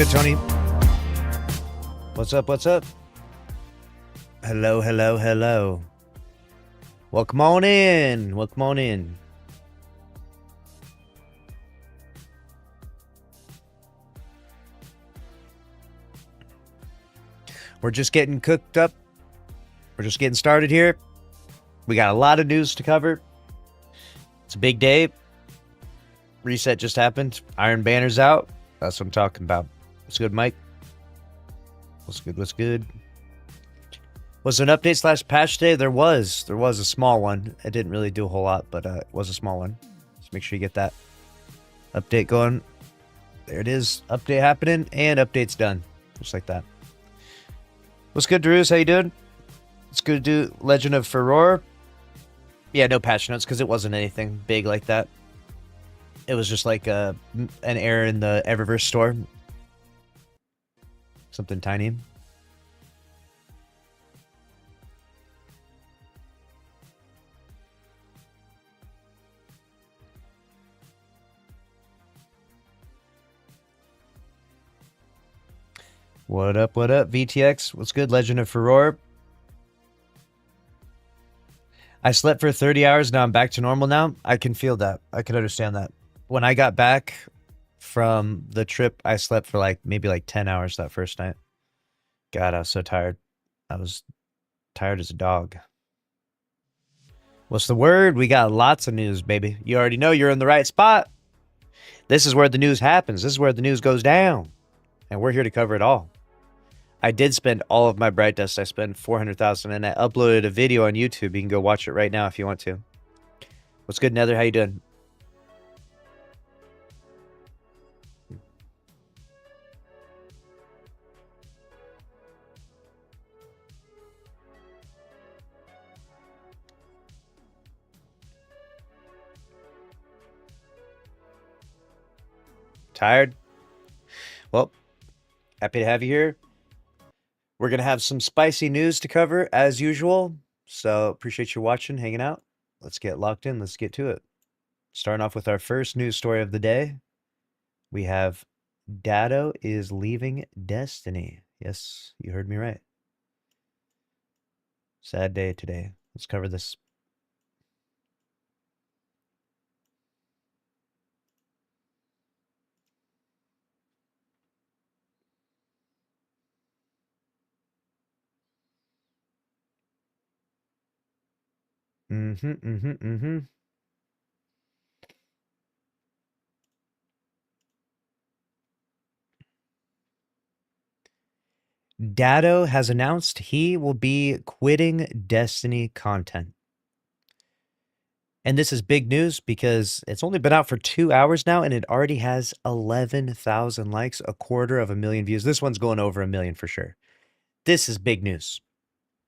good, Tony? What's up? What's up? Hello, hello, hello. Welcome on in. Welcome on in. We're just getting cooked up. We're just getting started here. We got a lot of news to cover. It's a big day. Reset just happened. Iron Banner's out. That's what I'm talking about. What's good, Mike? What's good? What's good? Was there an update / patch today? There was a small one. It didn't really do a whole lot, but it was a small one. So make sure you get that update going. There it is. Update happening and update's done. Just like that. What's good, Drews? How you doing? It's good to do Legend of Furore. Yeah, no patch notes because it wasn't anything big like that. It was just like an error in the Eververse store. Something tiny. What up, VTX? What's good, Legend of Furore? I slept for 30 hours, now I'm back to normal now. I can feel that. I can understand that. When I got back from the trip, I slept for maybe 10 hours that first night. God, I was so tired. I was tired as a dog. What's the word? We got lots of news, baby. You already know you're in the right spot. This is where the news happens. This is where the news goes down. And we're here to cover it all. I did spend all of my Bright Dust. I spent 400,000 and I uploaded a video on YouTube. You can go watch it right now if you want to. What's good, Nether? How you doing? Tired? Well, happy to have you here. We're going to have some spicy news to cover as usual. So appreciate you watching, hanging out. Let's get locked in. Let's get to it. Starting off with our first news story of the day. We have Datto is leaving Destiny. Yes, you heard me right. Sad day today. Let's cover this. Datto has announced he will be quitting Destiny content. And this is big news because it's only been out for 2 hours now and it already has 11,000 likes, 250,000 views. This one's going over 1 million for sure. This is big news.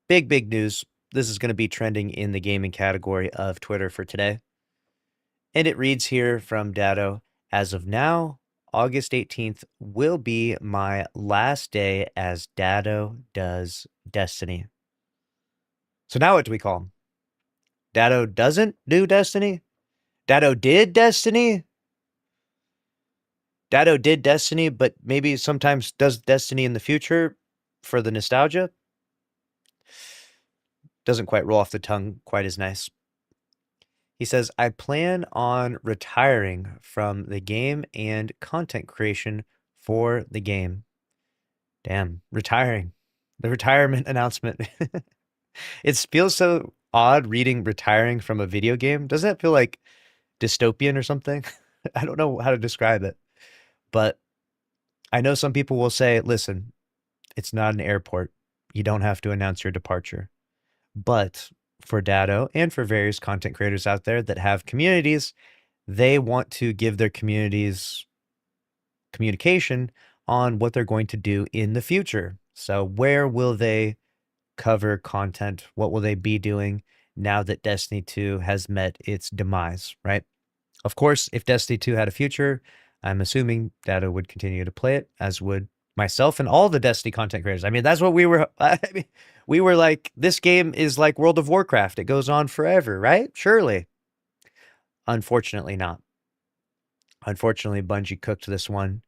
Big news. This is going to be trending in the gaming category of Twitter for today. And it reads here from Datto, as of now, August 18th will be my last day as Datto does Destiny. So now what do we call him? Datto doesn't do Destiny? Datto did Destiny? Datto did Destiny, but maybe sometimes does Destiny in the future for the nostalgia? Doesn't quite roll off the tongue quite as nice. He says, I plan on retiring from the game and content creation for the game. Damn, retiring. The retirement announcement. It feels so odd reading retiring from a video game. Doesn't it feel like dystopian or something? I don't know how to describe it. But I know some people will say, listen, it's not an airport. You don't have to announce your departure. But for Datto and for various content creators out there that have communities, they want to give their communities communication on what they're going to do in the future. So where will they cover content? What will they be doing now that Destiny 2 has met its demise, right? Of course, if Destiny 2 had a future, I'm assuming Datto would continue to play it, as would myself and all the Destiny content creators. I mean, that's what we were. I mean, we were like, this game is like World of Warcraft. It goes on forever, right? Surely. Unfortunately not. Unfortunately, Bungie cooked this one,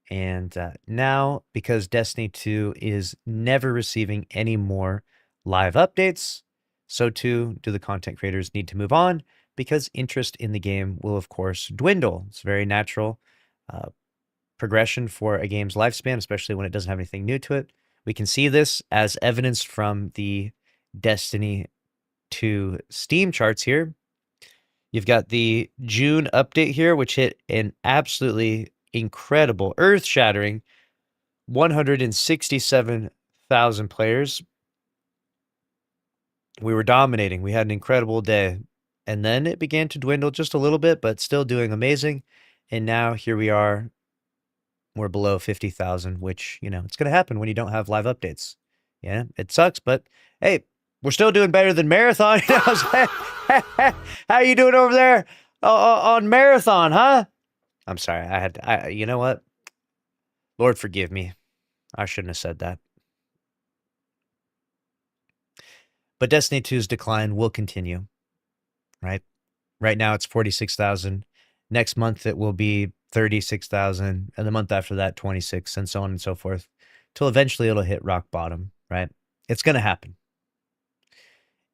And now, because Destiny 2 is never receiving any more live updates, so too do the content creators need to move on because interest in the game will, of course, dwindle. It's very natural progression for a game's lifespan, especially when it doesn't have anything new to it. We can see this as evidenced from the Destiny 2 Steam charts here. You've got the June update here, which hit an absolutely incredible, earth-shattering 167,000 players. We were dominating. We had an incredible day. And then it began to dwindle just a little bit, but still doing amazing. And now here we are. We're below 50,000, which, it's going to happen when you don't have live updates. Yeah, it sucks, but hey, we're still doing better than Marathon. How you doing over there on Marathon, huh? I'm sorry. You know what? Lord, forgive me. I shouldn't have said that. But Destiny 2's decline will continue, right? Right now it's 46,000. Next month it will be 36,000. And the month after that, 26, and so on and so forth. Till eventually it'll hit rock bottom, right? It's going to happen.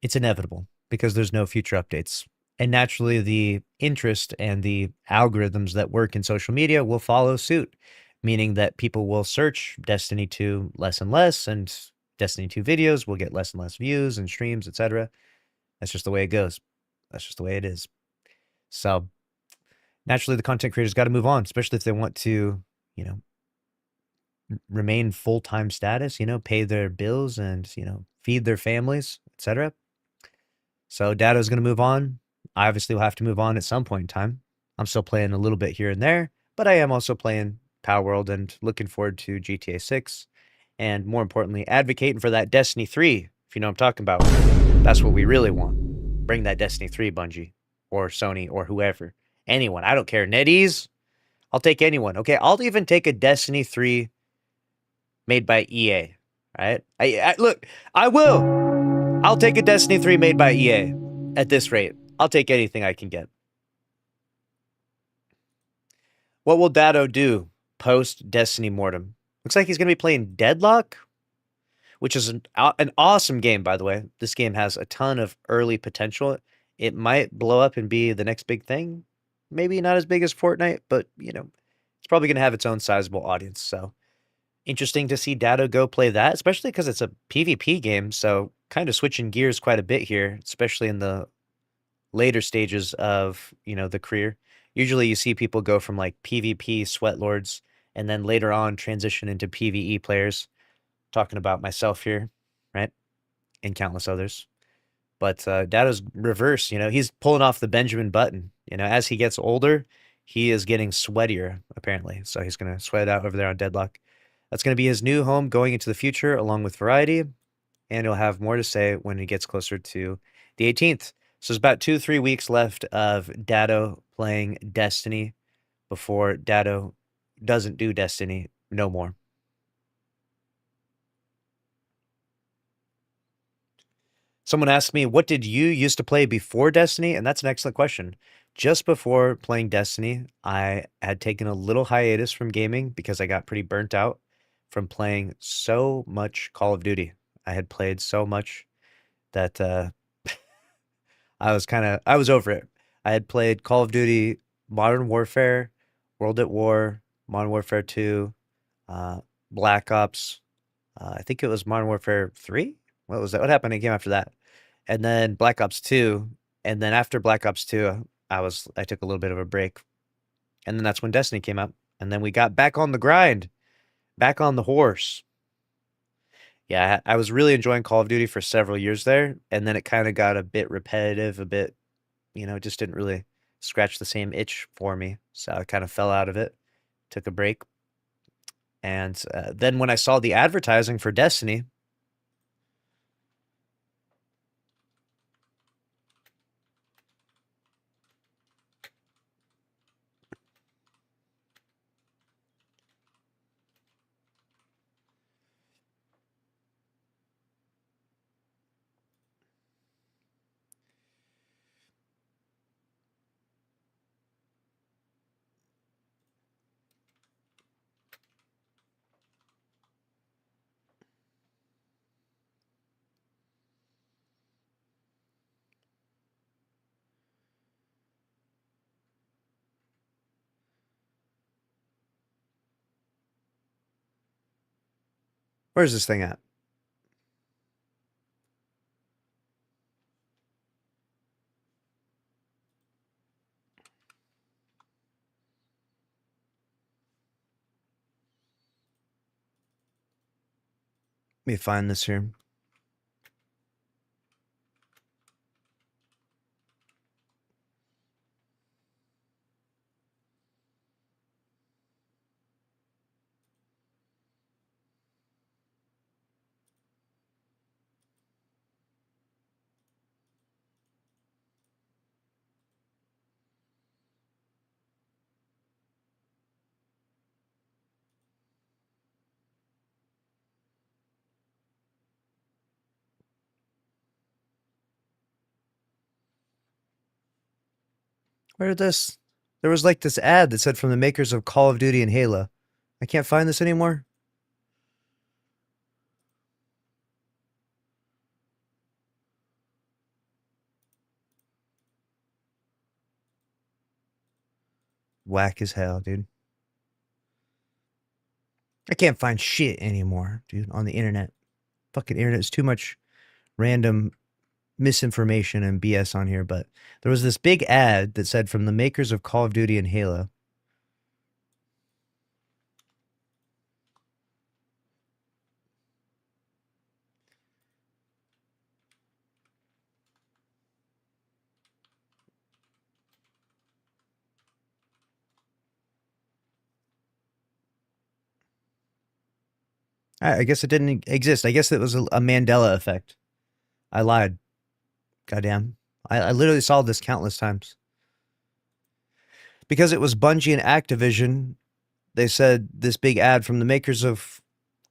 It's inevitable because there's no future updates. And naturally, the interest and the algorithms that work in social media will follow suit, meaning that people will search Destiny 2 less and less, and Destiny 2 videos will get less and less views and streams, etc. That's just the way it goes. That's just the way it is. So naturally, the content creators got to move on, especially if they want to, remain full-time status, pay their bills and, feed their families, etc. So Datto's going to move on. I obviously will have to move on at some point in time. I'm still playing a little bit here and there, but I am also playing Power World and looking forward to GTA 6. And more importantly, advocating for that Destiny 3, if you know what I'm talking about. That's what we really want. Bring that Destiny 3, Bungie, or Sony, or whoever. Anyone. I don't care. NetEase, I'll take anyone. Okay, I'll even take a Destiny 3 made by EA, right? Look, I will. I'll take a Destiny 3 made by EA at this rate. I'll take anything I can get. What will Datto do post Destiny Mortem? Looks like he's going to be playing Deadlock, which is an awesome game, by the way. This game has a ton of early potential. It might blow up and be the next big thing. Maybe not as big as Fortnite, but, it's probably going to have its own sizable audience. So interesting to see Datto go play that, especially because it's a PvP game. So kind of switching gears quite a bit here, especially in the later stages of, the career. Usually you see people go from like PvP sweat lords and then later on transition into PvE players. Talking about myself here, right? And countless others. But Datto's reverse, he's pulling off the Benjamin Button. As he gets older, he is getting sweatier, apparently. So he's going to sweat it out over there on Deadlock. That's going to be his new home going into the future, along with Variety. And he'll have more to say when he gets closer to the 18th. So there's about 2-3 weeks left of Datto playing Destiny before Datto doesn't do Destiny no more. Someone asked me, what did you used to play before Destiny? And that's an excellent question. Just before playing Destiny, I had taken a little hiatus from gaming because I got pretty burnt out from playing so much Call of Duty. I had played so much that I was over it. I had played Call of Duty Modern Warfare, World at War, Modern Warfare 2, Black Ops. I think it was Modern Warfare 3. What was that? What happened? It came after that. And then Black Ops 2. And then after Black Ops 2, I took a little bit of a break. And then that's when Destiny came out. And then we got back on the grind, back on the horse. Yeah, I was really enjoying Call of Duty for several years there. And then it kind of got a bit repetitive, a bit, it just didn't really scratch the same itch for me. So I kind of fell out of it, took a break. And then when I saw the advertising for Destiny, Where's this thing at? Let me find this here. Where did this? There was like this ad that said from the makers of Call of Duty and Halo. I can't find this anymore. Whack as hell, dude. I can't find shit anymore, dude, on the internet. Fucking internet is too much random misinformation and BS on here, but there was this big ad that said from the makers of Call of Duty and Halo. I guess it didn't exist. I guess it was a Mandela effect. I lied. Goddamn. I literally saw this countless times. Because it was Bungie and Activision, they said this big ad from the makers of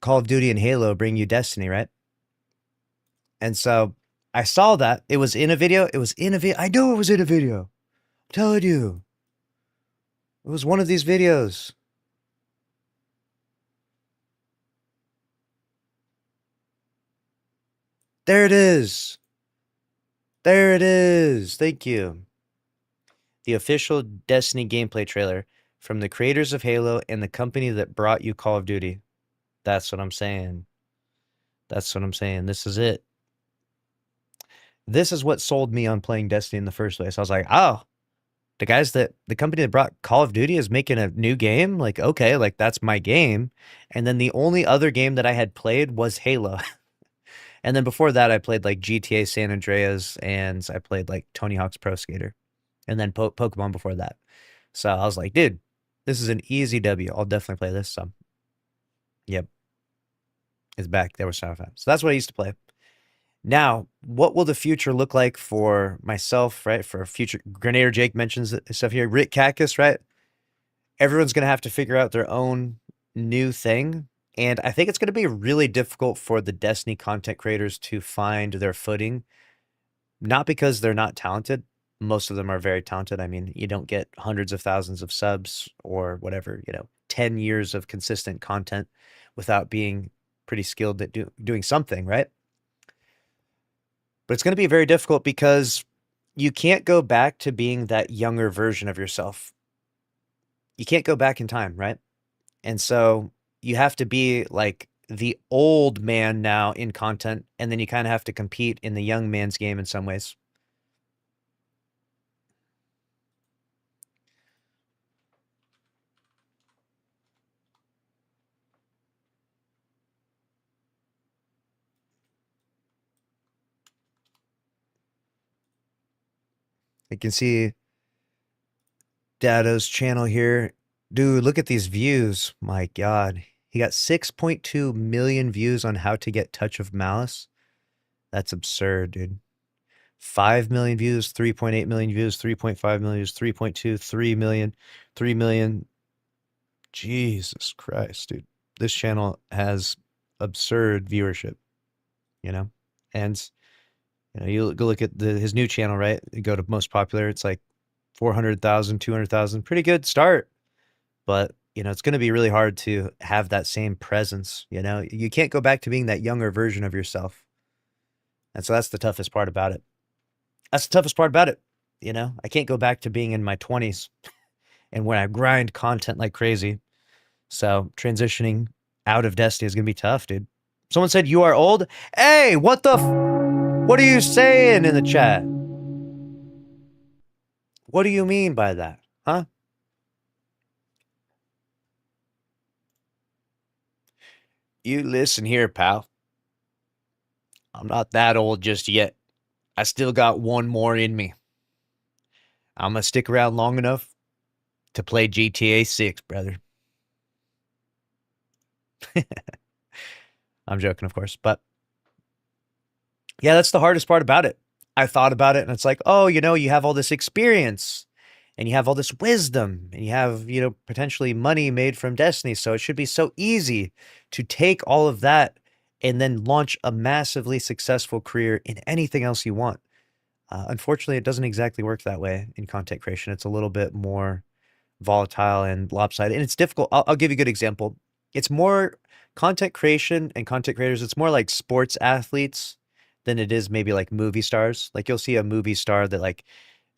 Call of Duty and Halo bring you Destiny, right? And so I saw that. It was in a video. It was in a video. I know it was in a video. I'm telling you. It was one of these videos. There it is. There it is. Thank you. The official Destiny gameplay trailer from the creators of Halo and the company that brought you Call of Duty. That's what I'm saying. That's what I'm saying. This is it. This is what sold me on playing Destiny in the first place. I was like, oh, the company that brought Call of Duty is making a new game. Like, okay, like that's my game. And then the only other game that I had played was Halo. And then before that, I played like GTA San Andreas and I played like Tony Hawk's Pro Skater and then Pokemon before that. So I was like, dude, this is an easy W. I'll definitely play this. So, yep. It's back. There was Shadow 5. So that's what I used to play. Now, what will the future look like for myself, right? For future, Grenadier Jake mentions stuff here. Rick Cactus, right? Everyone's going to have to figure out their own new thing. And I think it's going to be really difficult for the Destiny content creators to find their footing. Not because they're not talented. Most of them are very talented. I mean, you don't get hundreds of thousands of subs or whatever, 10 years of consistent content without being pretty skilled at doing something, right? But it's going to be very difficult because you can't go back to being that younger version of yourself. You can't go back in time, right? And so you have to be like the old man now in content, and then you kind of have to compete in the young man's game in some ways. You can see Datto's channel here. Dude, look at these views. My God. He got 6.2 million views on how to get Touch of Malice. That's absurd, dude. 5 million views, 3.8 million views, 3.5 million views, 3.2, 3 million, 3 million. Jesus Christ, dude. This channel has absurd viewership, And you go look at his new channel, right? You go to most popular, it's like 400,000, 200,000. Pretty good start. But, it's going to be really hard to have that same presence, You can't go back to being that younger version of yourself. And so that's the toughest part about it. That's the toughest part about it. I can't go back to being in my 20s and when I grind content like crazy. So transitioning out of Destiny is going to be tough, dude. Someone said you are old. Hey, what the? What are you saying in the chat? What do you mean by that? Huh? You listen here, pal. I'm not that old just yet. I still got one more in me. I'm gonna stick around long enough to play GTA 6, brother. I'm joking, of course, but yeah, that's the hardest part about it. I thought about it and it's like, oh, you have all this experience and you have all this wisdom and you have, potentially money made from Destiny. So it should be so easy to take all of that and then launch a massively successful career in anything else you want. Unfortunately, it doesn't exactly work that way in content creation. It's a little bit more volatile and lopsided, and it's difficult. I'll give you a good example. It's more content creation and content creators. It's more like sports athletes than it is maybe like movie stars. Like you'll see a movie star that like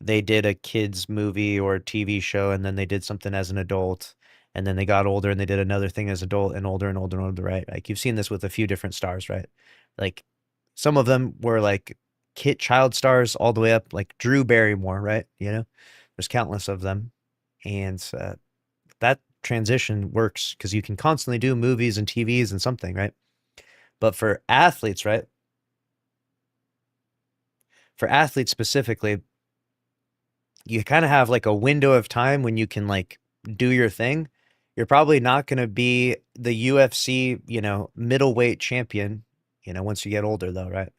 they did a kids movie or a TV show, and then they did something as an adult, and then they got older and they did another thing as adult and older and older and older, right? Like you've seen this with a few different stars, right? Like some of them were like kid child stars all the way up, like Drew Barrymore, right? There's countless of them, and that transition works because you can constantly do movies and TVs and something, right? But for athletes, right? For athletes specifically, you kind of have like a window of time when you can like do your thing. You're probably not going to be the UFC, middleweight champion, once you get older though, right?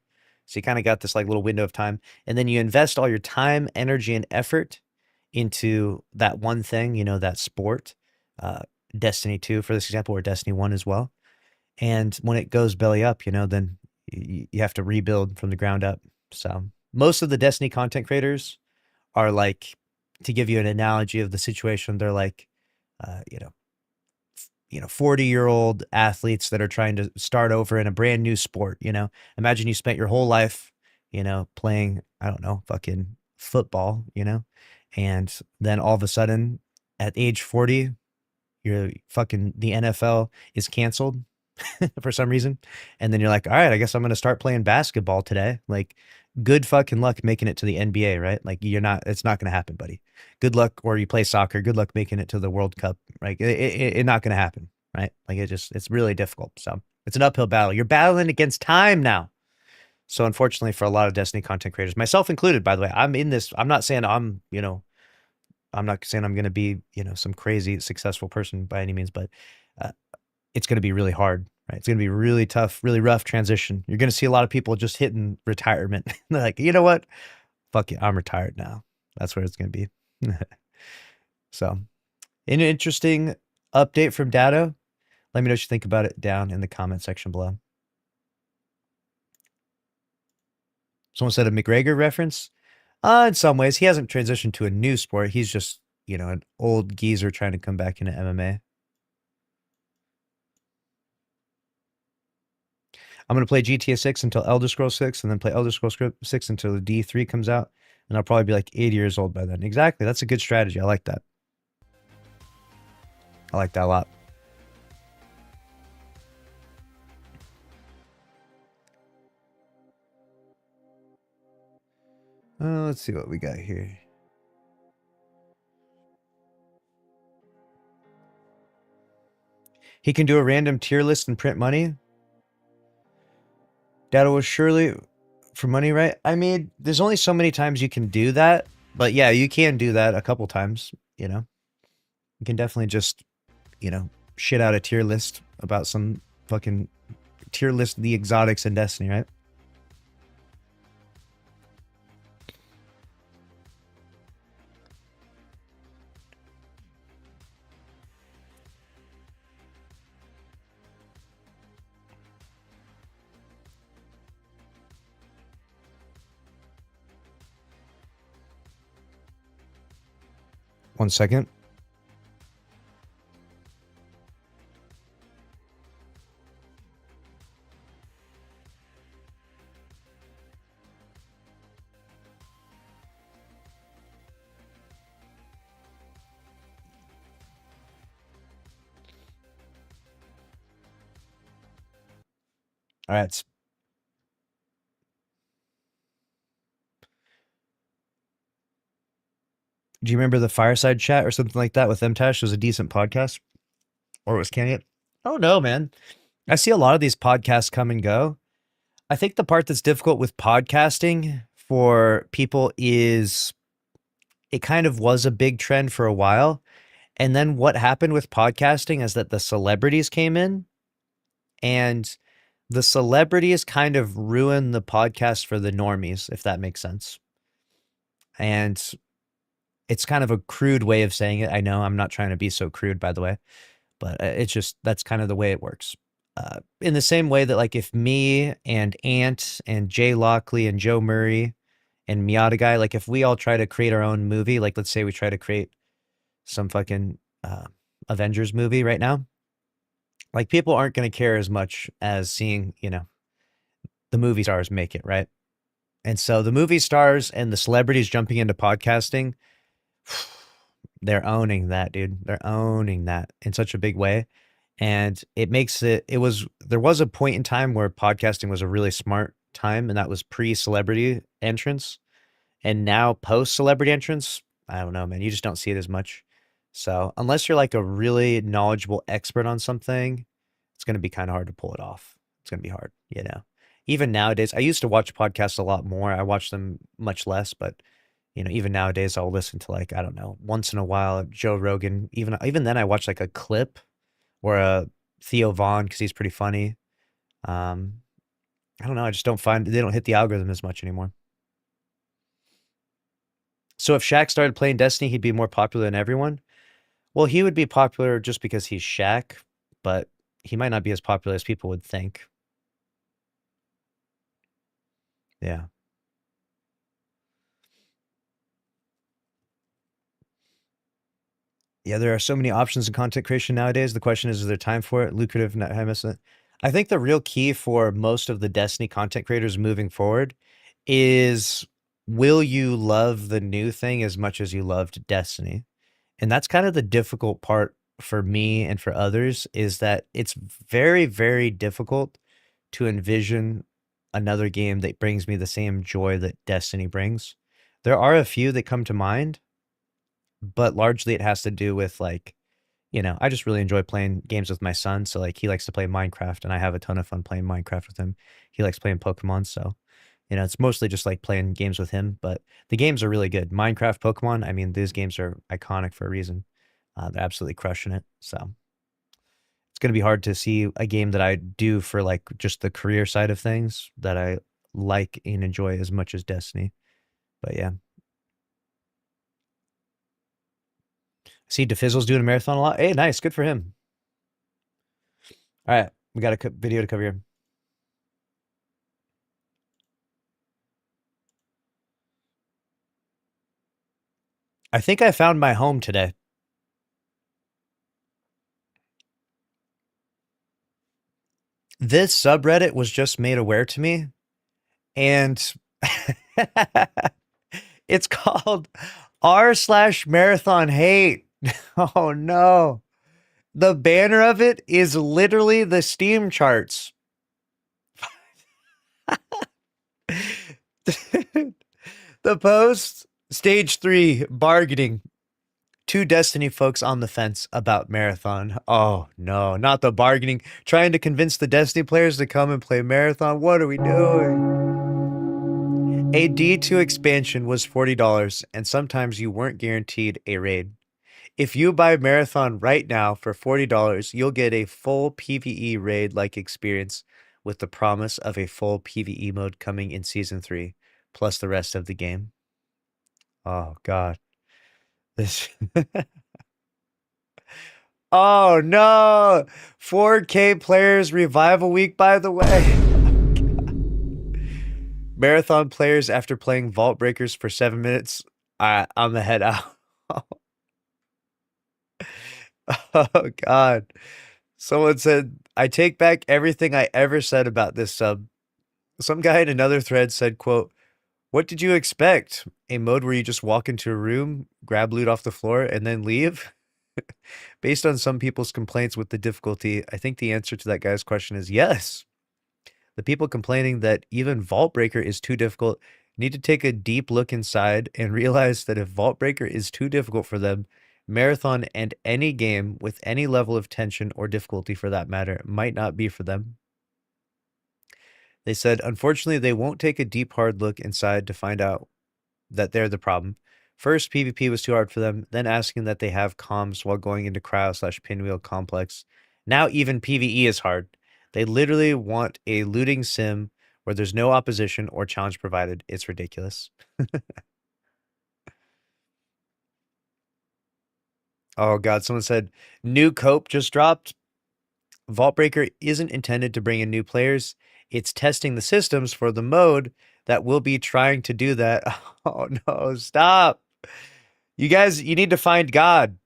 So you kind of got this like little window of time, and then you invest all your time, energy, and effort into that one thing, that sport. Uh, Destiny 2, for this example, or Destiny 1 as well. And when it goes belly up, then you have to rebuild from the ground up. So most of the Destiny content creators are like, to give you an analogy of the situation, they're like, uh, you know, 40-year-old athletes that are trying to start over in a brand new sport. Imagine you spent your whole life, playing, I don't know, fucking football. And then all of a sudden at age 40, the NFL is canceled for some reason. And then you're like, all right, I guess I'm going to start playing basketball today. Like, good fucking luck making it to the NBA, right? Like, it's not going to happen, buddy. Good luck, or you play soccer. Good luck making it to the World Cup. Right? It's not going to happen, right? Like, it's really difficult. So it's an uphill battle. You're battling against time now. So unfortunately for a lot of Destiny content creators, myself included, by the way, I'm in this. I'm not saying I'm not saying I'm going to be, some crazy successful person by any means, but uh, it's going to be really hard, right? It's going to be really tough, really rough transition. You're going to see a lot of people just hitting retirement. They're like, you know what? Fuck it. I'm retired now. That's where it's going to be. So, an interesting update from Datto. Let me know what you think about it down in the comment section below. Someone said a McGregor reference. In some ways, he hasn't transitioned to a new sport. He's just, an old geezer trying to come back into MMA. I'm going to play GTA 6 until Elder Scrolls 6, and then play Elder Scrolls 6 until the D3 comes out, and I'll probably be like 80 years old by then. Exactly. That's a good strategy. I like that. I like that a lot. Let's see what we got here. He can do a random tier list and print money. Datto was surely for money, right? I mean, there's only so many times you can do that, but yeah, you can do that a couple times. You can definitely just, shit out a tier list about some fucking tier list of the exotics in Destiny, right? One second. All right. Do you remember the Fireside Chat or something like that with MTash? It was a decent podcast, or it was Kenny. Oh no, man. I see a lot of these podcasts come and go. I think the part that's difficult with podcasting for people is it kind of was a big trend for a while. And then what happened with podcasting is that the celebrities came in and the celebrities kind of ruined the podcast for the normies, if that makes sense. And it's kind of a crude way of saying it. I know I'm not trying to be so crude, by the way, but it's just that's kind of the way it works. In the same way that, like, if me and Ant and Jay Lockley and Joe Murray and Miata Guy, like, if we all try to create our own movie, like, let's say we try to create some fucking Avengers movie right now, like, people aren't going to care as much as seeing, the movie stars make it, right? And so the movie stars and the celebrities jumping into podcasting, they're owning that, dude. They're owning that in such a big way. And there was a point in time where podcasting was a really smart time, and that was pre-celebrity entrance. And now post-celebrity entrance, I don't know, man. You just don't see it as much. So unless you're like a really knowledgeable expert on something, it's going to be kind of hard to pull it off. It's going to be hard, Even nowadays, I used to watch podcasts a lot more. I watch them much less, but even nowadays I'll listen to, like, I don't know, once in a while, Joe Rogan. Even then I watch like a clip or a Theo Vaughn because he's pretty funny. Um, I don't know. I just don't find they don't hit the algorithm as much anymore. So if Shaq started playing Destiny, he'd be more popular than everyone. Well, he would be popular just because he's Shaq, but he might not be as popular as people would think. Yeah. Yeah, there are so many options in content creation nowadays. The question is there time for it? Lucrative, not high miss it. I think the real key for most of the Destiny content creators moving forward is, will you love the new thing as much as you loved Destiny? And that's kind of the difficult part for me and for others, is that it's very, very difficult to envision another game that brings me the same joy that Destiny brings. There are a few that come to mind, but largely it has to do with, like, I just really enjoy playing games with my son. So, like, he likes to play Minecraft and I have a ton of fun playing Minecraft with him. He likes playing Pokemon. So, it's mostly just like playing games with him, but the games are really good. Minecraft, Pokemon, I mean, these games are iconic for a reason. They're absolutely crushing it. So it's going to be hard to see a game that I do for, like, just the career side of things that I like and enjoy as much as Destiny. But yeah. See, DeFizzle's doing a marathon a lot. Hey, nice. Good for him. All right. We got a video to cover here. I think I found my home today. This subreddit was just made aware to me, and it's called r/marathon hate. Oh no. The banner of it is literally the Steam charts. The post, stage 3, bargaining. 2 Destiny folks on the fence about Marathon. Oh no, not the bargaining. Trying to convince the Destiny players to come and play Marathon. What are we doing? A D2 expansion was $40, and sometimes you weren't guaranteed a raid. If you buy Marathon right now for $40, you'll get a full PvE raid-like experience with the promise of a full PvE mode coming in Season 3, plus the rest of the game. Oh, God. This... Oh, no! 4K players revival week, by the way. Marathon players after playing Vault Breakers for 7 minutes. I'm the head out. Oh, God. Someone said, I take back everything I ever said about this sub. Some guy in another thread said, quote, what did you expect? A mode where you just walk into a room, grab loot off the floor, and then leave? Based on some people's complaints with the difficulty, I think the answer to that guy's question is yes. The people complaining that even Vault Breaker is too difficult need to take a deep look inside and realize that if Vault Breaker is too difficult for them, Marathon and any game with any level of tension or difficulty for that matter might not be for them. They said, unfortunately, they won't take a deep, hard look inside to find out that they're the problem. First, PvP was too hard for them, then asking that they have comms while going into cryo/pinwheel complex. Now even PvE is hard. They literally want a looting sim where there's no opposition or challenge provided. It's ridiculous. Oh god, someone said, new cope just dropped. Vault Breaker isn't intended to bring in new players. It's testing the systems for the mode that will be trying to do that. Oh no, stop. You guys, you need to find God.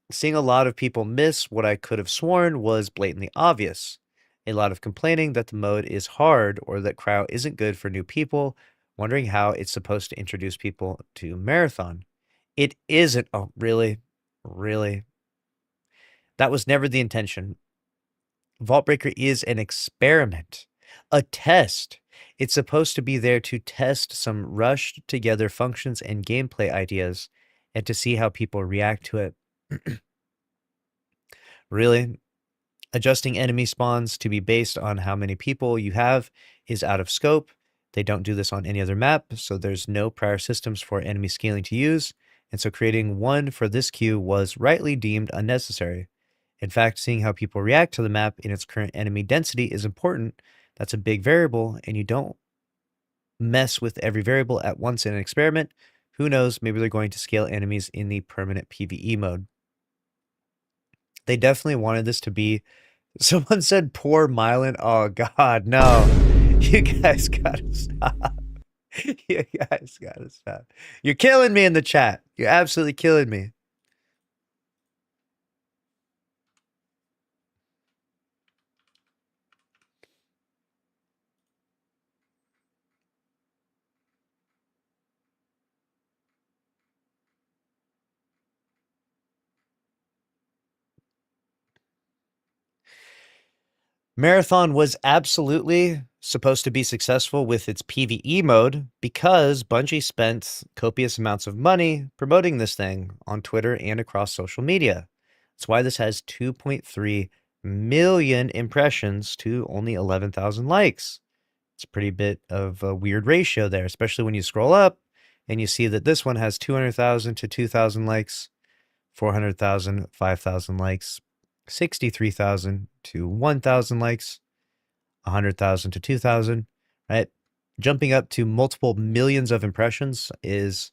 Seeing a lot of people miss what I could have sworn was blatantly obvious. A lot of complaining that the mode is hard or that cryo isn't good for new people, wondering how it's supposed to introduce people to Marathon. It isn't. Oh, really? Really? That was never the intention. Vault Breaker is an experiment, a test. It's supposed to be there to test some rushed together functions and gameplay ideas and to see how people react to it. Really? Adjusting enemy spawns to be based on how many people you have is out of scope. They don't do this on any other map, so there's no prior systems for enemy scaling to use, and so creating one for this queue was rightly deemed unnecessary. In fact, seeing how people react to the map in its current enemy density is important. That's a big variable, and you don't mess with every variable at once in an experiment. Who knows, maybe they're going to scale enemies in the permanent PvE mode. They definitely wanted this to be. Someone said poor Mylan. Oh god, no. You guys gotta stop. You guys gotta stop. You're killing me in the chat. You're absolutely killing me. Marathon was absolutely supposed to be successful with its PvE mode because Bungie spent copious amounts of money promoting this thing on Twitter and across social media. That's why this has 2.3 million impressions to only 11,000 likes. It's a pretty bit of a weird ratio there, especially when you scroll up and you see that this one has 200,000 to 2,000 likes, 400,000, 5,000 likes, 63,000 to 1,000 likes, 100,000 to 2,000, right? Jumping up to multiple millions of impressions is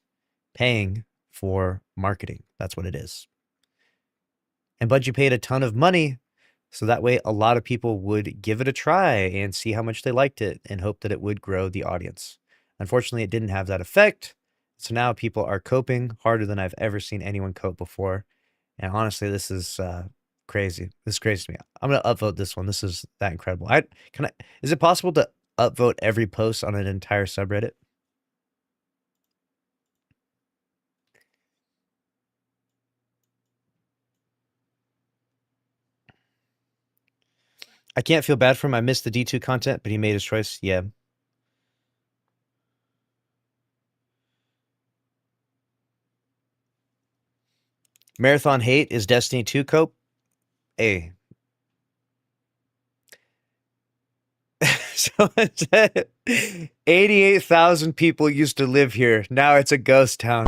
paying for marketing. That's what it is. And Bungie paid a ton of money so that way a lot of people would give it a try and see how much they liked it and hope that it would grow the audience. Unfortunately, it didn't have that effect. So now people are coping harder than I've ever seen anyone cope before. And honestly, this is crazy. This is crazy to me. I'm gonna upvote this one. This is that incredible. Is it possible to upvote every post on an entire subreddit? I can't feel bad for him. I missed the D2 content, but he made his choice. Yeah. Marathon hate is Destiny 2 cope. Hey. Someone said 88,000 people used to live here. Now it's a ghost town.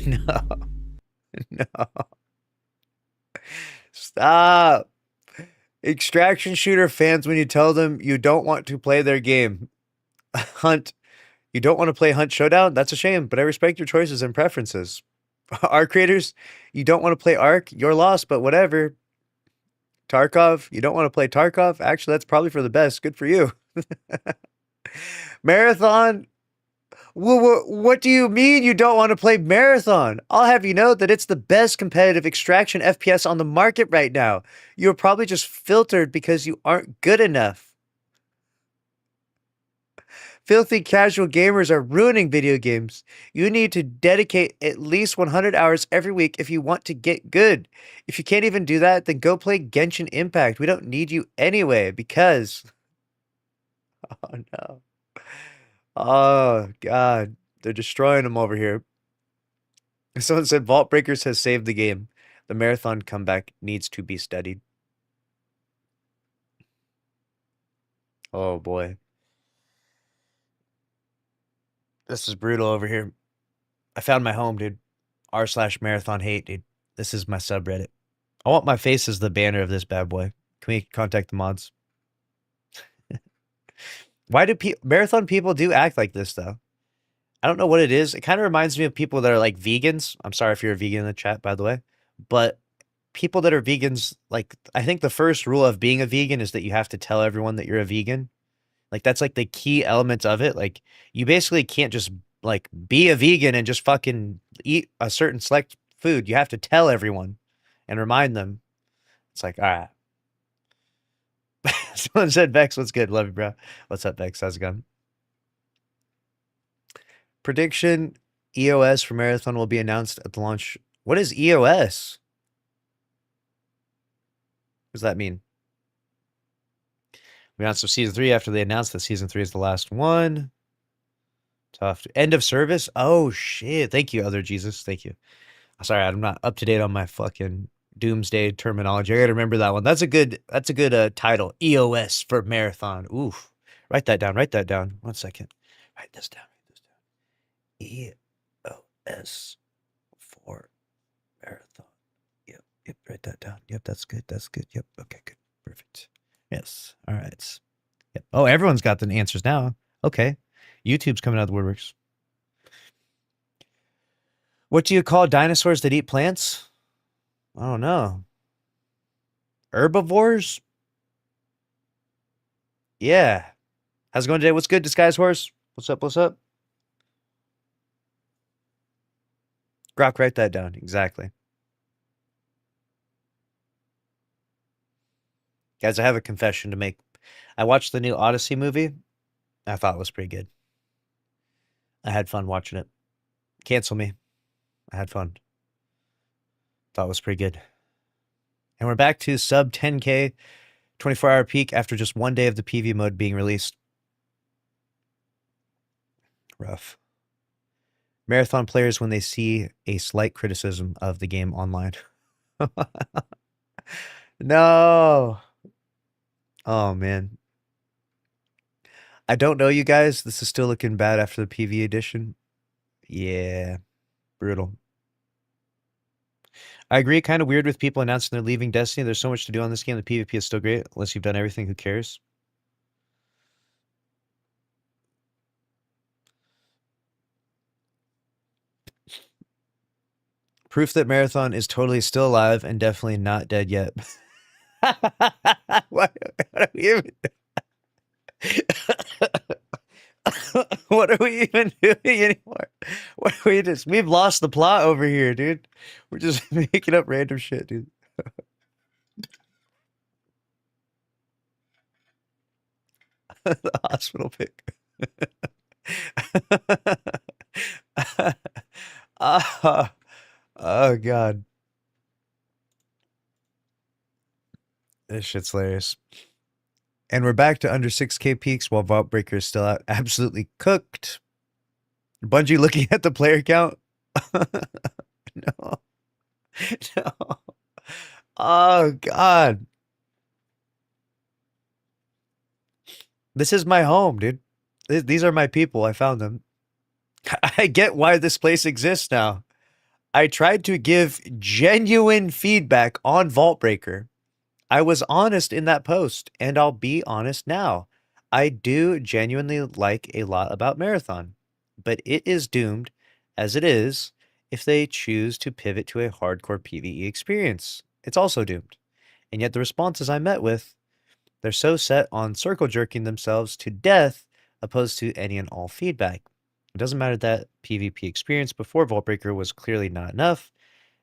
No. No. Stop. Extraction shooter fans, when you tell them you don't want to play their game. Hunt. You don't want to play Hunt Showdown? That's a shame, but I respect your choices and preferences. Arc creators, you don't want to play Arc? You're lost, but whatever. Tarkov, you don't want to play Tarkov? Actually, that's probably for the best. Good for you. Marathon, what do you mean you don't want to play Marathon? I'll have you know that it's the best competitive extraction FPS on the market right now. You're probably just filtered because you aren't good enough. Filthy casual gamers are ruining video games. You need to dedicate at least 100 hours every week if you want to get good. If you can't even do that, then go play Genshin Impact. We don't need you anyway because. Oh no. Oh God. They're destroying them over here. Someone said Vault Breakers has saved the game. The marathon comeback needs to be studied. Oh boy. This is brutal over here. I found my home, dude. r/marathon hate, dude. This is my subreddit. I want my face as the banner of this bad boy. Can we contact the mods? Why do marathon people do act like this though? I don't know what it is. It kind of reminds me of people that are like vegans. I'm sorry if you're a vegan in the chat, by the way. But people that are vegans, like, I think the first rule of being a vegan is that you have to tell everyone that you're a vegan. Like, that's like the key element of it. Like, you basically can't just like be a vegan and just fucking eat a certain select food. You have to tell everyone and remind them. It's like, all right. Someone said, Vex, what's good? Love you, bro. What's up, Vex? How's it going? Prediction, EOS for Marathon will be announced at the launch. What is EOS? What does that mean? We announced season 3 after they announced that season 3 is the last one. Tough. End of service? Oh, shit. Thank you, Other Jesus. Thank you. Sorry, I'm not up to date on my fucking doomsday terminology. I gotta remember that one. That's a good title. EOS for Marathon. Oof. Write that down. Write that down. 1 second. Write this down. EOS for Marathon. Yep. Write that down. Yep, that's good. Yep. Okay, good. Perfect. Yes. All right. Yep. Oh, everyone's got the answers now. Okay. YouTube's coming out of the woodworks. What do you call dinosaurs that eat plants? I don't know. Herbivores? Yeah. How's it going today? What's good, Disguise Horse? What's up? Grok, write that down. Exactly. Guys, I have a confession to make. I watched the new Odyssey movie. I thought it was pretty good. I had fun watching it. Cancel me. I had fun. Thought it was pretty good. And we're back to sub 10K 24-hour peak after just 1 day of the PV mode being released. Rough. Marathon players when they see a slight criticism of the game online. No. Oh, man. I don't know, you guys. This is still looking bad after the PV edition. Yeah. Brutal. I agree. Kind of weird with people announcing they're leaving Destiny. There's so much to do on this game. The PvP is still great. Unless you've done everything, who cares? Proof that Marathon is totally still alive and definitely not dead yet. What are we even what are we even doing anymore? We've lost the plot over here, dude. We're just making up random shit, dude. The hospital pick. Oh god. This shit's hilarious. And we're back to under 6K peaks while Vault Breaker is still out. Absolutely cooked. Bungie looking at the player count. No. Oh, God. This is my home, dude. These are my people. I found them. I get why this place exists now. I tried to give genuine feedback on Vault Breaker. I was honest in that post, and I'll be honest now. I do genuinely like a lot about Marathon, but it is doomed, as it is, if they choose to pivot to a hardcore PvE experience. It's also doomed. And yet the responses I met with, they're so set on circle jerking themselves to death opposed to any and all feedback. It doesn't matter that PvP experience before Vaultbreaker was clearly not enough.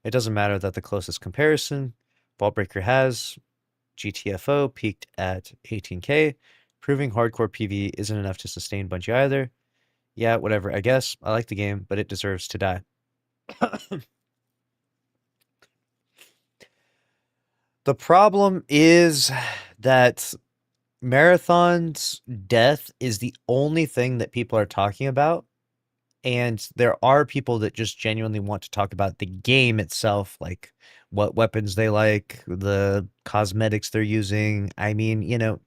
It doesn't matter that the closest comparison Vaultbreaker has, GTFO, peaked at 18K, Improving hardcore PvE isn't enough to sustain Bungie either. Yeah, whatever. I guess I like the game, but it deserves to die. The problem is that Marathon's death is the only thing that people are talking about. And there are people that just genuinely want to talk about the game itself, like what weapons they like, the cosmetics they're using. I mean,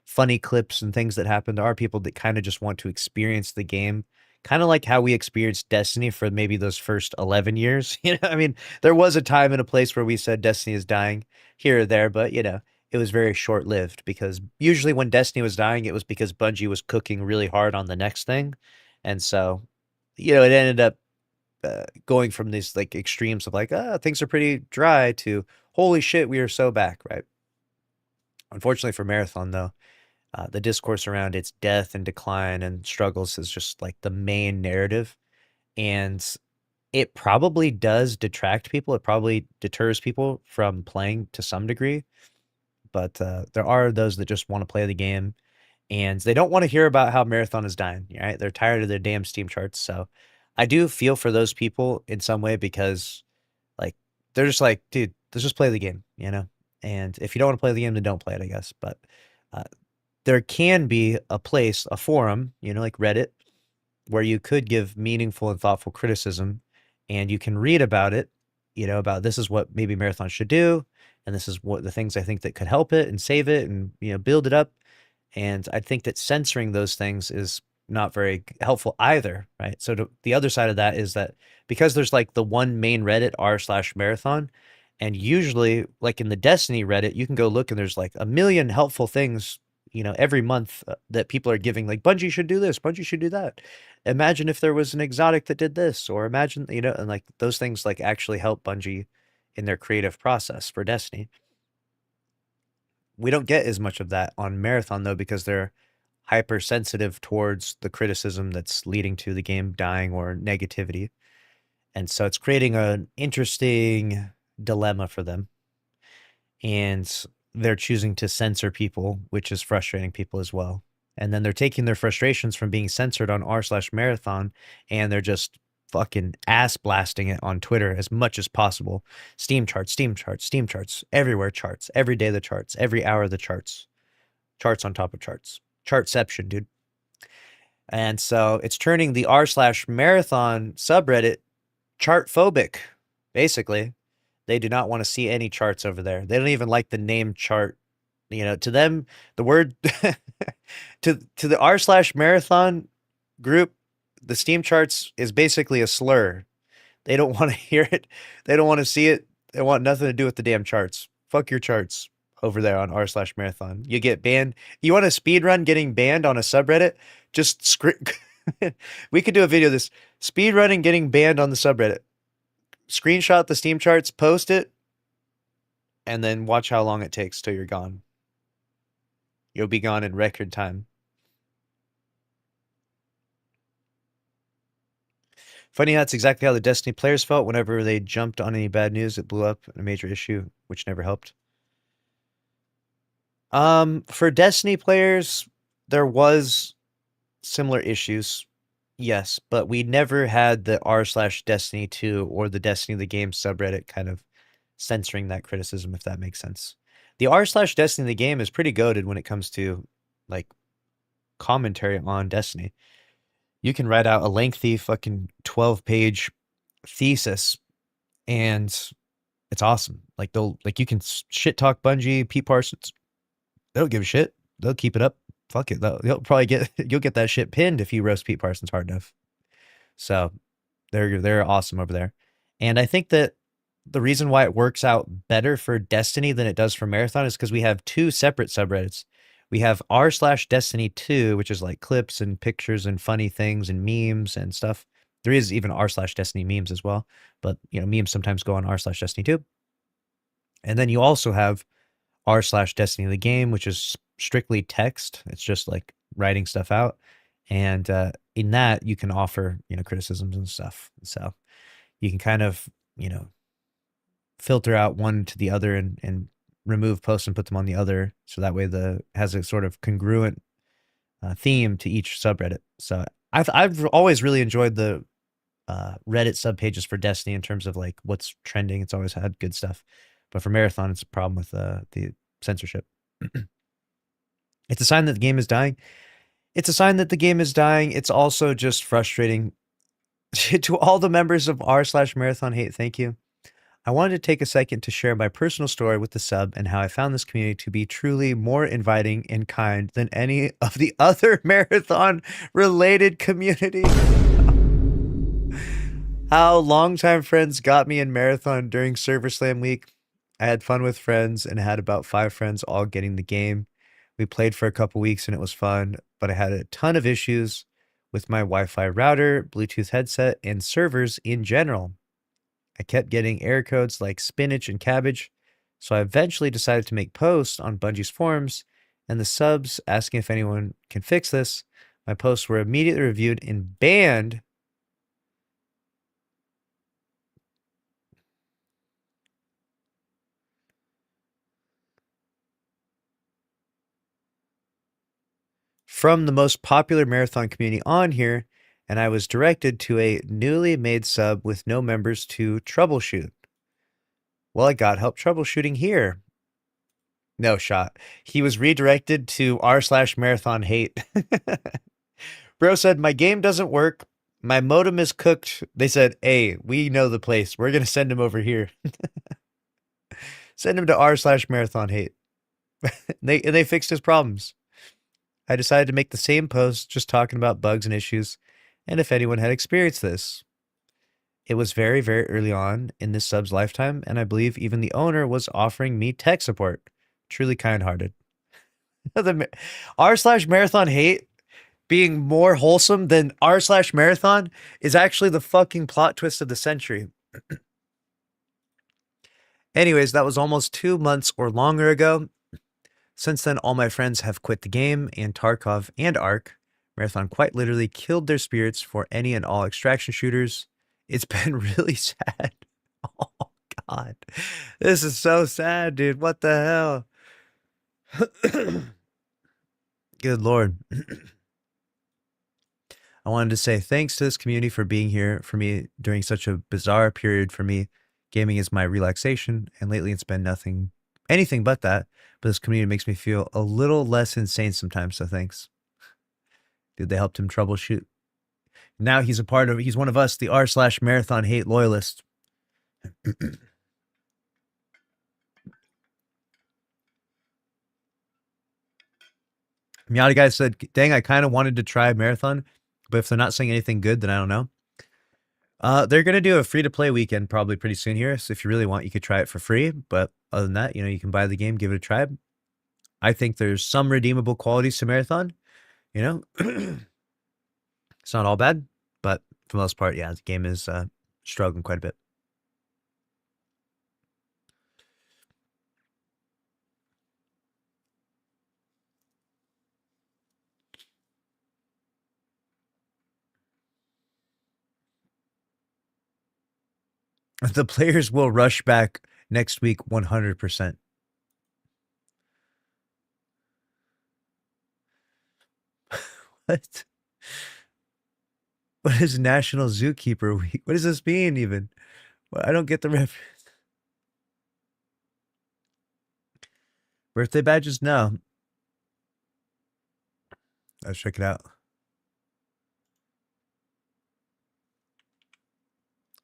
funny clips and things that happen. There are people that kind of just want to experience the game, kind of like how we experienced Destiny for maybe those first 11 years. I mean, there was a time and a place where we said Destiny is dying here or there, but it was very short lived because usually when Destiny was dying, it was because Bungie was cooking really hard on the next thing. And so, it ended up going from these like extremes of like, things are pretty dry to holy shit, we are so back, right? Unfortunately for Marathon, though, the discourse around its death and decline and struggles is just like the main narrative. And it probably does detract people. It probably deters people from playing to some degree. But there are those that just want to play the game and they don't want to hear about how Marathon is dying, right? They're tired of their damn Steam charts. So I do feel for those people in some way because like they're just like, dude, let's just play the game. And if you don't want to play the game, then don't play it, I guess. But uh, there can be a place, a forum, like Reddit, where you could give meaningful and thoughtful criticism and you can read about it, about this is what maybe Marathon should do. And this is what the things I think that could help it and save it and, build it up. And I think that censoring those things is not very helpful either, right? So the other side of that is that because there's like the one main Reddit r/marathon, and usually like in the Destiny Reddit, you can go look and there's like a million helpful things, every month that people are giving like Bungie should do this, Bungie should do that. Imagine if there was an exotic that did this, or imagine, and like those things like actually help Bungie in their creative process for Destiny. We don't get as much of that on Marathon though, because they're hypersensitive towards the criticism that's leading to the game dying or negativity. And so it's creating an interesting dilemma for them. And they're choosing to censor people, which is frustrating people as well. And then they're taking their frustrations from being censored on r/marathon and they're just fucking ass blasting it on Twitter as much as possible. Steam charts, Steam charts, Steam charts, everywhere charts, every day the charts, every hour the charts, charts on top of charts, chartception, dude. And so it's turning the r/marathon subreddit chart phobic, basically. They do not want to see any charts over there. They don't even like the name chart. To them, the word to the r/marathon group, the Steam charts is basically a slur. They don't want to hear it. They don't want to see it. They want nothing to do with the damn charts. Fuck your charts over there on r/marathon. You get banned. You want a speed run getting banned on a subreddit? Just script. We could do a video of this speed running getting banned on the subreddit. Screenshot the Steam charts, post it, and then watch how long it takes till you're gone. You'll be gone in record time. Funny how that's exactly how the Destiny players felt whenever they jumped on any bad news. It blew up a major issue, which never helped. For Destiny players, there was similar issues, yes, but we never had the r/Destiny 2 or the Destiny the game subreddit kind of censoring that criticism, if that makes sense. The r/Destiny the game is pretty goated when it comes to like commentary on Destiny. You can write out a lengthy fucking 12-page thesis and it's awesome. Like you can shit talk Bungie, Pete Parsons. They don't give a shit. They'll keep it up. Fuck it. They'll probably you'll get that shit pinned if you roast Pete Parsons hard enough. So they're awesome over there. And I think that the reason why it works out better for Destiny than it does for Marathon is because we have two separate subreddits. We have r/Destiny 2, which is like clips and pictures and funny things and memes and stuff. There is even r/Destiny memes as well, but memes sometimes go on r/Destiny 2. And then you also have r/Destiny the game, which is strictly text. It's just like writing stuff out. And in that you can offer, criticisms and stuff. So you can kind of, filter out one to the other and remove posts and put them on the other. So that way has a sort of congruent theme to each subreddit. So I've always really enjoyed the Reddit subpages for Destiny in terms of like what's trending. It's always had good stuff, but for Marathon, it's a problem with the censorship. It's a sign that the game is dying. It's a sign that the game is dying. It's also just frustrating to all the members of r/marathon hate. Thank you. I wanted to take a second to share my personal story with the sub and how I found this community to be truly more inviting and kind than any of the other marathon related community. How longtime friends got me in marathon during Server Slam week. I had fun with friends and had about 5 friends all getting the game. We played for a couple weeks and it was fun, but I had a ton of issues with my Wi-Fi router, Bluetooth headset, and servers in general. I kept getting error codes like spinach and cabbage, so I eventually decided to make posts on Bungie's forums and the subs asking if anyone can fix this. My posts were immediately reviewed and banned from the most popular marathon community on here, and I was directed to a newly made sub with no members to troubleshoot. Well, I got help troubleshooting here. No shot. He was redirected to r/marathon hate. Bro said, my game doesn't work. My modem is cooked. They said, hey, we know the place. We're going to send him over here. Send him to r/marathon hate. They fixed his problems. I decided to make the same post just talking about bugs and issues and if anyone had experienced this. It was very, very early on in this sub's lifetime, and I believe even the owner was offering me tech support. Truly kind-hearted. The r/marathon hate being more wholesome than r/marathon is actually the fucking plot twist of the century. Anyways, that was almost 2 months or longer ago. Since then, all my friends have quit the game, and Tarkov and Ark. Marathon quite literally killed their spirits for any and all extraction shooters. It's been really sad. Oh, God. This is so sad, dude. What the hell? Good Lord. I wanted to say thanks to this community for being here for me during such a bizarre period for me. Gaming is my relaxation, and lately it's been anything but that. But this community makes me feel a little less insane sometimes, so thanks. Dude, they helped him troubleshoot. Now he's one of us, the r/marathon hate loyalists. Miata guy said, dang, I kind of wanted to try marathon, but if they're not saying anything good, then I don't know. They're going to do a free-to-play weekend probably pretty soon here, so if you really want, you could try it for free, but other than that, you can buy the game, give it a try. I think there's some redeemable qualities to marathon, It's not all bad, but for the most part, yeah, the game is struggling quite a bit. The players will rush back next week 100%. What? What is National Zookeeper Week? What does this mean even? I don't get the reference. Birthday badges? No. Let's check it out.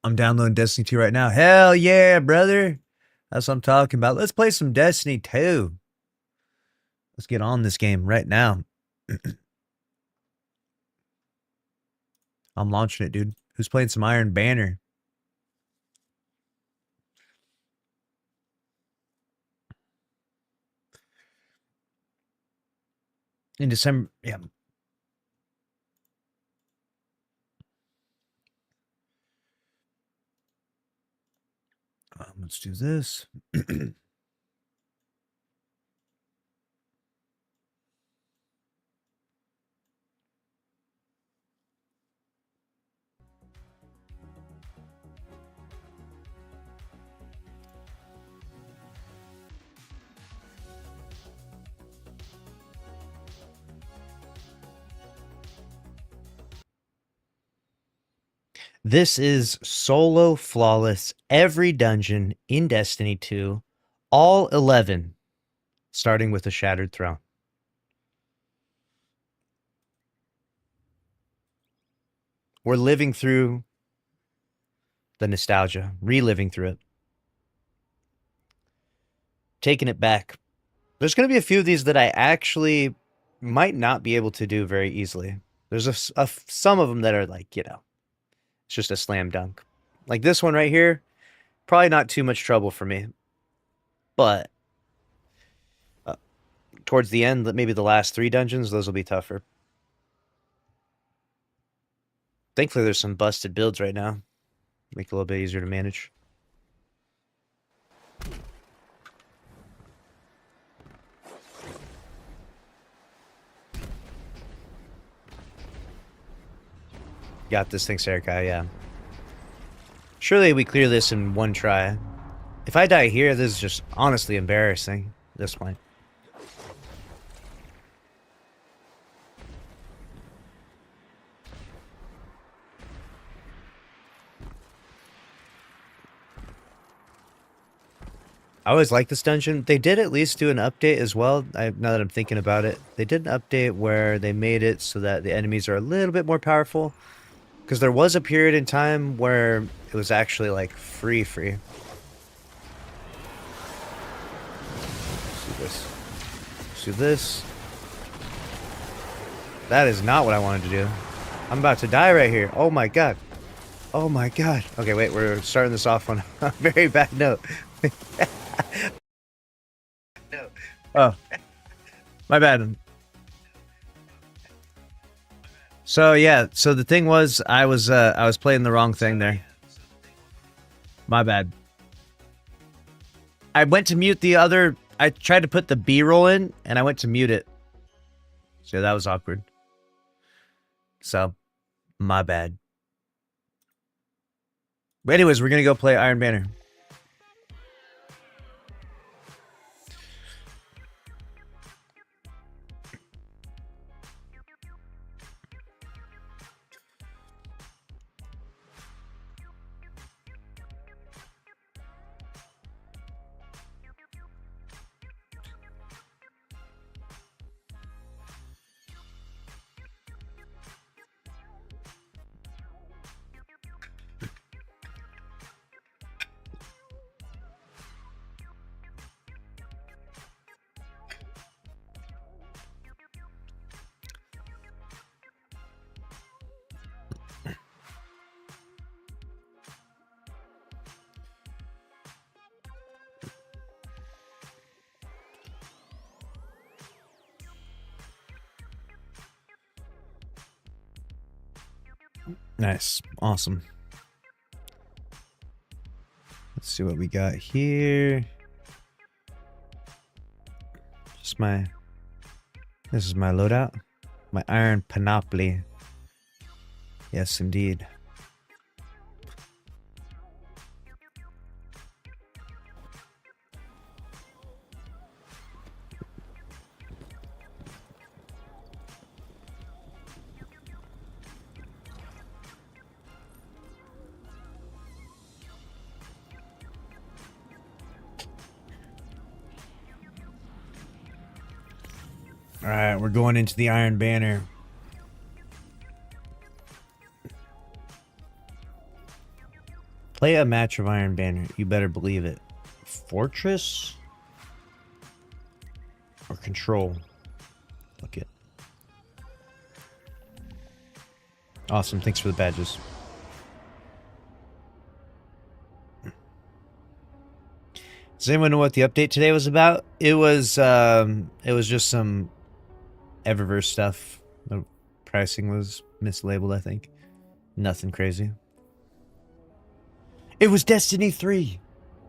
I'm downloading Destiny 2 right now. Hell yeah, brother. That's what I'm talking about. Let's play some Destiny 2. Let's get on this game right now. I'm launching it, dude. Who's playing some Iron Banner? In December, yeah. Let's do this. This is solo flawless every dungeon in Destiny 2, all 11, starting with a Shattered Throne. We're living through the nostalgia, reliving through it, taking it back. There's going to be a few of these that I actually might not be able to do very easily. There's some of them that are like, you know, it's just a slam dunk. Like this one right here, probably not too much trouble for me. But towards the end, maybe the last 3 dungeons, those will be tougher. Thankfully, there's some busted builds right now. Make it a little bit easier to manage. Got this thing, Serikai, yeah. Surely we clear this in one try. If I die here, this is just honestly embarrassing at this point. I always like this dungeon. They did at least do an update as well. Now that I'm thinking about it, they did an update where they made it so that the enemies are a little bit more powerful. Because there was a period in time where it was actually like free. Let's do this. Let's do this. That is not what I wanted to do. I'm about to die right here. Oh my god. Oh my god. Okay, wait, we're starting this off on a very bad note. No. Oh. My bad. So yeah, so the thing was I was playing the wrong thing there. My bad. I went to mute the other. I tried to put the B-roll in and I went to mute it. So that was awkward. So, my bad. But anyways, we're gonna go play Iron Banner. Nice. Awesome. Let's see what we got here. This is my loadout. My iron panoply. Yes, indeed. Alright, we're going into the Iron Banner. Play a match of Iron Banner. You better believe it. Fortress? Or Control? Look it. Awesome, thanks for the badges. Does anyone know what the update today was about? It was just some Eververse stuff. The pricing was mislabeled, I think. Nothing crazy. It was Destiny 3.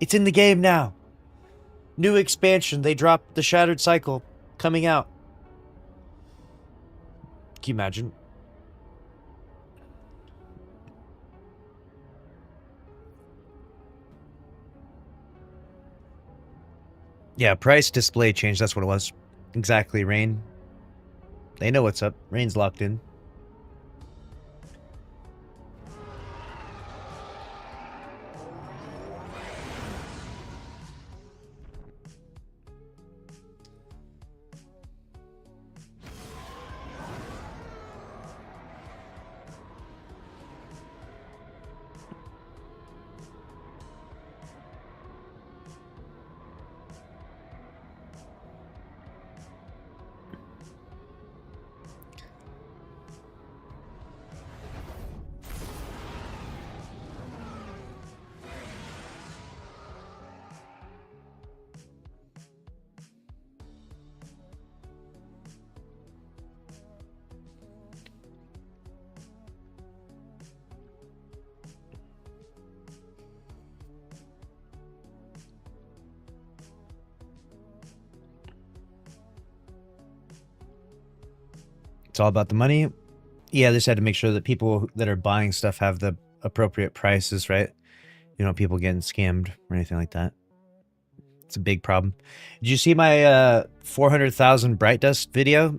It's in the game now. New expansion. They dropped the Shattered Cycle coming out. Can you imagine? Yeah, price display change. That's what it was. Exactly, Rain. They know what's up. Rain's locked in. It's all about the money. Yeah, they just had to make sure that people that are buying stuff have the appropriate prices, right? You know, people getting scammed or anything like that. It's a big problem. Did you see my 400,000 bright dust video?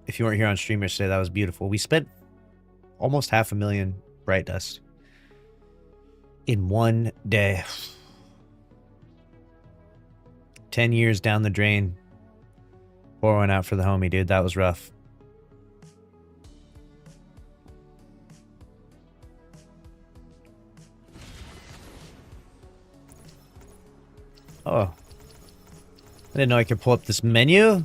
If you weren't here on stream yesterday, that was beautiful. We spent almost 500,000 bright dust in one day. 10 years down the drain. Pour one out for the homie, dude. That was rough. Oh. I didn't know I could pull up this menu.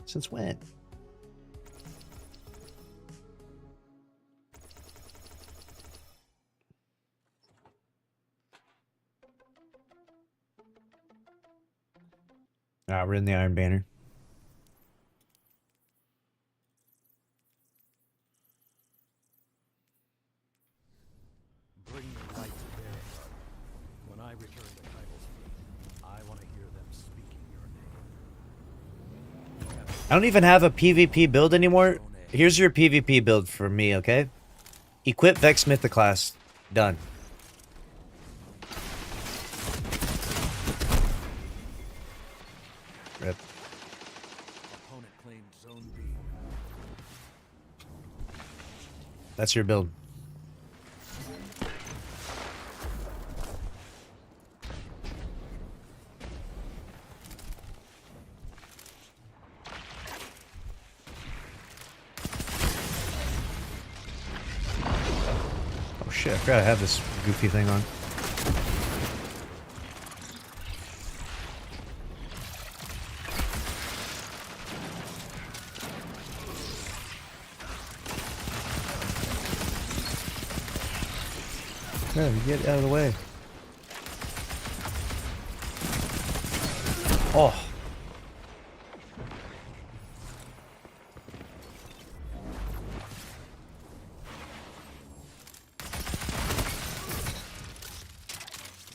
Since when? Ah, we're in the Iron Banner. Bring the light to bear. When I return to Title's fleet, I want to hear them speaking your name. I don't even have a PvP build anymore. Here's your PvP build for me, okay? Equip Vex Mythoclast. Done. Rip. Opponent claimed Zone B. That's your build. Oh shit, I forgot I have this goofy thing on. Yeah, get out of the way. Oh.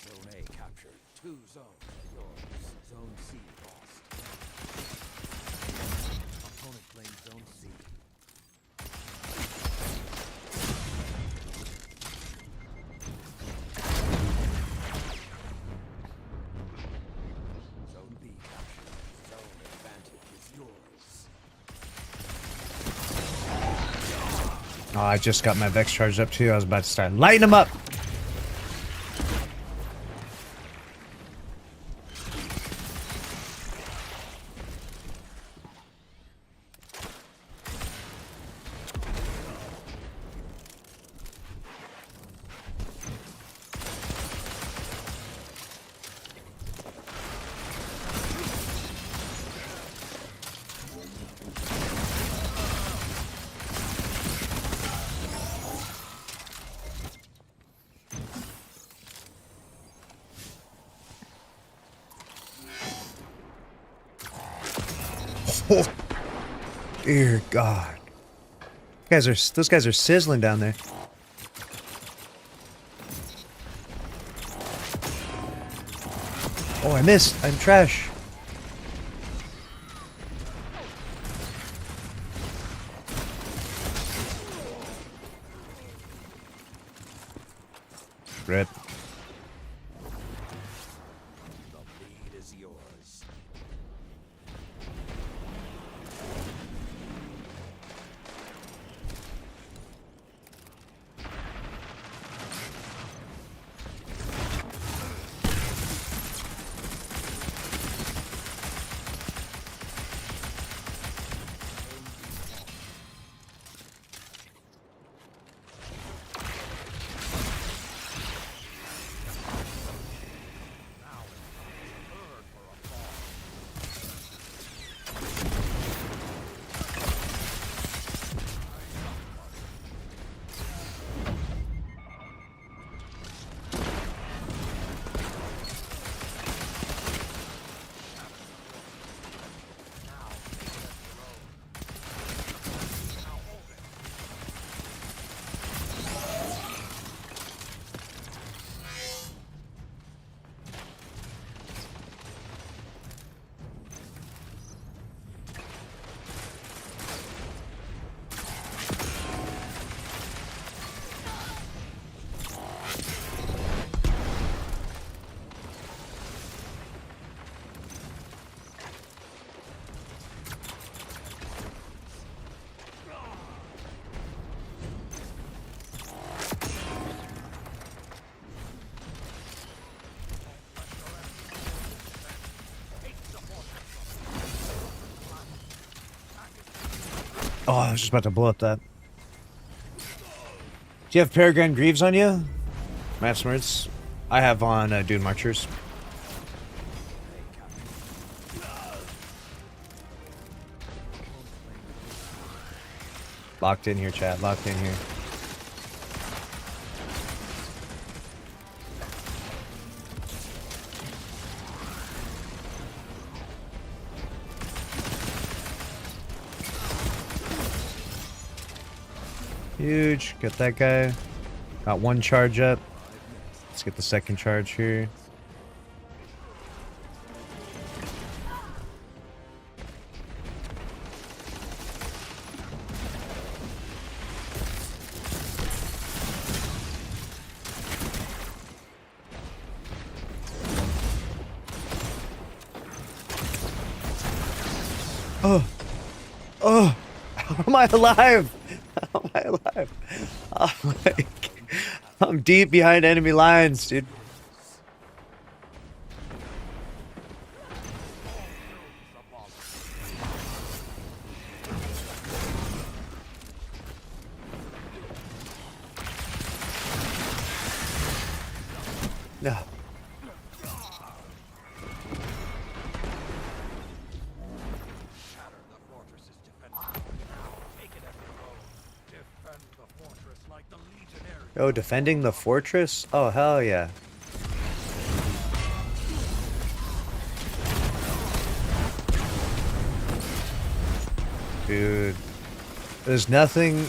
Zone A captured. 2 zones are yours. Zone C lost. Opponent claimed Zone C. Zone B captured. Zone advantage is yours. Oh, I just got my Vex charged up too. I was about to start lighting them up. Oh, dear God. Those guys are sizzling down there. Oh, I missed. I'm trash. Rip. The lead is yours. Oh, I was just about to blow up that. Do you have Peregrine Greaves on you? Matt Smarts? I have on Dune Marchers. Locked in here, chat. Locked in here. Huge. Get that guy. Got one charge up. Let's get the second charge here. Oh. Oh. How am I alive? How am I alive? Oh my. I'm deep behind enemy lines, dude. No. Oh, defending the fortress? Oh, hell yeah. Dude. There's nothing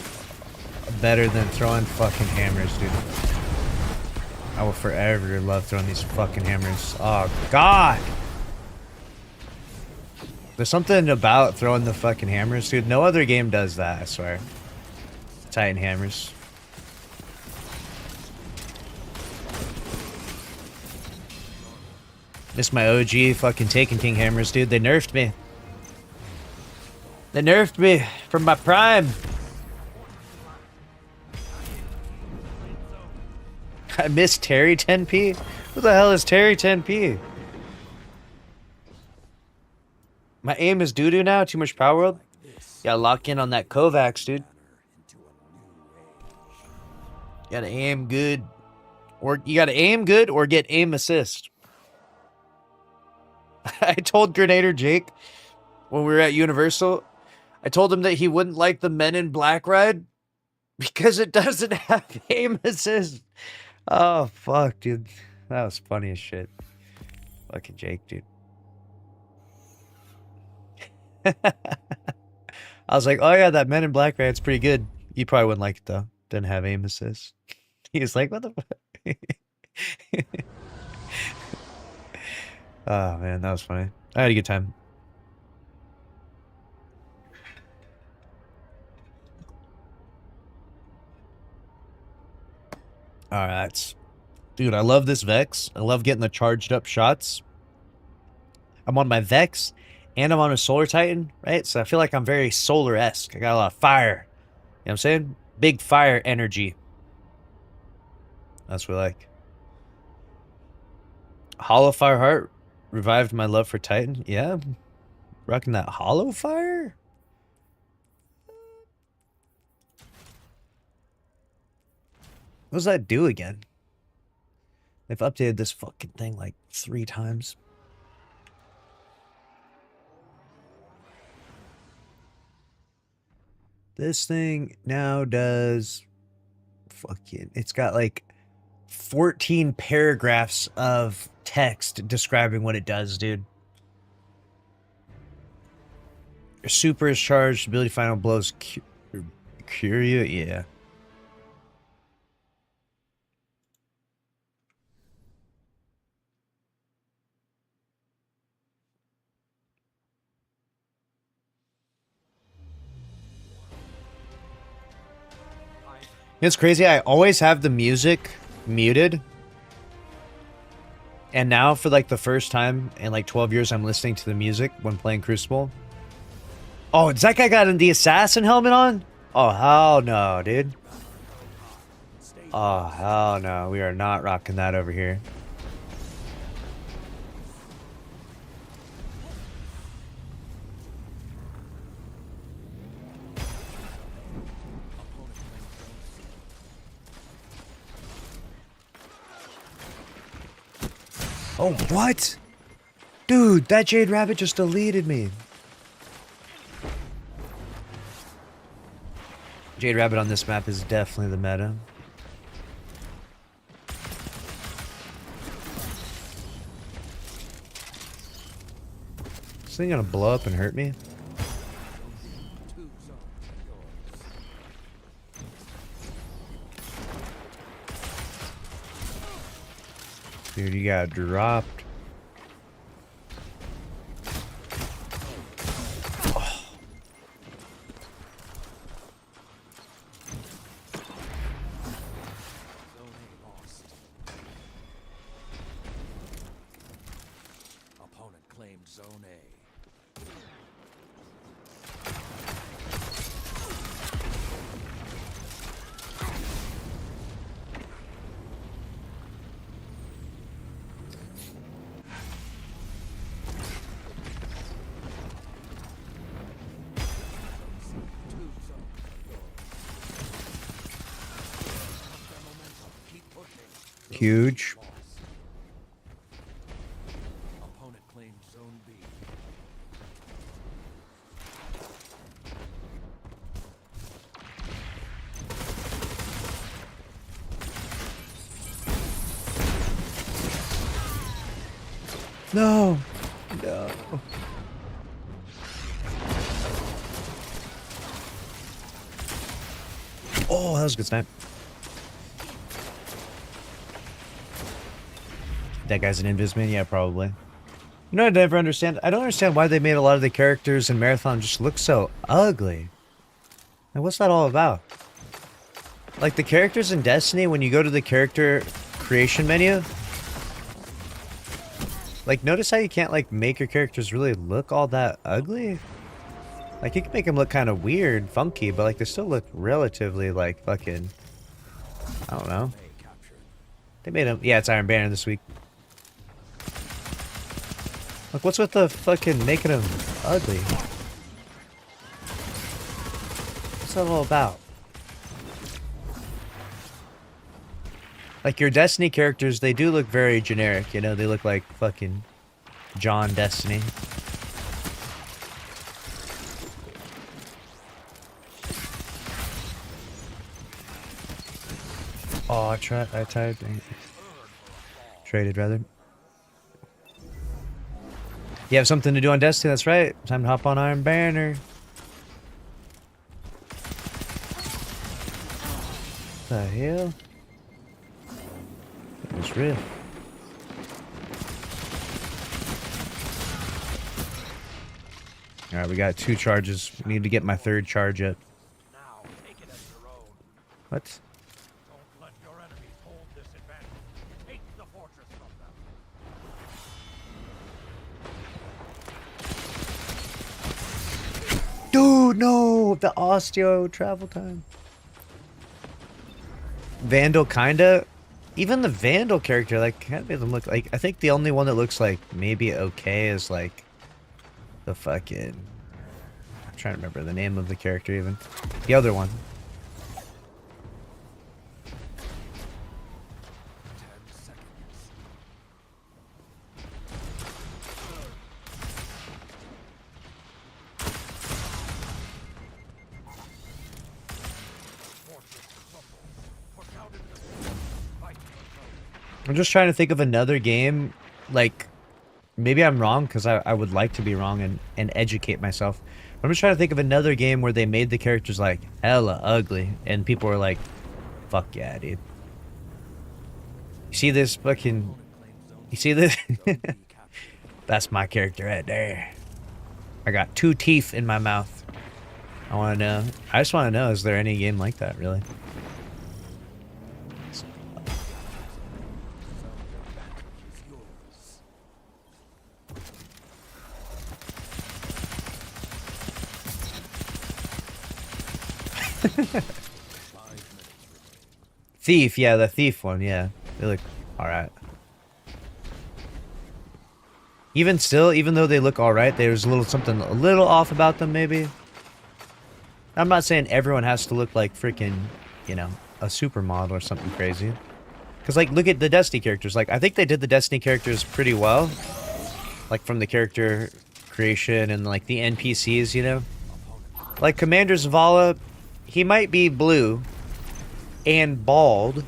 better than throwing fucking hammers, dude. I will forever love throwing these fucking hammers. Oh, God! There's something about throwing the fucking hammers, dude. No other game does that, I swear. Titan hammers. This is my OG fucking Taken King hammers, dude. They nerfed me. They nerfed me from my prime. I miss Terry 10p? Who the hell is Terry 10p? My aim is doo-doo now? Too much power world? Gotta lock in on that Kovacs, dude. Gotta aim good. Or you gotta aim good or get aim assist. I told Grenader Jake when we were at Universal, I told him that he wouldn't like the Men in Black ride because it doesn't have aim assist. Oh, fuck, dude. That was funny as shit. Fucking Jake, dude. I was like, oh yeah, that Men in Black ride's pretty good. You probably wouldn't like it though. Didn't have aim assist. He was like, what the fuck? Oh man, that was funny. I had a good time. Alright. Dude, I love this Vex. I love getting the charged up shots. I'm on my Vex, and I'm on a Solar Titan, right? So I feel like I'm very Solar-esque. I got a lot of fire. You know what I'm saying? Big fire energy. That's what I like. Hollow Fire Heart revived my love for Titan. Yeah. Rocking that Hollow Fire? What does that do again? They've updated this fucking thing like 3 times. This thing now does fucking, it's got like 14 paragraphs of text describing what it does, dude. Your super is charged, ability final blows cure you, yeah. It's crazy. I always have the music muted. And now for like the first time in like 12 years, I'm listening to the music when playing Crucible. Oh, does that guy got the assassin helmet on? Oh, hell no, dude. Oh, hell no. We are not rocking that over here. Oh, what? Dude, that Jade Rabbit just deleted me. Jade Rabbit on this map is definitely the meta. Is this thing gonna blow up and hurt me? Dude, you got dropped. Oh. Opponent claimed Zone A. Huge. Opponent claimed Zone B. No. No. Oh, that was a good snipe. That guy's an Invisman? Yeah, probably. You know, I never understand. I don't understand why they made a lot of the characters in Marathon just look so ugly. Like, what's that all about? Like, the characters in Destiny, when you go to the character creation menu, like, notice how you can't, like, make your characters really look all that ugly? Like, you can make them look kind of weird, funky, but, like, they still look relatively, like, fucking... I don't know. They made them... Yeah, it's Iron Banner this week. Like, what's with the fucking making them ugly? What's that all about? Like, your Destiny characters, they do look very generic, you know? They look like fucking John Destiny. Oh, I traded, rather. You have something to do on Destiny, that's right. Time to hop on Iron Banner. What the hell? It was real. Alright, we got 2 charges. We need to get my 3rd charge up. Now take it as your own. What? Don't let your enemies hold this advantage. Take the fortress from them. Dude, no! The Osteo travel time. Vandal, kinda. Even the Vandal character, like, kind of made them look like... I think the only one that looks like maybe okay is, like, the fucking... I'm trying to remember the name of the character, even. The other one. 10 seconds. Fortress crumbles. Push out into the fight for the I'm just trying to think of another game, like, maybe I'm wrong, because I would like to be wrong and educate myself. But I'm just trying to think of another game where they made the characters, like, hella ugly, and people were like, fuck yeah, dude. You see this fucking... You see this? That's my character right there. I got 2 teeth in my mouth. I want to know. I just want to know, is there any game like that, really? Thief, yeah, the thief one, yeah. They look alright. Even still, even though they look alright, there's a little something a little off about them, maybe. I'm not saying everyone has to look like freaking, you know, a supermodel or something crazy. Because, like, look at the Destiny characters. Like, I think they did the Destiny characters pretty well. Like, from the character creation and, like, the NPCs, you know? Like, Commander Zavala, he might be blue and bald,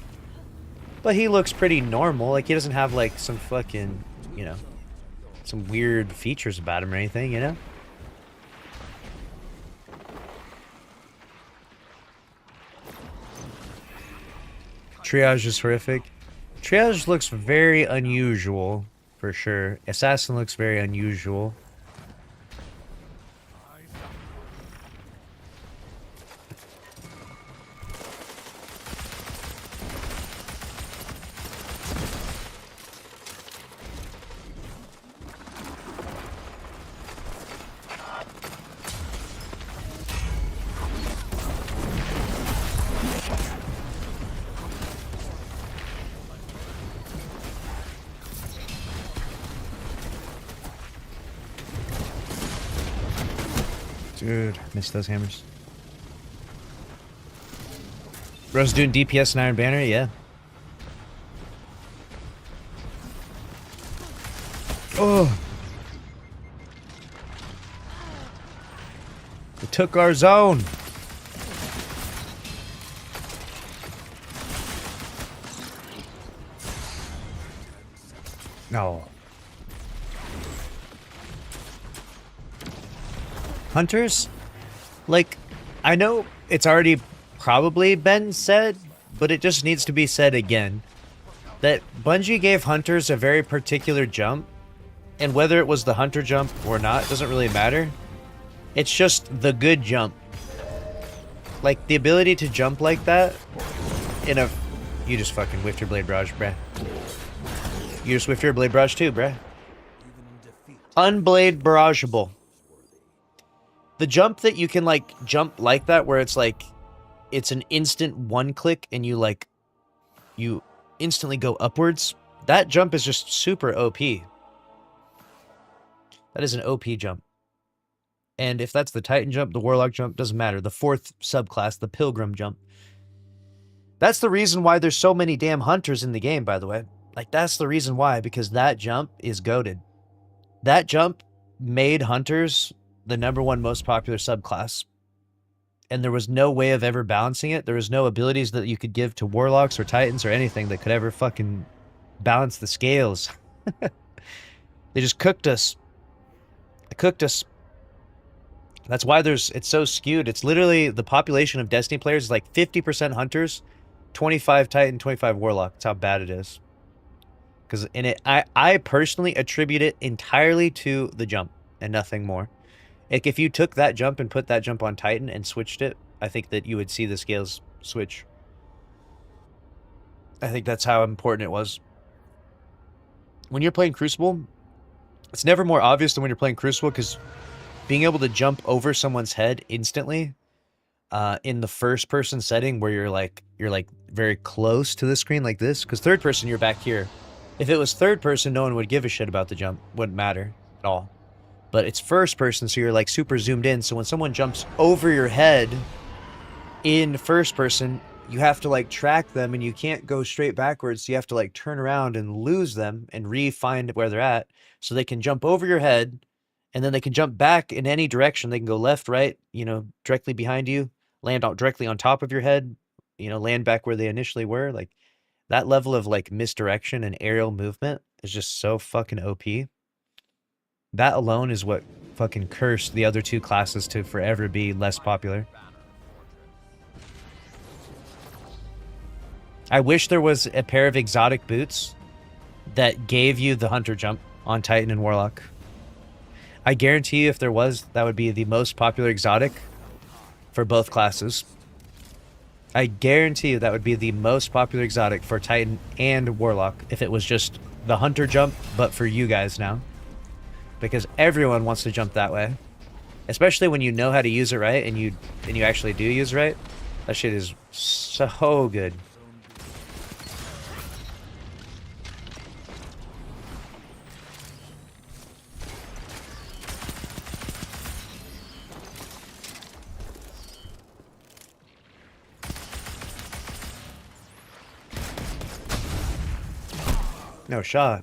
but he looks pretty normal. Like, he doesn't have, like, some fucking, you know, some weird features about him or anything, you know? Triage is horrific. Triage looks very unusual, for sure. Assassin looks very unusual. Dude, missed those hammers. Bro's doing DPS and Iron Banner, yeah. Oh! They took our zone! No. Hunters? Like, I know it's already probably been said, but it just needs to be said again. That Bungie gave Hunters a very particular jump, and whether it was the Hunter jump or not doesn't really matter. It's just the good jump. Like, the ability to jump like that in a... You just fucking whiffed your Blade Barrage, bruh. You just whiffed your Blade Barrage too, bruh. Unblade Barrageable. The jump that you can, like, jump like that, where it's, like, it's an instant one click and you, like, you instantly go upwards. That jump is just super OP. That is an OP jump. And if that's the Titan jump, the Warlock jump, doesn't matter. The fourth subclass, the Pilgrim jump. That's the reason why there's so many damn Hunters in the game, by the way. Like, that's the reason why, because that jump is goated. That jump made Hunters the #1 most popular subclass. And there was no way of ever balancing it. There was no abilities that you could give to Warlocks or Titans or anything that could ever fucking balance the scales. They just cooked us. They cooked us. That's why it's so skewed. It's literally the population of Destiny players is like 50% Hunters, 25 Titan, 25 Warlock. That's how bad it is. Because in it, I personally attribute it entirely to the jump and nothing more. Like, if you took that jump and put that jump on Titan and switched it, I think that you would see the scales switch. I think that's how important it was. When you're playing Crucible, it's never more obvious than when you're playing Crucible, because being able to jump over someone's head instantly in the first person setting where you're like very close to the screen like this, because third person you're back here. If it was third person, no one would give a shit about the jump. Wouldn't matter at all. But it's first person, so you're like super zoomed in. So when someone jumps over your head in first person, you have to like track them, and you can't go straight backwards. So you have to like turn around and lose them and re-find where they're at, so they can jump over your head, and then they can jump back in any direction. They can go left, right, you know, directly behind you, land out directly on top of your head, you know, land back where they initially were. Like, that level of like misdirection and aerial movement is just so fucking OP. That alone is what fucking cursed the other two classes to forever be less popular. I wish there was a pair of exotic boots that gave you the Hunter jump on Titan and Warlock. I guarantee you if there was, that would be the most popular exotic for both classes. I guarantee you that would be the most popular exotic for Titan and Warlock if it was just the Hunter jump, but for you guys now. Because everyone wants to jump that way. Especially when you know how to use it right, and you actually do use it right. That shit is so good. No, Shaw.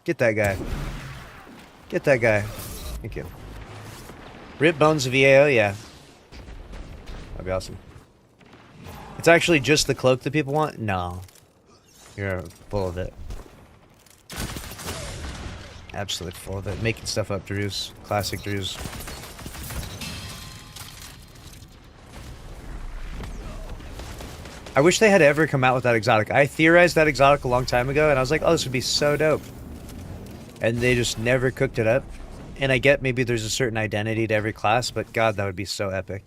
Get that guy. Get that guy. Thank you. Rip Bones of EAO, yeah. That'd be awesome. It's actually just the cloak that people want? No. You're full of it. Absolutely full of it. Making stuff up, Drews. Classic Drews. I wish they had ever come out with that exotic. I theorized that exotic a long time ago, and I was like, oh, this would be so dope. And they just never cooked it up. And I get maybe there's a certain identity to every class, but god, that would be so epic.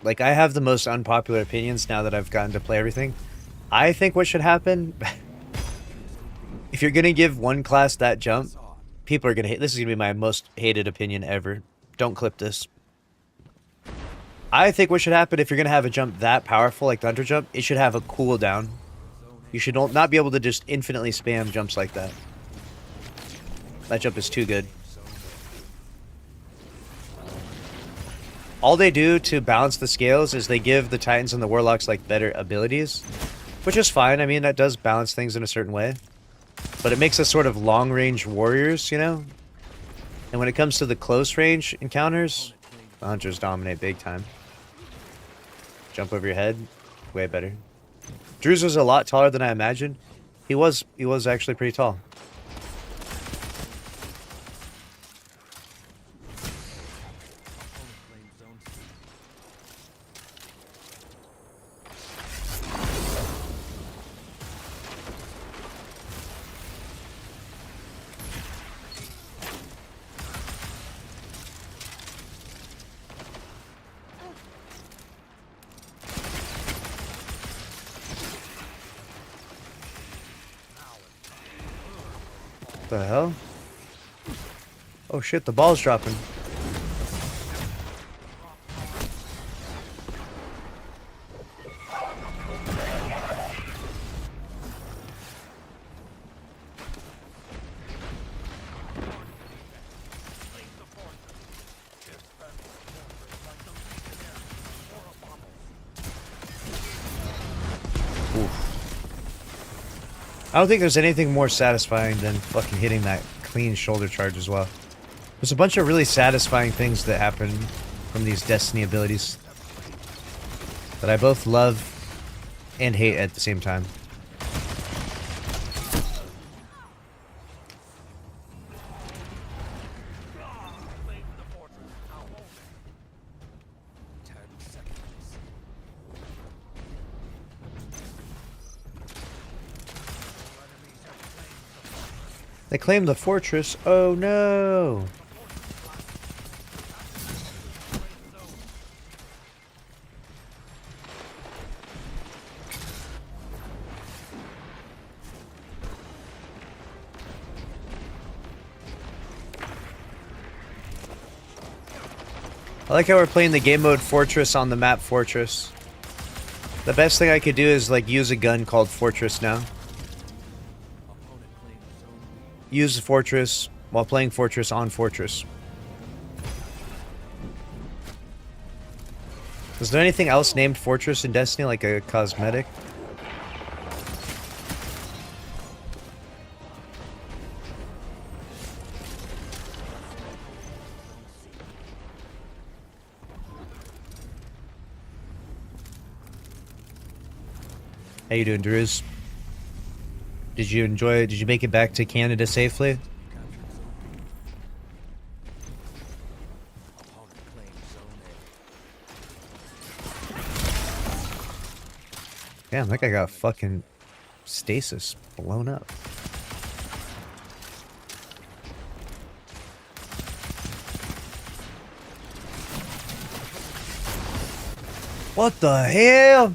Like, I have the most unpopular opinions now that I've gotten to play everything. I think what should happen, if you're going to give one class that jump, people are going to hate. This is going to be my most hated opinion ever. Don't clip this. I think what should happen if you're going to have a jump that powerful, like the Hunter jump, it should have a cooldown. You should not be able to just infinitely spam jumps like that. That jump is too good. All they do to balance the scales is they give the Titans and the Warlocks like better abilities, which is fine. I mean, that does balance things in a certain way, but it makes us sort of long-range warriors, you know? And when it comes to the close-range encounters, the Hunters dominate big time. Jump over your head, way better. Drews was a lot taller than I imagined. He was actually pretty tall. What the hell? Oh shit, the ball's dropping. I don't think there's anything more satisfying than fucking hitting that clean shoulder charge as well. There's a bunch of really satisfying things that happen from these Destiny abilities that I both love and hate at the same time. They claim the fortress. Oh no! I like how we're playing the game mode Fortress on the map Fortress. The best thing I could do is like use a gun called Fortress now. Use Fortress while playing Fortress on Fortress. Is there anything else named Fortress in Destiny, like a cosmetic? How you doing, Drews? Did you enjoy it? Did you make it back to Canada safely? Damn, that guy got fucking stasis blown up. What the hell?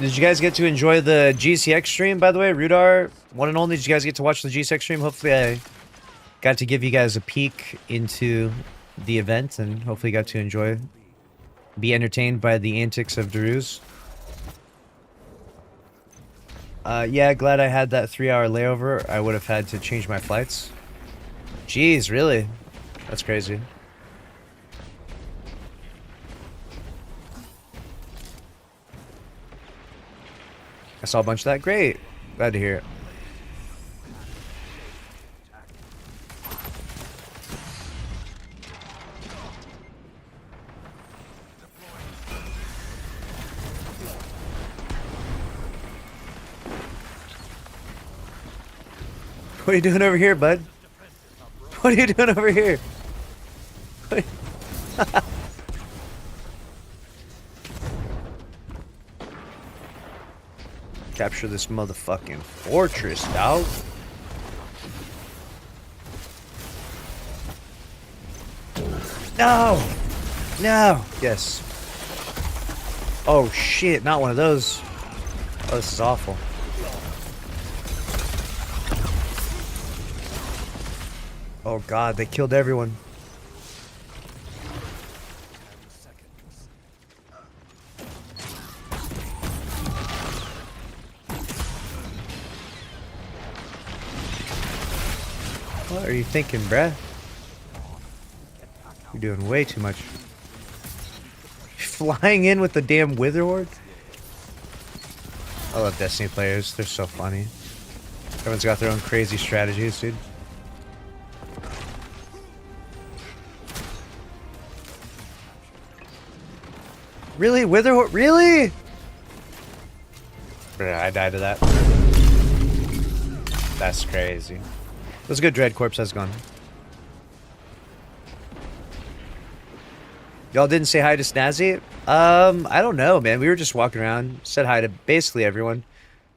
Did you guys get to enjoy the GCX stream, by the way? Rudar, one and only, did you guys get to watch the GCX stream? Hopefully I got to give you guys a peek into the event and hopefully got to enjoy, be entertained by the antics of Daruz. Yeah, glad I had that 3-hour layover. I would have had to change my flights. Jeez, really? That's crazy. I saw a bunch of that. Great. Glad to hear it. What are you doing over here, bud? What are you doing over here? Capture this motherfucking fortress, dog. No! No! Yes. Oh shit, not one of those. Oh, this is awful. Oh god, they killed everyone. What are you thinking, bruh? You're doing way too much. Flying in with the damn Wither Horde? I love Destiny players. They're so funny. Everyone's got their own crazy strategies, dude. Really? Wither Horde? Really? Bruh, I died to that. That's crazy. It was a good Dread Corpse has gone. Y'all didn't say hi to Snazzy? I don't know, man. We were just walking around, said hi to basically everyone.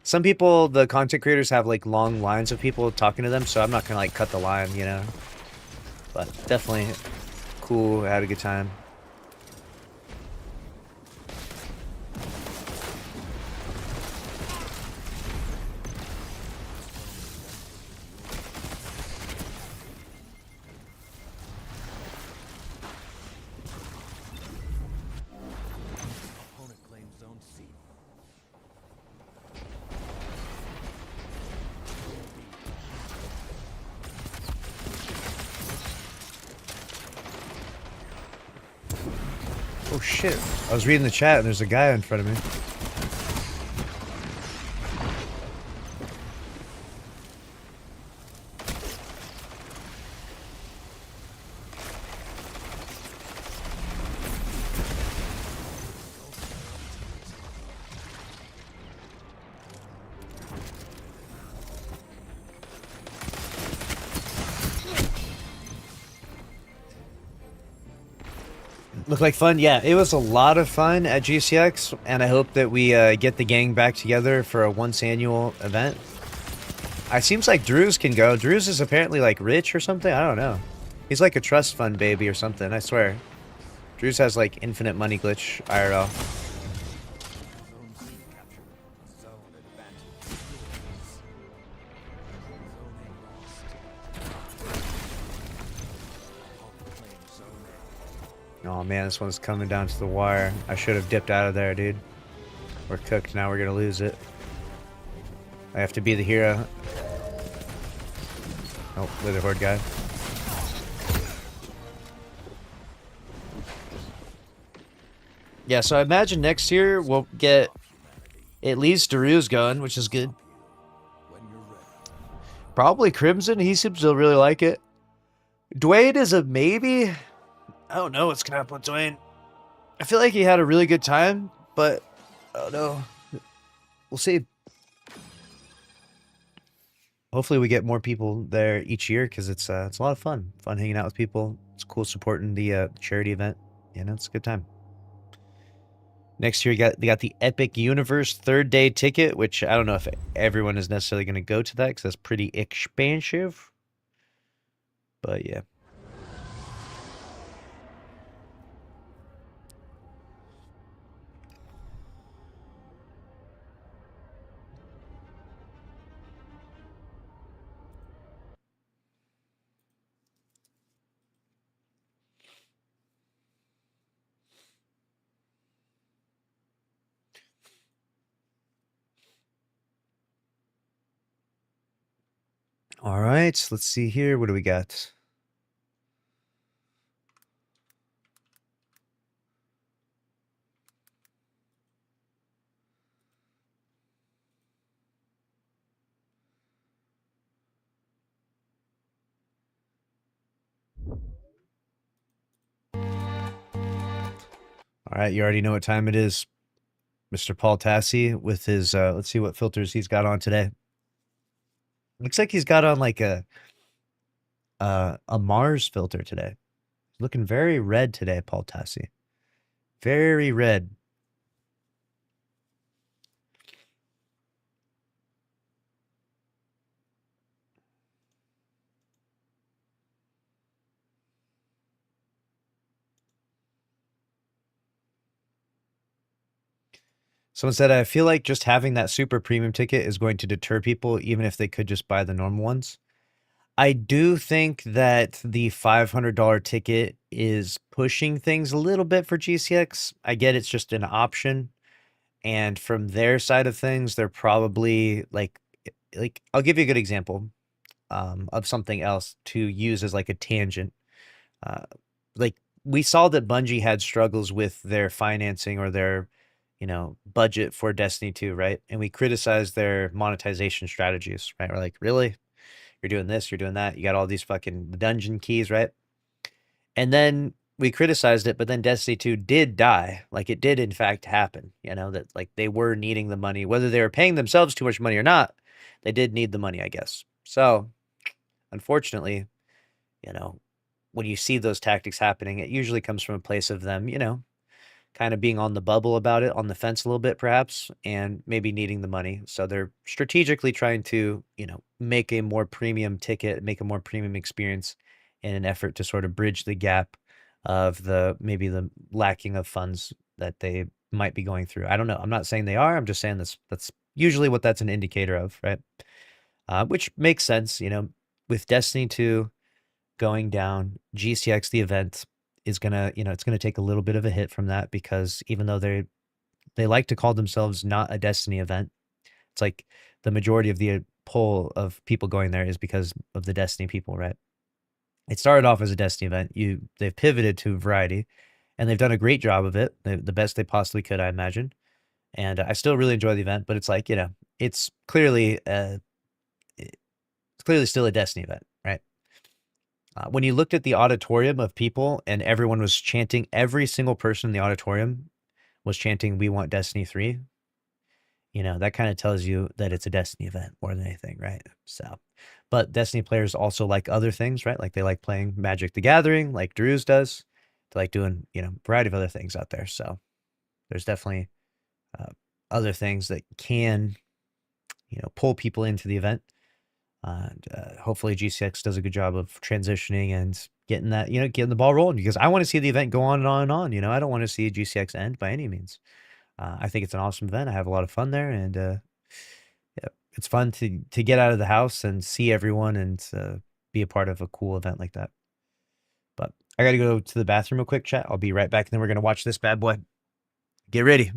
Some people, the content creators, have like long lines of people talking to them, so I'm not gonna like cut the line, you know. But definitely cool, had a good time. Opponent claims zone C. Oh shit. I was reading the chat and there's a guy in front of me. Looked like fun? Yeah, it was a lot of fun at GCX, and I hope that we get the gang back together for a once annual event. It seems like Drews can go. Drews is apparently like rich or something. I don't know. He's like a trust fund baby or something, I swear. Drews has like infinite money glitch IRL. Zone C captured. Zone advantage. Zone A lost. Opponent claims zone A. Oh man, this one's coming down to the wire. I should have dipped out of there, dude. We're cooked now, we're gonna lose it. I have to be the hero. Oh, Wither Horde guy. Yeah, so I imagine next year we'll get at least Daru's going, which is good. When you're ready. Probably Crimson, he seems to really like it. Dwayne is a maybe. I don't know what's gonna happen with Dwayne. I feel like he had a really good time, but I don't know. We'll see. Hopefully we get more people there each year because it's a lot of fun. Fun hanging out with people. It's cool supporting the charity event. You know, it's a good time. Next year, they got the Epic Universe third day ticket, which I don't know if everyone is necessarily going to go to that because that's pretty expensive. But yeah. All right, let's see here. What do we got? All right, you already know what time it is. Mr. Paul Tassi with his, let's see what filters he's got on today. Looks like he's got on like a Mars filter today. Looking very red today, Paul Tassi. Very red. Someone said, I feel like just having that super premium ticket is going to deter people, even if they could just buy the normal ones. I do think that the $500 ticket is pushing things a little bit for GCX. I get it's just an option. And from their side of things, they're probably like I'll give you a good example of something else to use as like a tangent. Uh, like we saw that Bungie had struggles with their financing or their, budget for Destiny 2, right? And we criticized their monetization strategies, right? We're like, really? You're doing this, you're doing that. You got all these fucking dungeon keys, right? And then we criticized it, but then Destiny 2 did die. Like it did in fact happen, that like they were needing the money, whether they were paying themselves too much money or not, they did need the money, I guess. So unfortunately, you know, when you see those tactics happening, it usually comes from a place of them, kind of being on the bubble about it, on the fence a little bit, perhaps, and maybe needing the money. So they're strategically trying to, make a more premium ticket, make a more premium experience in an effort to sort of bridge the gap of maybe the lacking of funds that they might be going through. I don't know. I'm not saying they are. I'm just saying that's usually what that's an indicator of, right? Which makes sense, with Destiny 2 going down, GCX, the event, is gonna, it's gonna take a little bit of a hit from that because even though they like to call themselves not a Destiny event, it's like the majority of the poll of people going there is because of the Destiny people, right? It started off as a Destiny event. They've pivoted to variety, and they've done a great job of it, the best they possibly could, I imagine. And I still really enjoy the event, but it's like it's clearly still a Destiny event, right? When you looked at the auditorium of people and everyone was chanting, every single person in the auditorium was chanting, "We want Destiny 3." That kind of tells you that it's a Destiny event more than anything, right? So, but Destiny players also like other things, right? Like they like playing Magic the Gathering, like Drew's does. They like doing, a variety of other things out there. So there's definitely uh, other things that can, pull people into the event. And hopefully GCX does a good job of transitioning and getting that, getting the ball rolling because I want to see the event go on and on and on. I don't want to see GCX end by any means. I think it's an awesome event. I have a lot of fun there, and yeah, it's fun to get out of the house and see everyone and be a part of a cool event like that. But I got to go to the bathroom real quick, chat. I'll be right back, and then we're gonna watch this bad boy. Get ready.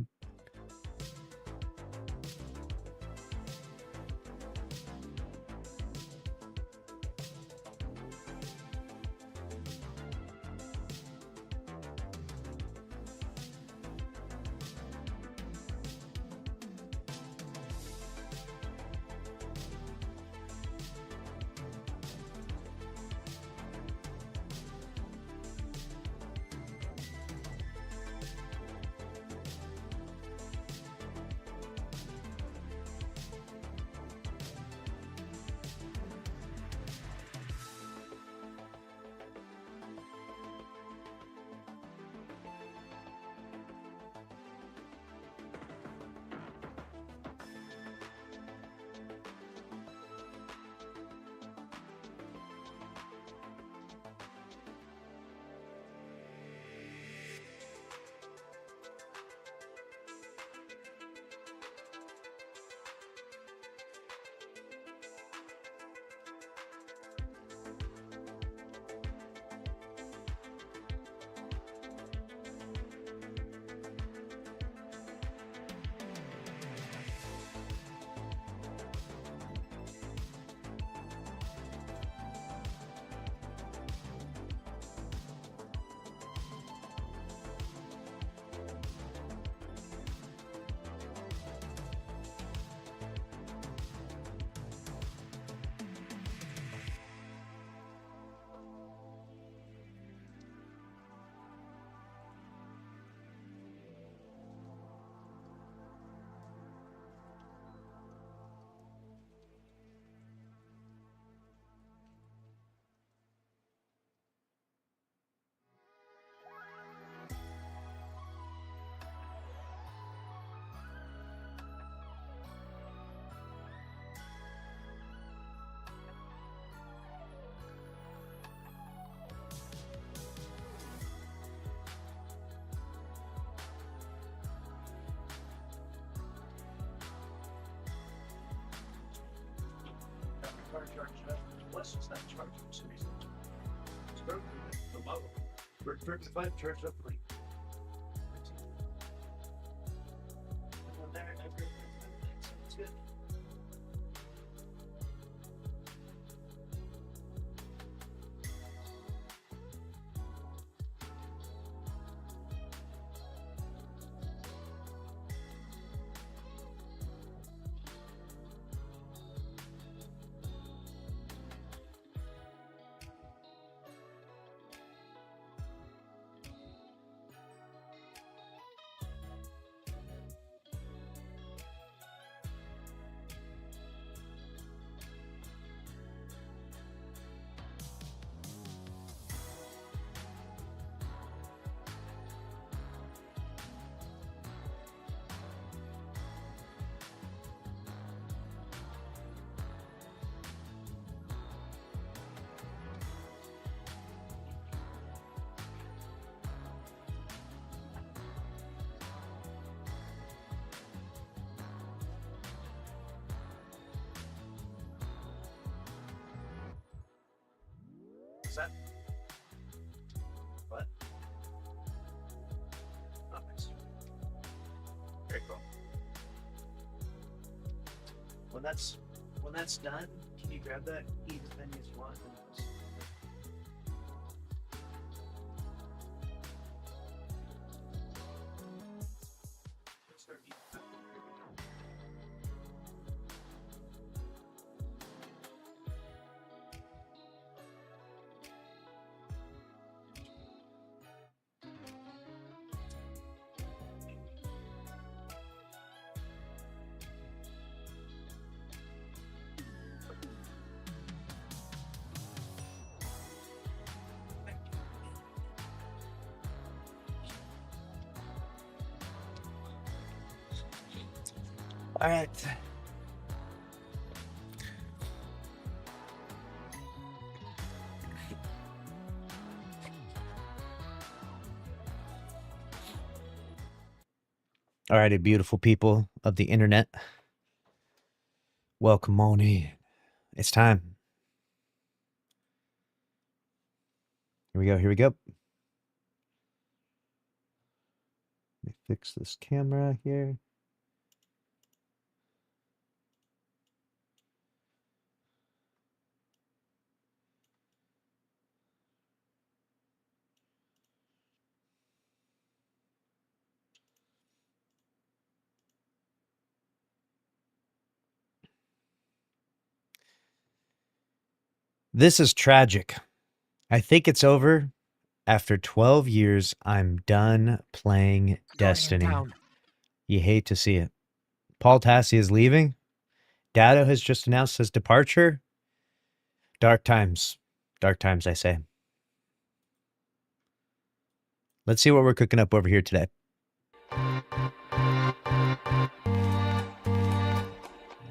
Is that what? Oh, nice. Very cool. When that's done, can you grab that? Eat as many as you want. Start eating that. Here we go. All right. All righty, beautiful people of the internet. Welcome on in. It's time. Here we go. Here we go. Let me fix this camera here. This is tragic. I think it's over. After 12 years, I'm done playing Destiny. You hate to see it. Paul Tassi is leaving. Datto has just announced his departure. Dark times. Dark times, I say. Let's see what we're cooking up over here today.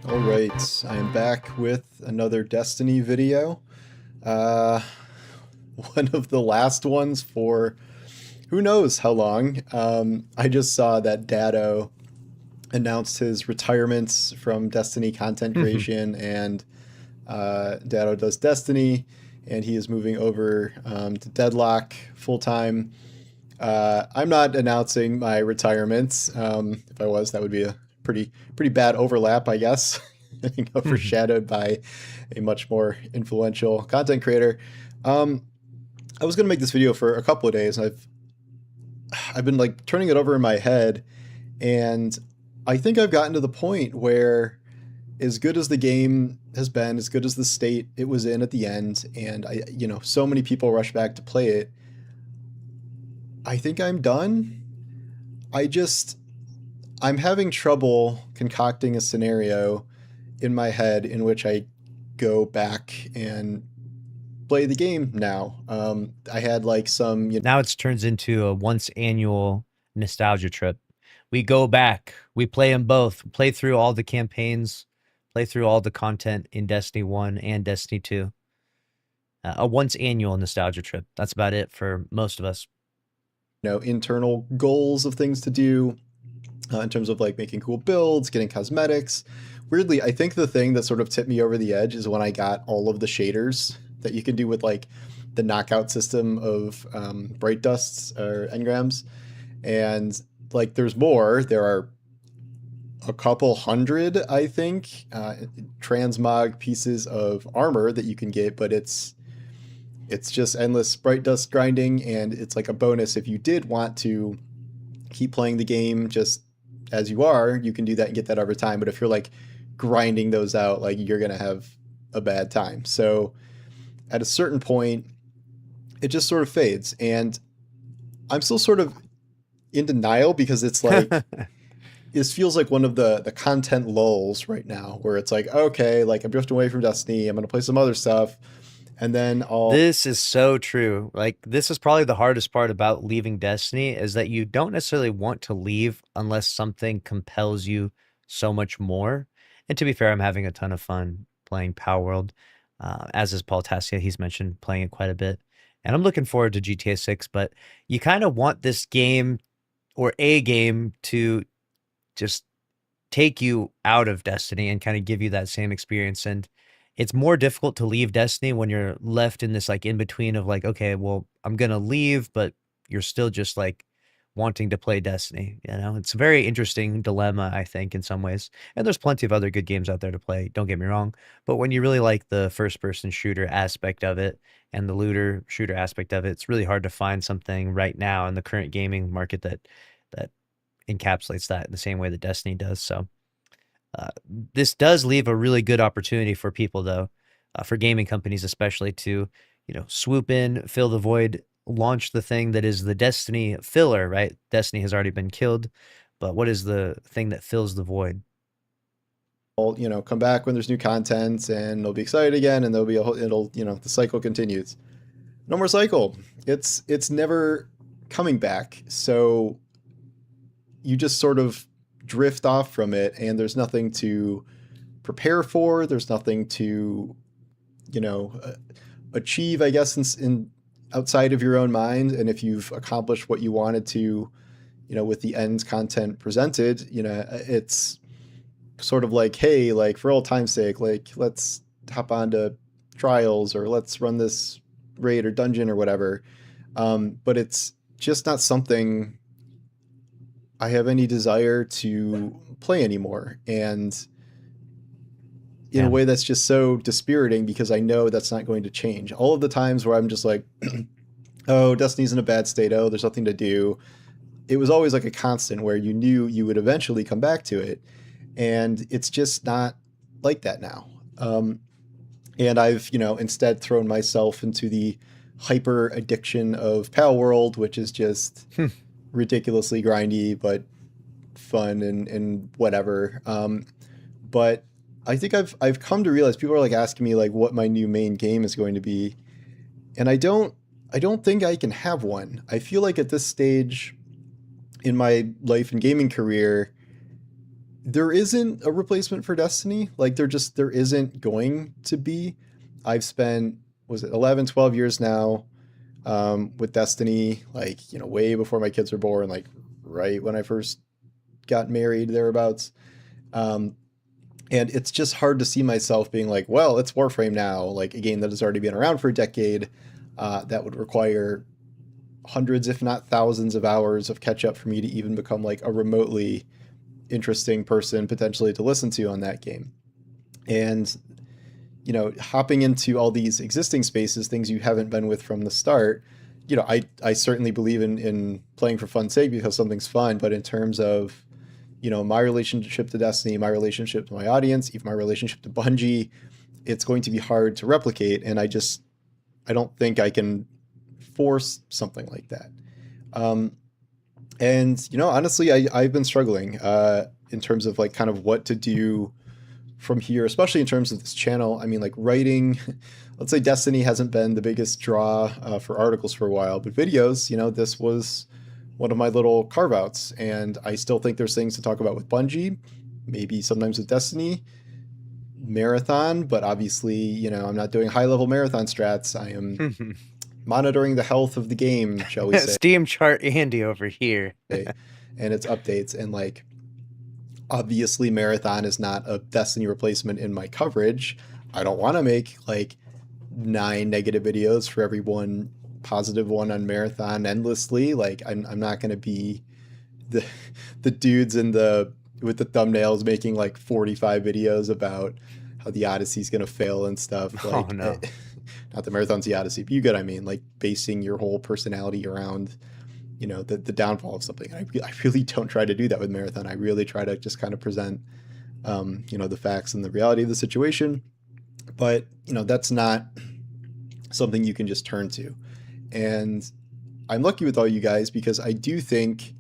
All right, I'm back with another Destiny video. One of the last ones for who knows how long. I just saw that Datto announced his retirement from Destiny content creation, and Datto does Destiny, and he is moving over to Deadlock full-time. I'm not announcing my retirement. If I was, that would be a pretty bad overlap, I guess. Getting overshadowed by a much more influential content creator. I was gonna make this video for a couple of days, and I've been like turning it over in my head, and I think I've gotten to the point where, as good as the game has been, as good as the state it was in at the end, and so many people rush back to play it, I think I'm done. I'm having trouble concocting a scenario in my head in which I go back and play the game now. I had like some... Now it turns into a once annual nostalgia trip. We go back, we play them both, play through all the campaigns, play through all the content in Destiny 1 and Destiny 2. A once annual nostalgia trip. That's about it for most of us. Internal goals of things to do in terms of like making cool builds, getting cosmetics, weirdly, I think the thing that sort of tipped me over the edge is when I got all of the shaders that you can do with like the knockout system of bright dusts or engrams, and like there's more. There are a couple hundred, I think, transmog pieces of armor that you can get, but it's just endless bright dust grinding, and it's like a bonus if you did want to keep playing the game just as you are, you can do that and get that over time. But if you're like grinding those out, like you're gonna have a bad time. So at a certain point, it just sort of fades, and I'm still sort of in denial because it's like this feels like one of the content lulls right now, where it's like, okay, like I'm drifting away from Destiny, I'm gonna play some other stuff, and then I'll This is so true. Like, this is probably the hardest part about leaving Destiny is that you don't necessarily want to leave unless something compels you so much more. And to be fair, I'm having a ton of fun playing Power World, as is Paul Tassia. He's mentioned playing it quite a bit. And I'm looking forward to GTA 6, but you kind of want this game or a game to just take you out of Destiny and kind of give you that same experience. And it's more difficult to leave Destiny when you're left in this like in between of like, okay, well, I'm gonna leave, but you're still just like wanting to play Destiny. You know, it's a very interesting dilemma, I think, in some ways. And there's plenty of other good games out there to play, don't get me wrong. But when you really like the first person shooter aspect of it and the looter shooter aspect of it, it's really hard to find something right now in the current gaming market that encapsulates that in the same way that Destiny does. So uh, this does leave a really good opportunity for people, though, for gaming companies especially, to swoop in, fill the void, launch the thing that is the Destiny filler. Right? Destiny has already been killed, but what is the thing that fills the void? come back when there's new content, and they'll be excited again, and there'll be it'll the cycle continues. No more cycle. It's never coming back. So you just sort of drift off from it, and there's nothing to prepare for. There's nothing to, you know, uh, achieve, I guess, in outside of your own mind. And if you've accomplished what you wanted to, with the end content presented, it's sort of like, hey, like for old time's sake, like let's hop onto trials or let's run this raid or dungeon or whatever. But it's just not something I have any desire to play anymore. And in a Yeah. way that's just so dispiriting because I know that's not going to change. All of the times where I'm just like, oh, Destiny's in a bad state. Oh, there's nothing to do. It was always like a constant where you knew you would eventually come back to it. And it's just not like that now. And I've, instead thrown myself into the hyper addiction of Pal World, which is just ridiculously grindy, but fun and whatever. But I think I've come to realize people are like asking me like what my new main game is going to be, and I don't think I can have one. I feel like at this stage in my life and gaming career, there isn't a replacement for Destiny. Like there isn't going to be. I've spent, was it 11, 12 years now with Destiny, like, way before my kids were born, like right when I first got married thereabouts. Um, and it's just hard to see myself being like, well, it's Warframe now, like a game that has already been around for a decade, that would require hundreds, if not thousands of hours of catch up for me to even become like a remotely interesting person potentially to listen to on that game. And hopping into all these existing spaces, things you haven't been with from the start, I certainly believe in playing for fun's sake because something's fun. But in terms of, my relationship to Destiny, my relationship to my audience, even my relationship to Bungie, it's going to be hard to replicate. And I don't think I can force something like that. And honestly, I've been struggling in terms of like kind of what to do from here, especially in terms of this channel. I mean, like writing, let's say Destiny hasn't been the biggest draw for articles for a while, but videos, this was one of my little carve outs. And I still think there's things to talk about with Bungie, maybe sometimes with Destiny, marathon, but obviously, I'm not doing high level marathon strats. I am monitoring the health of the game, shall we say, Steam chart Andy over here. and its updates. And like, Obviously, Marathon is not a Destiny replacement in my coverage. I don't want to make like 9 negative videos for every one positive one on Marathon endlessly. Like I'm not going to be the the dudes in the with the thumbnails making like 45 videos about how the Odyssey's going to fail and stuff. Oh Like no. not the Marathon's the Odyssey, but you get what I mean. Like basing your whole personality around the downfall of something. I really don't try to do that with Marathon. I really try to just kind of present the facts and the reality of the situation. But that's not something you can just turn to. And I'm lucky with all you guys because I do think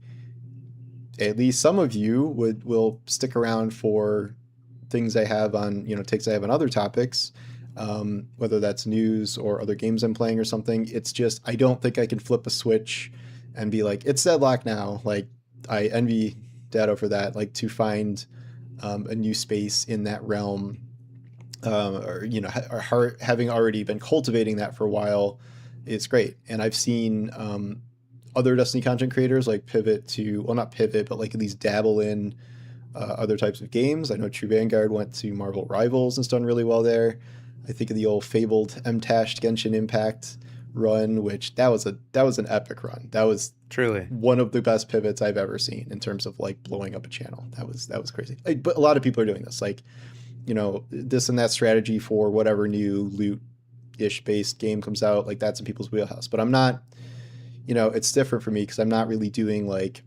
at least some of you will stick around for things I have on takes I have on other topics, whether that's news or other games I'm playing or something. It's just I don't think I can flip a switch and be like it's deadlock now. Like I envy Datto for that. Like to find a new space in that realm, or having already been cultivating that for a while is great. And I've seen other Destiny content creators like pivot to, well, not pivot, but like at least dabble in other types of games. I know True Vanguard went to Marvel Rivals and has done really well there. I think of the old fabled M-Tashed Genshin Impact run, which that was an epic run. That was Truly. one of the best pivots I've ever seen in terms of like blowing up a channel. That was crazy. But a lot of people are doing this, like this and that strategy for whatever new loot-ish based game comes out. Like that's in people's wheelhouse. But I'm not. It's different for me because I'm not really doing like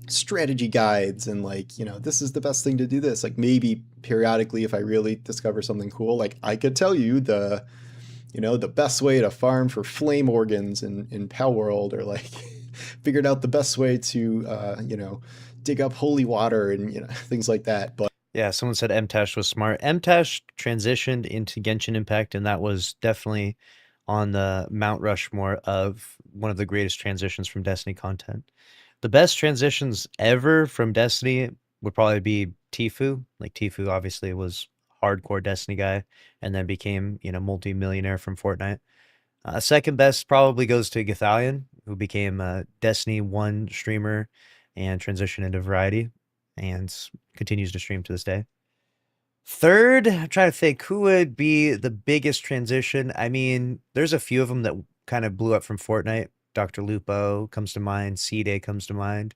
strategy guides and like this is the best thing to do this. Like maybe periodically if I really discover something cool, like I could tell you the best way to farm for flame organs in Pal World, or like figured out the best way to dig up holy water and things like that. But Yeah, someone said MTash was smart. MTash transitioned into Genshin Impact, and that was definitely on the Mount Rushmore of one of the greatest transitions from Destiny content. The best transitions ever from Destiny would probably be Tfue. Like Tfue obviously was hardcore Destiny guy and then became, multi-millionaire from Fortnite. Second best probably goes to Gathalion, who became a Destiny 1 streamer and transitioned into Variety and continues to stream to this day. Third, I'm trying to think who would be the biggest transition. I mean, there's a few of them that kind of blew up from Fortnite. Dr. Lupo comes to mind. C-Day comes to mind.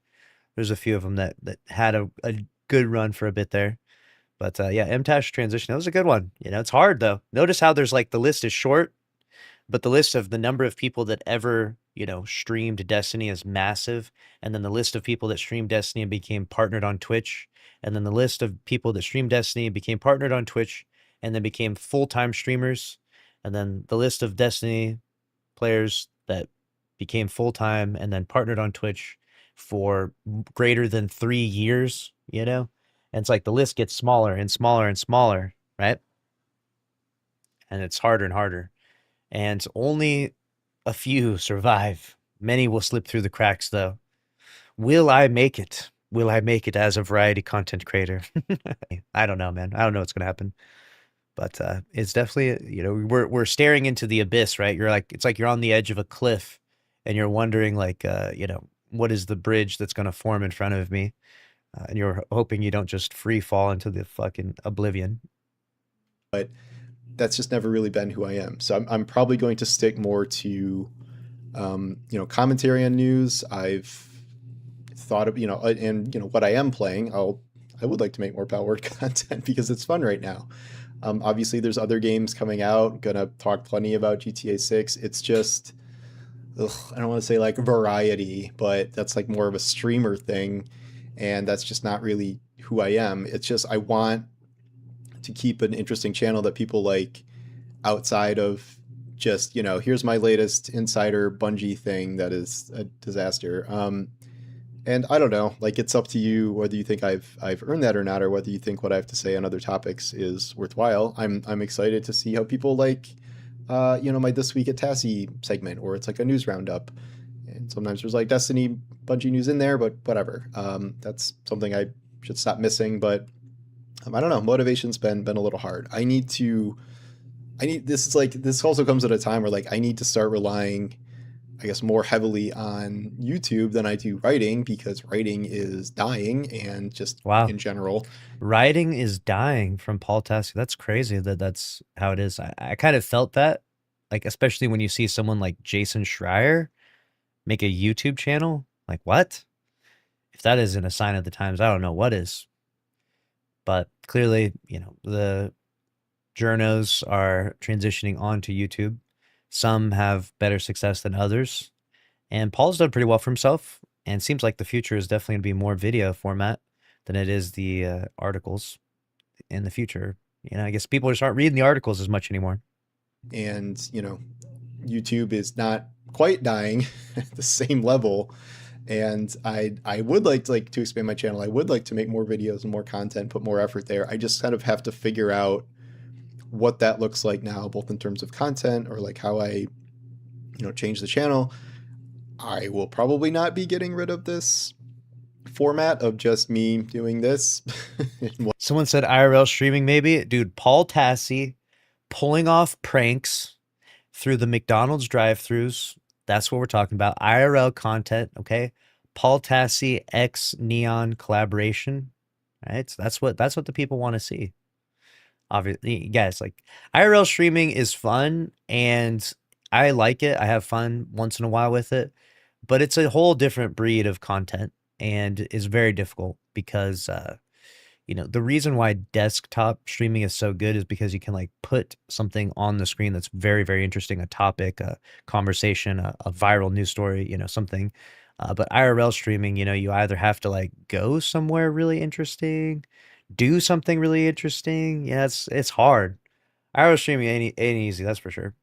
There's a few of them that had a good run for a bit there. But yeah, MTash transition, that was a good one. It's hard though. Notice how there's like the list is short, but the list of the number of people that ever, streamed Destiny is massive. And then the list of people that streamed Destiny and became partnered on Twitch. And then the list of people that streamed Destiny became partnered on Twitch and then became full-time streamers. And then the list of Destiny players that became full-time and then partnered on Twitch for greater than 3 years, And it's like the list gets smaller and smaller and smaller, right? And it's harder and harder. And only a few survive. Many will slip through the cracks, though. Will I make it? Will I make it as a variety content creator? I don't know, man. I don't know what's gonna happen. But it's definitely, we're staring into the abyss, right? It's like you're on the edge of a cliff and you're wondering like, what is the bridge that's gonna form in front of me? And you're hoping you don't just free fall into the fucking oblivion. But that's just never really been who I am. So I'm probably going to stick more to, commentary on news. I've thought of, and what I am playing. I would like to make more Pal Word content because it's fun right now. Obviously, there's other games coming out. Gonna talk plenty about GTA 6. It's just, I don't want to say like variety, but that's like more of a streamer thing, and that's just not really who I am. It's just I want to keep an interesting channel that people like outside of just here's my latest insider Bungie thing that is a disaster. And I don't know, like it's up to you whether you think I've earned that or not, or whether you think what I have to say on other topics is worthwhile. I'm excited to see how people like my This Week at Tassie segment, or it's like a news roundup. And sometimes there's like Destiny Bungie news in there, but whatever. That's something I should stop missing. But I don't know. Motivation's been a little hard. This also comes at a time where like I need to start relying I guess, more heavily on YouTube than I do writing because writing is dying and just Wow. in general. Writing is dying from Paul Tassi. That's crazy that that's how it is. I kind of felt that, like, especially when you see someone like Jason Schreier make a YouTube channel. Like, what? If that isn't a sign of the times, I don't know what is. But clearly, the journos are transitioning onto YouTube. Some have better success than others. And Paul's done pretty well for himself. And seems like the future is definitely going to be more video format than it is the articles in the future. I guess people just aren't reading the articles as much anymore. And, YouTube is not quite dying at the same level. And I would like to expand my channel. I would like to make more videos and more content, put more effort there. I just kind of have to figure out what that looks like now, both in terms of content or like how I, change the channel. I will probably not be getting rid of this format of just me doing this. Someone said IRL streaming, maybe. Dude, Paul Tassi pulling off pranks through the McDonald's drive-thrus. That's what we're talking about. IRL content, okay? Paul Tassi X Neon collaboration. Right? So that's what the people want to see. Obviously, guys, like IRL streaming is fun and I like it. I have fun once in a while with it, but it's a whole different breed of content and is very difficult because the reason why desktop streaming is so good is because you can like put something on the screen that's very, very interesting, a topic, a conversation, a viral news story, something. But IRL streaming, you either have to like go somewhere really interesting, do something really interesting. Yeah, it's hard. IRL streaming ain't easy, that's for sure.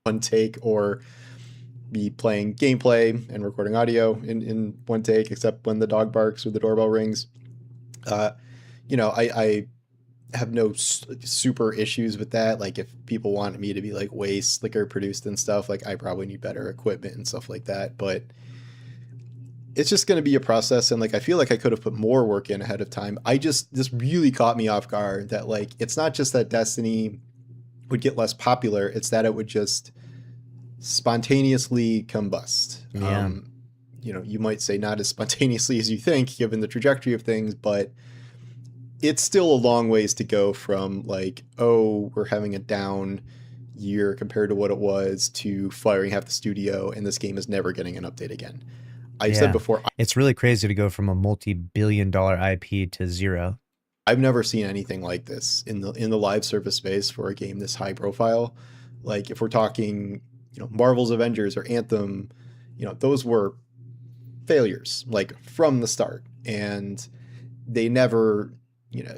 One take or be playing gameplay and recording audio in one take, except when the dog barks or the doorbell rings. I have no super issues with that. Like if people want me to be like way slicker produced and stuff, like I probably need better equipment and stuff like that. But it's just going to be a process. And like, I feel like I could have put more work in ahead of time. This really caught me off guard that like, it's not just that Destiny would get less popular. It's that it would just spontaneously combust. Yeah. You might say not as spontaneously as you think, given the trajectory of things, but it's still a long ways to go from like, oh, we're having a down year compared to what it was to firing half the studio and this game is never getting an update again. I've said before, it's really crazy to go from a multi-billion-dollar IP to zero. I've never seen anything like this in the live service space for a game this high profile. Like if we're talking, Marvel's Avengers or Anthem, those were failures like from the start, and they never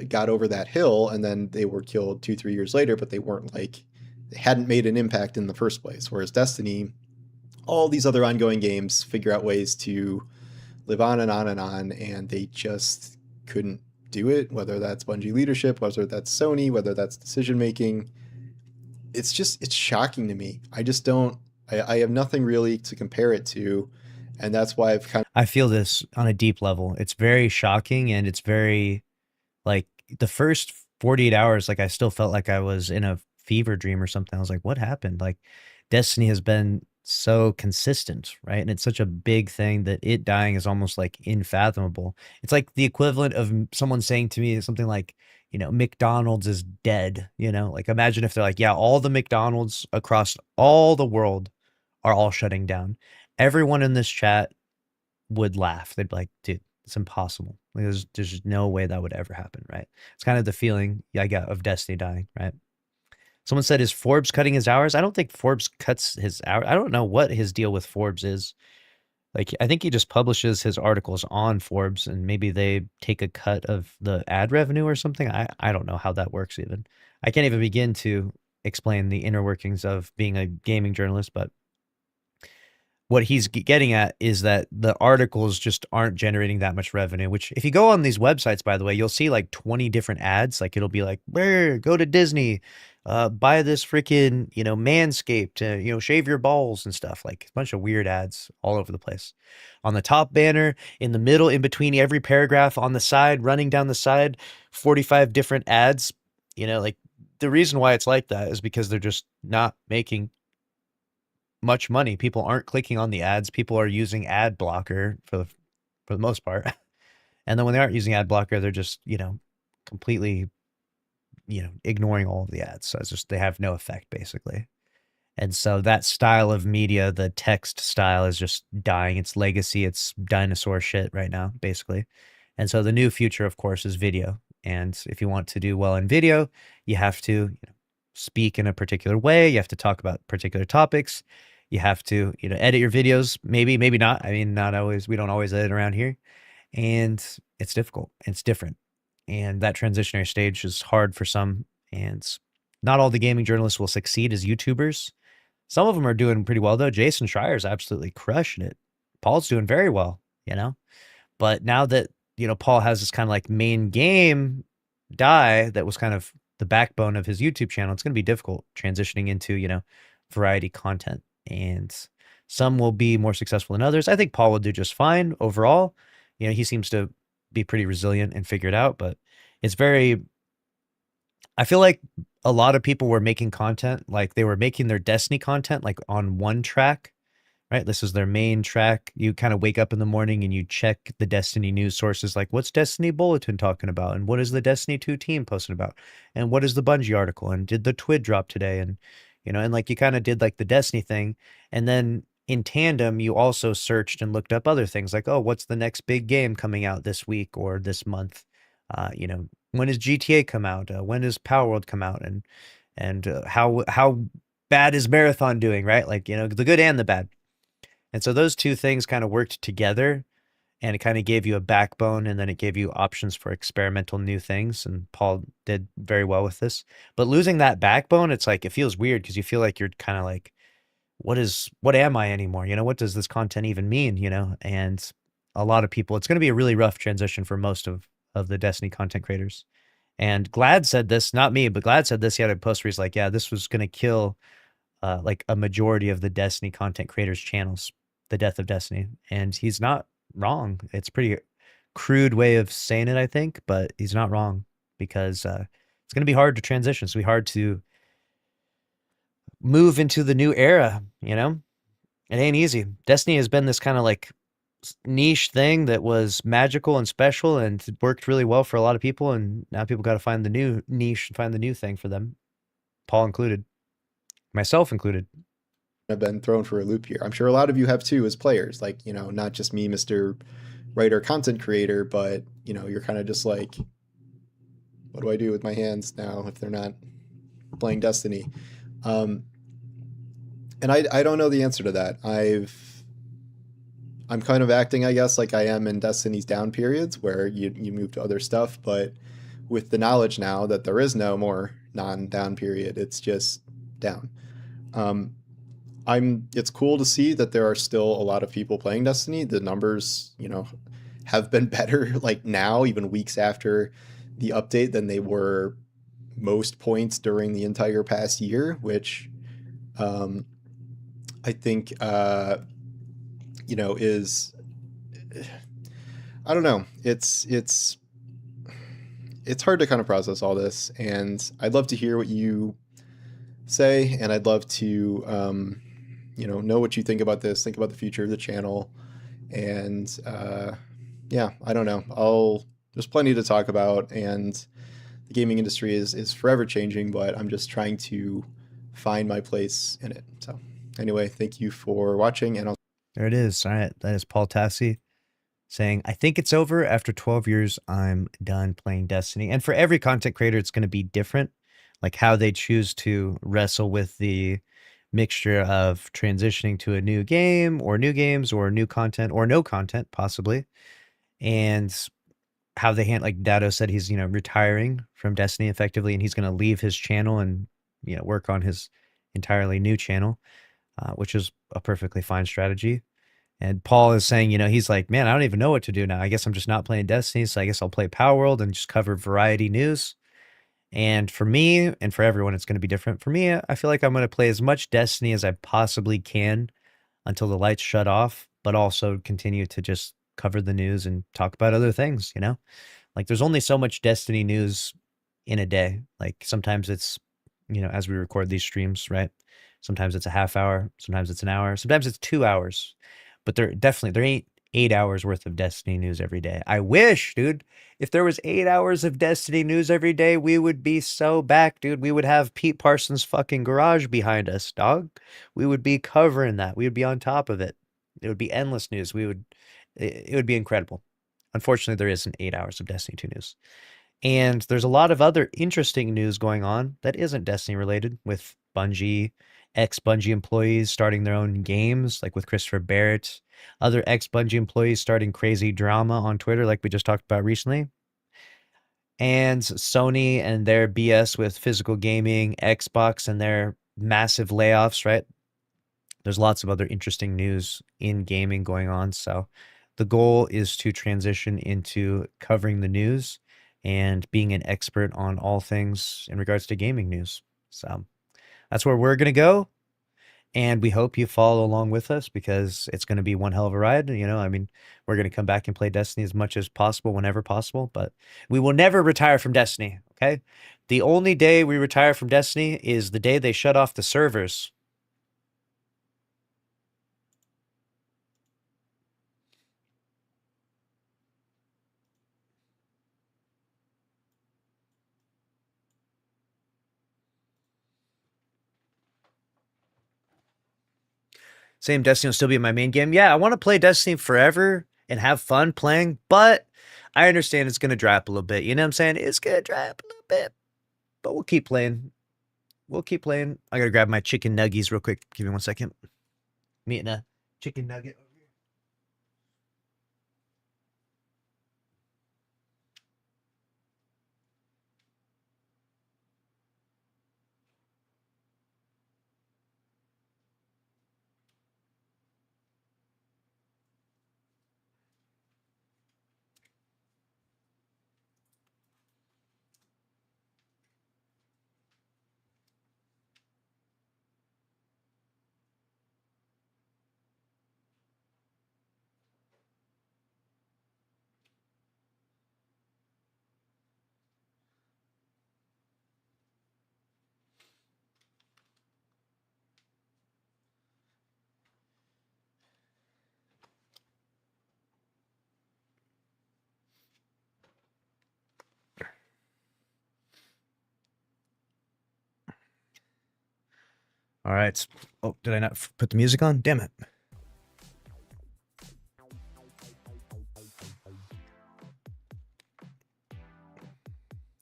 got over that hill, and then they were killed 2-3 years later, but they hadn't made an impact in the first place. Whereas Destiny, all these other ongoing games figure out ways to live on and on and on, and they just couldn't do it, whether that's Bungie leadership, whether that's Sony, whether that's decision making. It's shocking to me. I have nothing really to compare it to, and that's why I feel this on a deep level. It's very shocking, and it's very like the first 48 hours, like I still felt like I was in a fever dream or something. I was like, what happened? Like Destiny has been so consistent, right? And it's such a big thing that it dying is almost like unfathomable. It's like the equivalent of someone saying to me something like, McDonald's is dead, like imagine if they're like, yeah, all the McDonald's across all the world are all shutting down. Everyone in this chat would laugh. They'd be like, dude, it's impossible. Like, there's no way that would ever happen, right? It's kind of the feeling I got of Destiny dying, right? Someone said, is Forbes cutting his hours? I don't think Forbes cuts his hours. I don't know what his deal with Forbes is. Like, I think he just publishes his articles on Forbes, and maybe they take a cut of the ad revenue or something. I don't know how that works even. I can't even begin to explain the inner workings of being a gaming journalist, but what he's getting at is that the articles just aren't generating that much revenue, which if you go on these websites, by the way, you'll see like 20 different ads. Like it'll be like, go to Disney, buy this freaking, Manscaped, shave your balls and stuff. Like a bunch of weird ads all over the place. On the top banner, in the middle, in between every paragraph, on the side, running down the side, 45 different ads. Like the reason why it's like that is because they're just not making much money. People aren't clicking on the ads. People are using ad blocker for the most part. And then when they aren't using ad blocker, they're just, completely, ignoring all of the ads. So it's just they have no effect basically. And so that style of media, the text style, is just dying. It's legacy. It's dinosaur shit right now, basically. And so the new future, of course, is video. And if you want to do well in video, you have to speak in a particular way. You have to talk about particular topics. You have to, edit your videos. Maybe, maybe not. I mean, not always. We don't always edit around here. And it's difficult. It's different. And that transitionary stage is hard for some. And not all the gaming journalists will succeed as YouTubers. Some of them are doing pretty well, though. Jason Schreier's absolutely crushing it. Paul's doing very well, But now that, Paul has this kind of like main game die that was kind of the backbone of his YouTube channel, it's going to be difficult transitioning into, variety content. And some will be more successful than others. I think Paul will do just fine overall. He seems to be pretty resilient and figure it out, but it's very, I feel like a lot of people were making content, like they were making their Destiny content like on one track, right? This is their main track. You kind of wake up in the morning and you check the Destiny news sources, like what's Destiny Bulletin talking about? And what is the Destiny 2 team posting about? And what is the Bungie article? And did the TWID drop today? And, and like you kind of did like the Destiny thing. And then in tandem, you also searched and looked up other things like, oh, what's the next big game coming out this week or this month? When does GTA come out? When does Power World come out? And how bad is Marathon doing? Right, like the good and the bad. And so those two things kind of worked together, and it kind of gave you a backbone, and then it gave you options for experimental new things. And Paul did very well with this. But losing that backbone, it's like it feels weird because you feel like you're kind of like, what am I anymore? What does this content even mean? And a lot of people, it's going to be a really rough transition for most of the Destiny content creators. And Glad said this, not me, but Glad said this. He had a post where he's like, yeah, this was going to kill like a majority of the Destiny content creators' channels, the death of Destiny. And he's not wrong. It's a pretty crude way of saying it, I think, but he's not wrong because it's going to be hard to transition. It's going to be hard to move into the new era, It ain't easy. Destiny has been this kind of like niche thing that was magical and special and worked really well for a lot of people, and now people got to find the new niche and find the new thing for them, Paul included, myself included. I've been thrown for a loop here. I'm sure a lot of you have too as players, like, not just me, Mr. Writer, content creator, but, you're kind of just like, what do I do with my hands now if they're not playing Destiny? And I don't know the answer to that. I'm kind of acting, I guess, like I am in Destiny's down periods where you move to other stuff, but with the knowledge now that there is no more non-down period, it's just down. It's cool to see that there are still a lot of people playing Destiny. The numbers, have been better like now, even weeks after the update, than they were most points during the entire past year, which I think is, I don't know. It's hard to kind of process all this, and I'd love to hear what you say, and I'd love to know what you think about this, think about the future of the channel, and yeah, I don't know. There's plenty to talk about, and the gaming industry is forever changing, but I'm just trying to find my place in it. So anyway, thank you for watching, and There it is. All right, that is Paul Tassi saying, I think it's over. After 12 years, I'm done playing Destiny. And for every content creator, it's going to be different, like how they choose to wrestle with the mixture of transitioning to a new game or new games or new content or no content, possibly. And how they like Datto said, he's, retiring from Destiny effectively, and he's going to leave his channel and, work on his entirely new channel, which is a perfectly fine strategy. And Paul is saying, he's like, man, I don't even know what to do now. I guess I'm just not playing Destiny, so I guess I'll play Power World and just cover variety news. And for me and for everyone, it's going to be different. For me, I feel like I'm going to play as much Destiny as I possibly can until the lights shut off, but also continue to just cover the news and talk about other things, Like there's only so much Destiny news in a day. Like sometimes it's as we record these streams, right? Sometimes it's a half hour, sometimes it's an hour, sometimes it's 2 hours. But there ain't 8 hours worth of Destiny news every day. I wish, dude. If there was 8 hours of Destiny news every day, we would be so back, dude. We would have Pete Parsons' fucking garage behind us, dog. We would be covering that. We would be on top of it. It would be endless news. It would be incredible. Unfortunately, there isn't 8 hours of Destiny 2 news. And there's a lot of other interesting news going on that isn't Destiny related, with Bungie, ex-Bungie employees starting their own games, like with Christopher Barrett, other ex-Bungie employees starting crazy drama on Twitter, like we just talked about recently, and Sony and their BS with physical gaming, Xbox and their massive layoffs, right? There's lots of other interesting news in gaming going on. So the goal is to transition into covering the news and being an expert on all things in regards to gaming news. So that's where we're going to go. And we hope you follow along with us, because it's going to be one hell of a ride. I mean, we're going to come back and play Destiny as much as possible, whenever possible, but we will never retire from Destiny. Okay. The only day we retire from Destiny is the day they shut off the servers. Same, Destiny will still be my main game. Yeah, I want to play Destiny forever and have fun playing, but I understand it's going to dry up a little bit. You know what I'm saying? It's going to dry up a little bit, but we'll keep playing. We'll keep playing. I got to grab my chicken nuggies real quick. Give me 1 second. I'm eating a chicken nugget. All right. Oh, did I not put the music on? Damn it.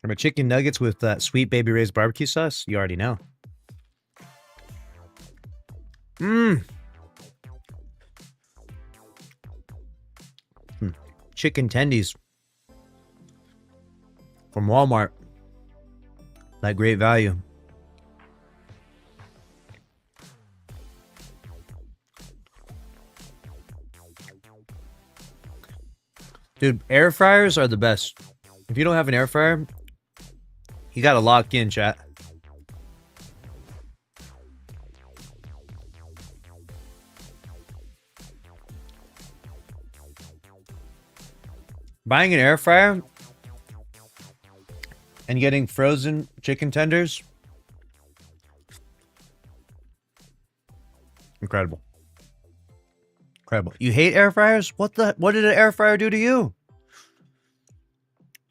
Are my chicken nuggets with that sweet baby Ray's barbecue sauce? You already know. Mmm. Chicken tendies from Walmart. That great value. Dude, air fryers are the best. If you don't have an air fryer, you gotta lock in, chat. Buying an air fryer and getting frozen chicken tenders, incredible. Incredible. You hate air fryers? What did an air fryer do to you?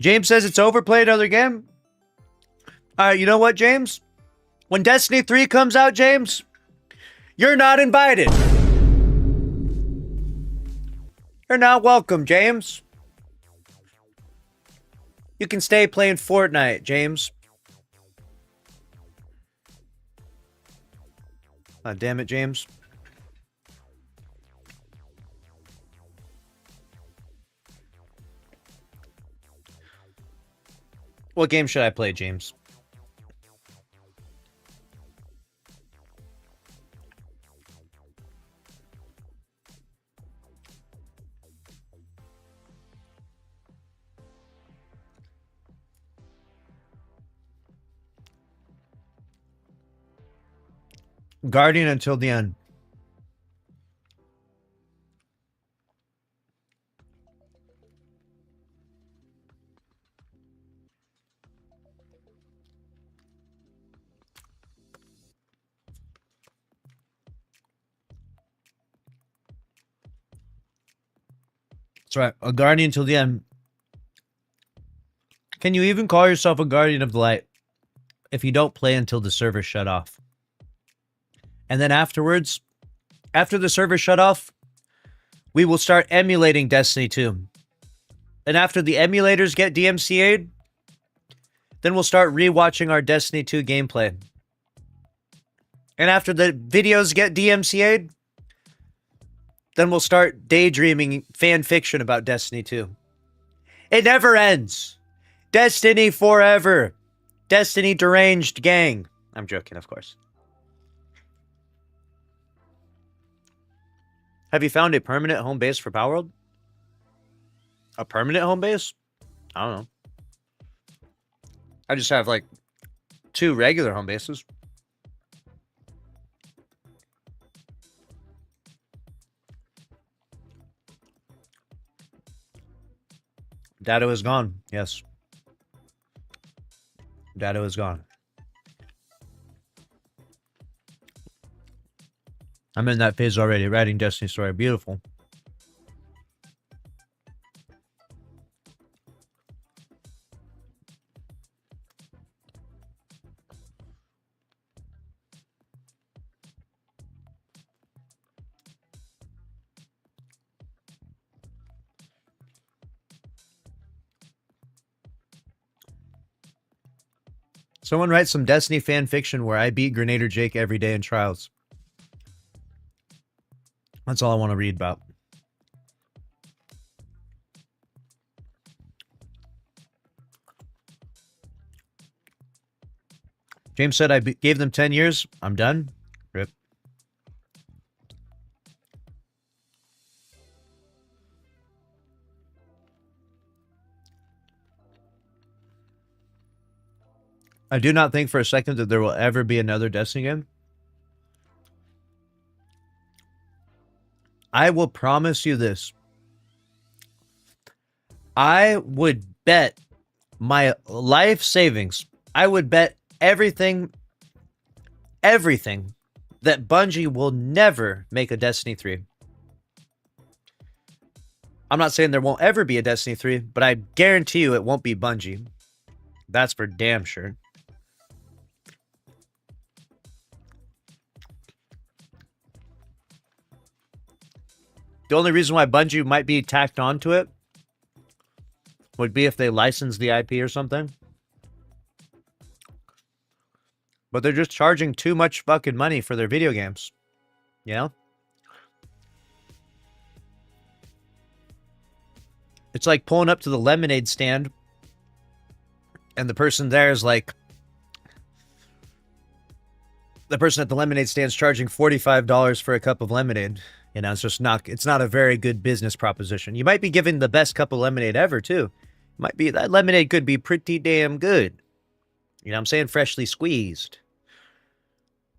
James says it's overplayed other game. You know what, James? When Destiny 3 comes out, James, you're not invited. You're not welcome, James. You can stay playing Fortnite, James. Oh, damn it, James. What game should I play, James? Guardian until the end. That's right. A guardian till the end. Can you even call yourself a guardian of the light if you don't play until the server shut off? And then afterwards, after the server shut off, we will start emulating Destiny 2. And after the emulators get DMCA'd, then we'll start rewatching our Destiny 2 gameplay. And after the videos get DMCA'd, then we'll start daydreaming fan fiction about Destiny 2. It never ends. Destiny forever. Destiny deranged gang. I'm joking, of course. Have you found a permanent home base for Palworld? A permanent home base? I don't know. I just have like 2 regular home bases. Datto is gone. Yes. Datto is gone. I'm in that phase already, writing Destiny story. Beautiful. Someone write some Destiny fan fiction where I beat Grenadier Jake every day in trials. That's all I want to read about. James said I gave them 10 years. I'm done. Rip. I do not think for a second that there will ever be another Destiny game. I will promise you this. I would bet my life savings. I would bet everything that Bungie will never make a Destiny 3. I'm not saying there won't ever be a Destiny 3, but I guarantee you it won't be Bungie. That's for damn sure. The only reason why Bungie might be tacked onto it would be if they license the IP or something. But they're just charging too much fucking money for their video games. You know? It's like pulling up to the lemonade stand and the person there is like... The person at the lemonade stand is charging $45 for a cup of lemonade. You know, it's just not, it's not a very good business proposition. You might be giving the best cup of lemonade ever, too. Might be, that lemonade could be pretty damn good. You know what I'm saying? Freshly squeezed.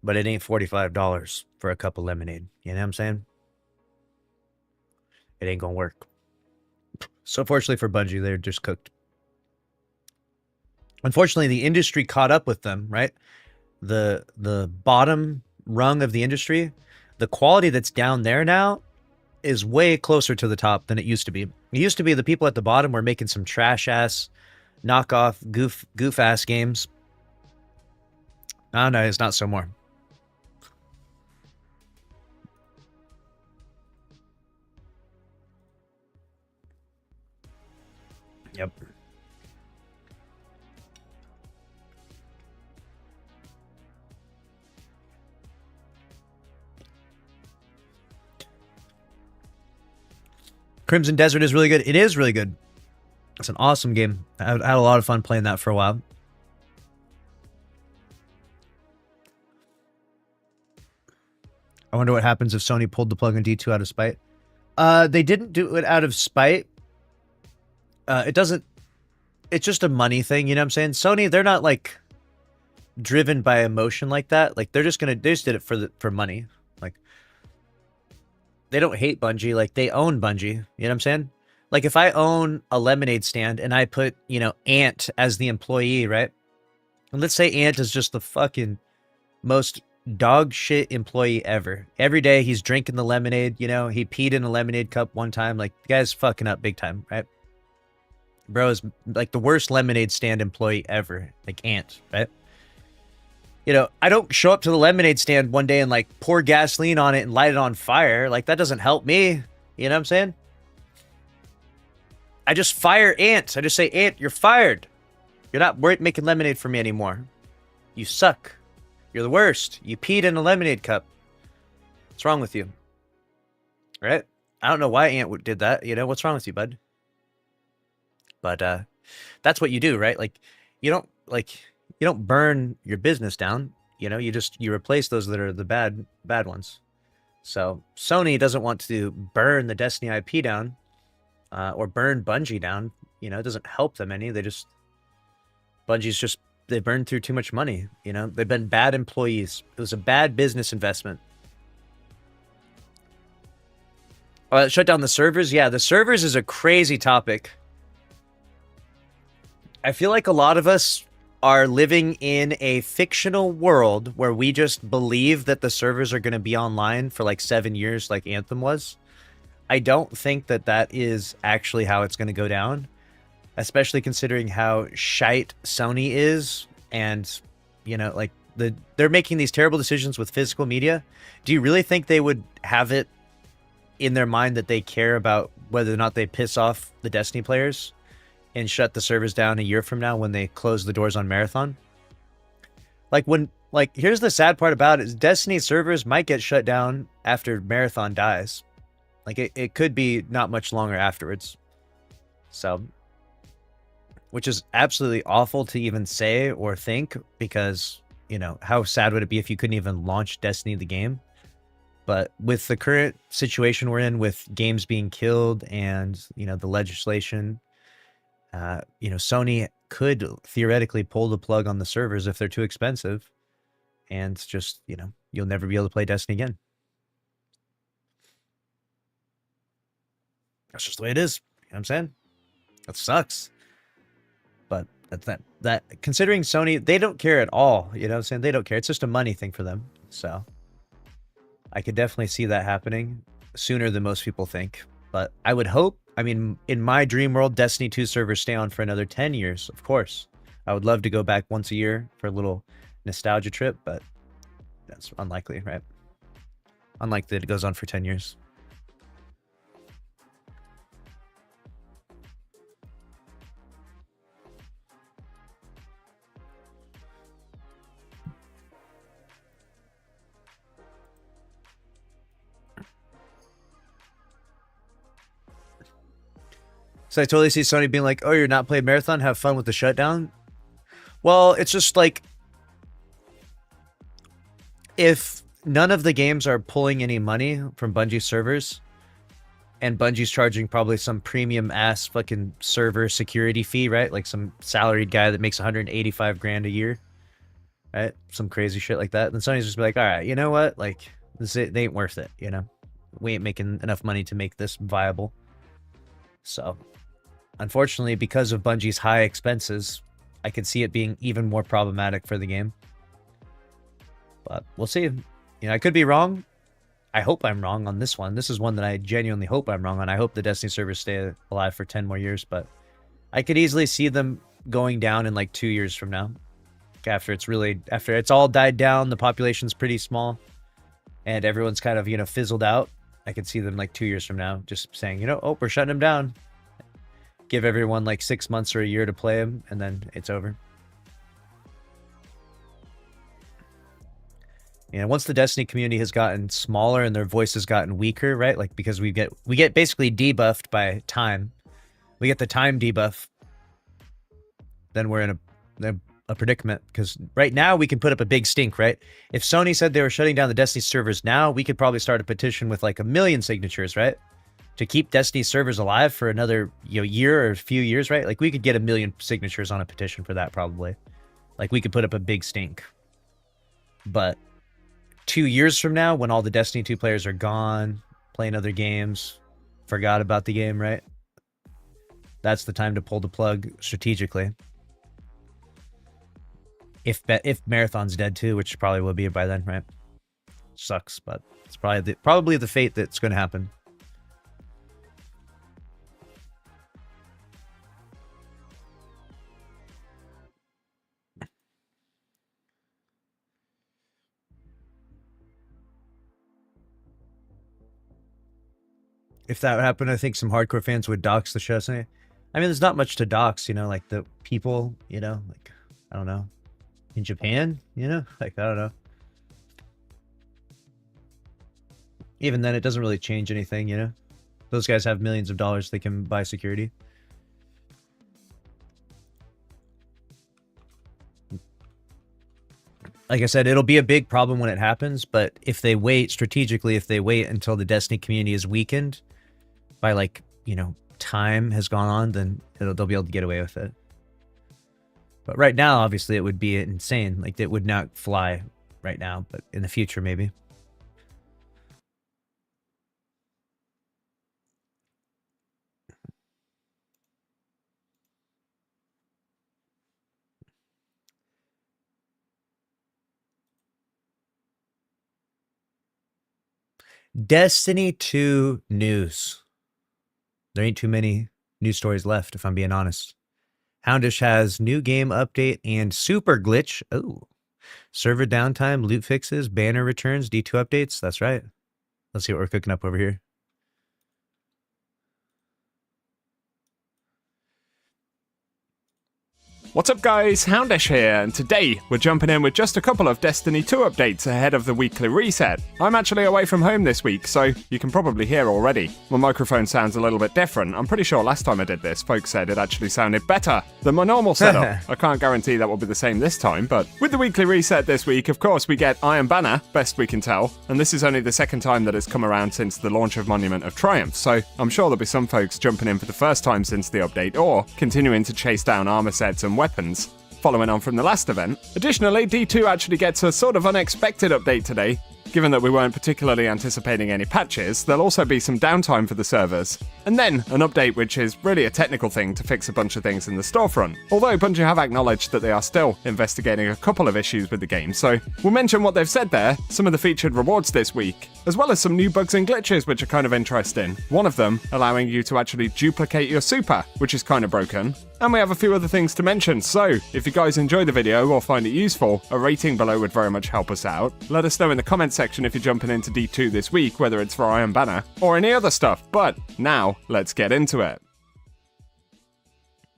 But it ain't $45 for a cup of lemonade. You know what I'm saying? It ain't gonna work. So fortunately for Bungie, they're just cooked. Unfortunately, the industry caught up with them, right? The bottom rung of the industry, the quality that's down there now is way closer to the top than it used to be. It used to be the people at the bottom were making some trash-ass, knockoff, goof-ass games. Oh, no, it's not so more. Yep. Crimson Desert is really good. It is really good. It's an awesome game. I had a lot of fun playing that for a while. I wonder what happens if Sony pulled the plug on D2 out of spite. They didn't do it out of spite. It doesn't... It's just a money thing, you know what I'm saying? Sony, they're not, like, driven by emotion like that. Like, they're just gonna... They just did it for money. Like... They don't hate Bungie, like, they own Bungie. You know what I'm saying? Like, if I own a lemonade stand and I put, you know, Ant as the employee, right? And let's say Ant is just the fucking most dog shit employee ever. Every day he's drinking the lemonade, you know, he peed in a lemonade cup one time. Like, the guy's fucking up big time, right? Bro is like the worst lemonade stand employee ever. Like Ant, right? You know, I don't show up to the lemonade stand one day and like pour gasoline on it and light it on fire. Like, that doesn't help me. You know what I'm saying? I just fire Ant. I just say, Ant, you're fired. You're not making lemonade for me anymore. You suck. You're the worst. You peed in a lemonade cup. What's wrong with you? Right? I don't know why Ant did that. You know, what's wrong with you, bud? But that's what you do, right? Like, you don't burn your business down. You know, you replace those that are the bad ones. So Sony doesn't want to burn the Destiny IP down, or burn Bungie down. You know, it doesn't help them any. They burned through too much money. You know, they've been bad employees. It was a bad business investment. Shut down the servers. Yeah, the servers is a crazy topic. I feel like a lot of us are living in a fictional world where we just believe that the servers are going to be online for like 7 years like Anthem was. I don't think that that is actually how it's going to go down, especially considering how shite Sony is. And, you know, like they're making these terrible decisions with physical media. Do you really think they would have it in their mind that they care about whether or not they piss off the Destiny players and shut the servers down a year from now when they close the doors on Marathon? Here's the sad part about it is Destiny servers might get shut down after Marathon dies. Like, it could be not much longer afterwards. So, which is absolutely awful to even say or think, because, you know, how sad would it be if you couldn't even launch Destiny the game? But with the current situation we're in, with games being killed and, you know, the legislation, you know, Sony could theoretically pull the plug on the servers if they're too expensive, and just, you know, you'll never be able to play Destiny again. That's just the way it is. You know what I'm saying? That sucks. But that considering Sony, they don't care at all. You know what I'm saying? They don't care. It's just a money thing for them. So I could definitely see that happening sooner than most people think. But I would hope, I mean, in my dream world, Destiny 2 servers stay on for another 10 years, of course. I would love to go back once a year for a little nostalgia trip, but that's unlikely, right? Unlikely that it goes on for 10 years. So I totally see Sony being like, oh, you're not playing Marathon? Have fun with the shutdown? Well, it's just like, if none of the games are pulling any money from Bungie servers, and Bungie's charging probably some premium ass fucking server security fee, right? Like some salaried guy that makes 185 grand a year, right? Some crazy shit like that. Then Sony's just be like, all right, you know what? Like, they ain't worth it, you know? We ain't making enough money to make this viable. So, unfortunately, because of Bungie's high expenses, I could see it being even more problematic for the game. But we'll see. You know, I could be wrong. I hope I'm wrong on this one. This is one that I genuinely hope I'm wrong on. I hope the Destiny servers stay alive for 10 more years, but I could easily see them going down in like 2 years from now. After it's all died down, the population's pretty small, and everyone's kind of, you know, fizzled out. I could see them like 2 years from now just saying, you know, oh, we're shutting them down. Give everyone like 6 months or a year to play them, and then it's over. You know, once the Destiny community has gotten smaller and their voice has gotten weaker, right? Like, because we get basically debuffed by time. We get the time debuff. Then we're in a predicament, because right now we can put up a big stink, right? If Sony said they were shutting down the Destiny servers now, we could probably start a petition with like 1 million signatures, right? To keep Destiny servers alive for another, you know, year or a few years, right? Like, we could get 1 million signatures on a petition for that probably. Like, we could put up a big stink. But 2 years from now, when all the Destiny 2 players are gone, playing other games, forgot about the game, right? That's the time to pull the plug strategically. If Marathon's dead too, which probably will be by then, right? Sucks, but it's probably the fate that's going to happen. If that happened, I think some hardcore fans would dox the show. Say, I mean, there's not much to dox, you know, like the people, you know, like, I don't know, in Japan, you know, like, I don't know. Even then, it doesn't really change anything, you know. Those guys have millions of dollars, they can buy security. Like I said, it'll be a big problem when it happens, but if they wait strategically, if they wait until the Destiny community is weakened by, like, you know, time has gone on, then they'll be able to get away with it. But right now, obviously, it would be insane. Like, it would not fly right now, but in the future, maybe. Destiny 2 news. There ain't too many news stories left, if I'm being honest. Houndish has new game update and super glitch. Oh, server downtime, loot fixes, banner returns, D2 updates. That's right. Let's see what we're cooking up over here. What's up guys, Houndish here, and today we're jumping in with just a couple of Destiny 2 updates ahead of the weekly reset. I'm actually away from home this week, so you can probably hear already. My microphone sounds a little bit different. I'm pretty sure last time I did this, folks said it actually sounded better than my normal setup. I can't guarantee that will be the same this time, but with the weekly reset this week, of course, we get Iron Banner, best we can tell, and this is only the second time that it's come around since the launch of Monument of Triumph, so I'm sure there'll be some folks jumping in for the first time since the update, or continuing to chase down armor sets and weapons, following on from the last event. Additionally, D2 actually gets a sort of unexpected update today. Given that we weren't particularly anticipating any patches, there'll also be some downtime for the servers. And then, an update which is really a technical thing to fix a bunch of things in the storefront. Although Bungie have acknowledged that they are still investigating a couple of issues with the game, so we'll mention what they've said there, some of the featured rewards this week, as well as some new bugs and glitches which are kind of interesting. One of them allowing you to actually duplicate your super, which is kind of broken. And we have a few other things to mention, so if you guys enjoy the video or find it useful, a rating below would very much help us out. Let us know in the comments section if you're jumping into D2 this week, whether it's for Iron Banner or any other stuff. But now, let's get into it.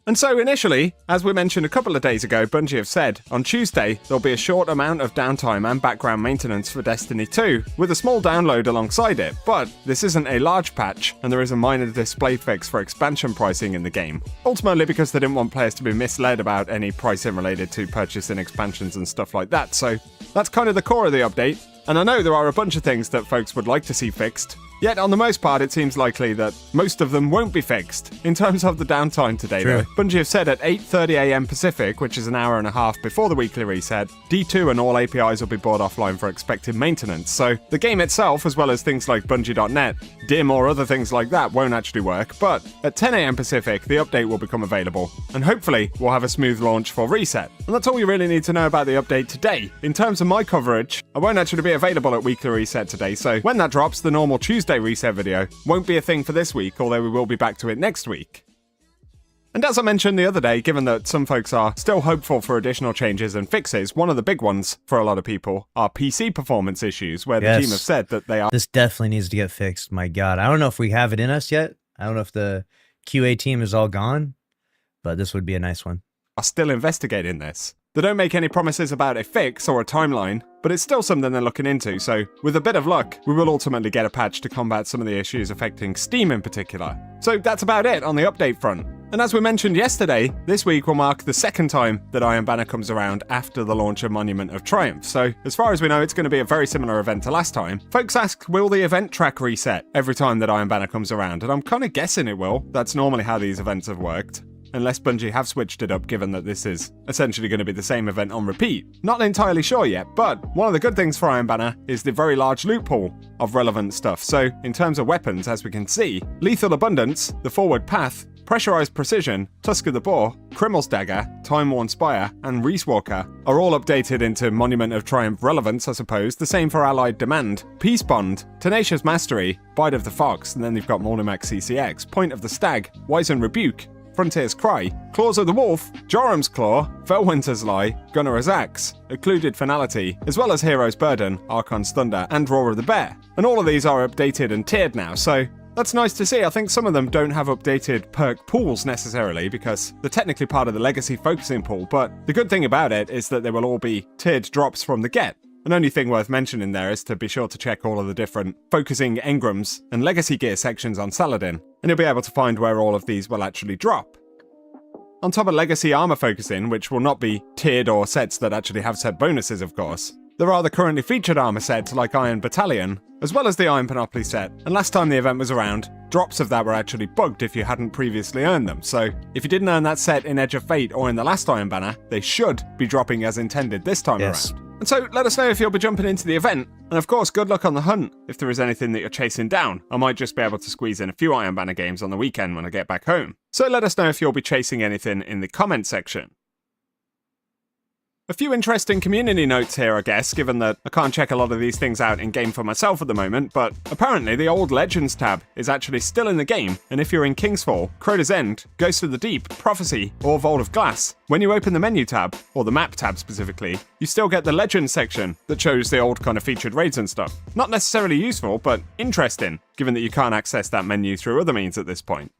And so initially, as we mentioned a couple of days ago, Bungie have said, on Tuesday, there'll be a short amount of downtime and background maintenance for Destiny 2, with a small download alongside it, but this isn't a large patch, and there is a minor display fix for expansion pricing in the game. Ultimately because they didn't want players to be misled about any pricing related to purchasing expansions and stuff like that, so that's kind of the core of the update. And I know there are a bunch of things that folks would like to see fixed, yet on the most part it seems likely that most of them won't be fixed. In terms of the downtime today though, Bungie have said at 8:30 AM Pacific, which is an hour and a half before the weekly reset, D2 and all APIs will be brought offline for expected maintenance, so the game itself, as well as things like Bungie.net, DIM or other things like that won't actually work, but at 10 AM Pacific the update will become available, and hopefully we'll have a smooth launch for reset. And that's all you really need to know about the update today. In terms of my coverage, I won't actually be available at weekly reset today, so when that drops, the normal Tuesday reset video won't be a thing for this week, although we will be back to it next week. And as I mentioned the other day, given that some folks are still hopeful for additional changes and fixes, one of the big ones for a lot of people are PC performance issues, where the team have said that they are... This definitely needs to get fixed, my god. I don't know if we have it in us yet. I don't know if the QA team is all gone, but this would be a nice one. Are still investigating this. They don't make any promises about a fix or a timeline, but it's still something they're looking into, so with a bit of luck, we will ultimately get a patch to combat some of the issues affecting Steam in particular. So that's about it on the update front. And as we mentioned yesterday, this week will mark the second time that Iron Banner comes around after the launch of Monument of Triumph, so as far as we know it's going to be a very similar event to last time. Folks ask, will the event track reset every time that Iron Banner comes around? And I'm kind of guessing it will. That's normally how these events have worked. unless Bungie have switched it up given that this is essentially going to be the same event on repeat. Not entirely sure yet, but one of the good things for Iron Banner is the very large loot pool of relevant stuff. So in terms of weapons, as we can see, Lethal Abundance, the Forward Path, Pressurized Precision, Tusk of the Boar, Crimmel's Dagger, Time-Worn Spire, and Reese Walker are all updated into Monument of Triumph relevance, I suppose. The same for Allied Demand, Peace Bond, Tenacious Mastery, Bite of the Fox, and then they've got Mornimax CCX, Point of the Stag, Wizen Rebuke, Frontier's Cry, Claws of the Wolf, Jorum's Claw, Felwinter's Lie, Gunner's Axe, Occluded Finality, as well as Hero's Burden, Archon's Thunder, and Roar of the Bear. And all of these are updated and tiered now, so that's nice to see. I think some of them don't have updated perk pools necessarily because they're technically part of the legacy focusing pool, but the good thing about it is that they will all be tiered drops from the get. An only thing worth mentioning there is to be sure to check all of the different focusing engrams and legacy gear sections on Saladin, and you'll be able to find where all of these will actually drop. On top of legacy armor focusing, which will not be tiered or sets that actually have set bonuses of course, there are the currently featured armor sets like Iron Battalion, as well as the Iron Panoply set, and last time the event was around, drops of that were actually bugged if you hadn't previously earned them, so if you didn't earn that set in Edge of Fate or in the last Iron Banner, they should be dropping as intended this time around. And so let us know if you'll be jumping into the event, and of course good luck on the hunt if there is anything that you're chasing down. I might just be able to squeeze in a few Iron Banner games on the weekend when I get back home. So let us know if you'll be chasing anything in the comment section. A few interesting community notes here, I guess, given that I can't check a lot of these things out in-game for myself at the moment, but apparently the old Legends tab is actually still in the game, and if you're in Kingsfall, Crota's End, Ghost of the Deep, Prophecy, or Vault of Glass, when you open the menu tab, or the map tab specifically, you still get the Legends section that shows the old kind of featured raids and stuff. Not necessarily useful, but interesting, given that you can't access that menu through other means at this point.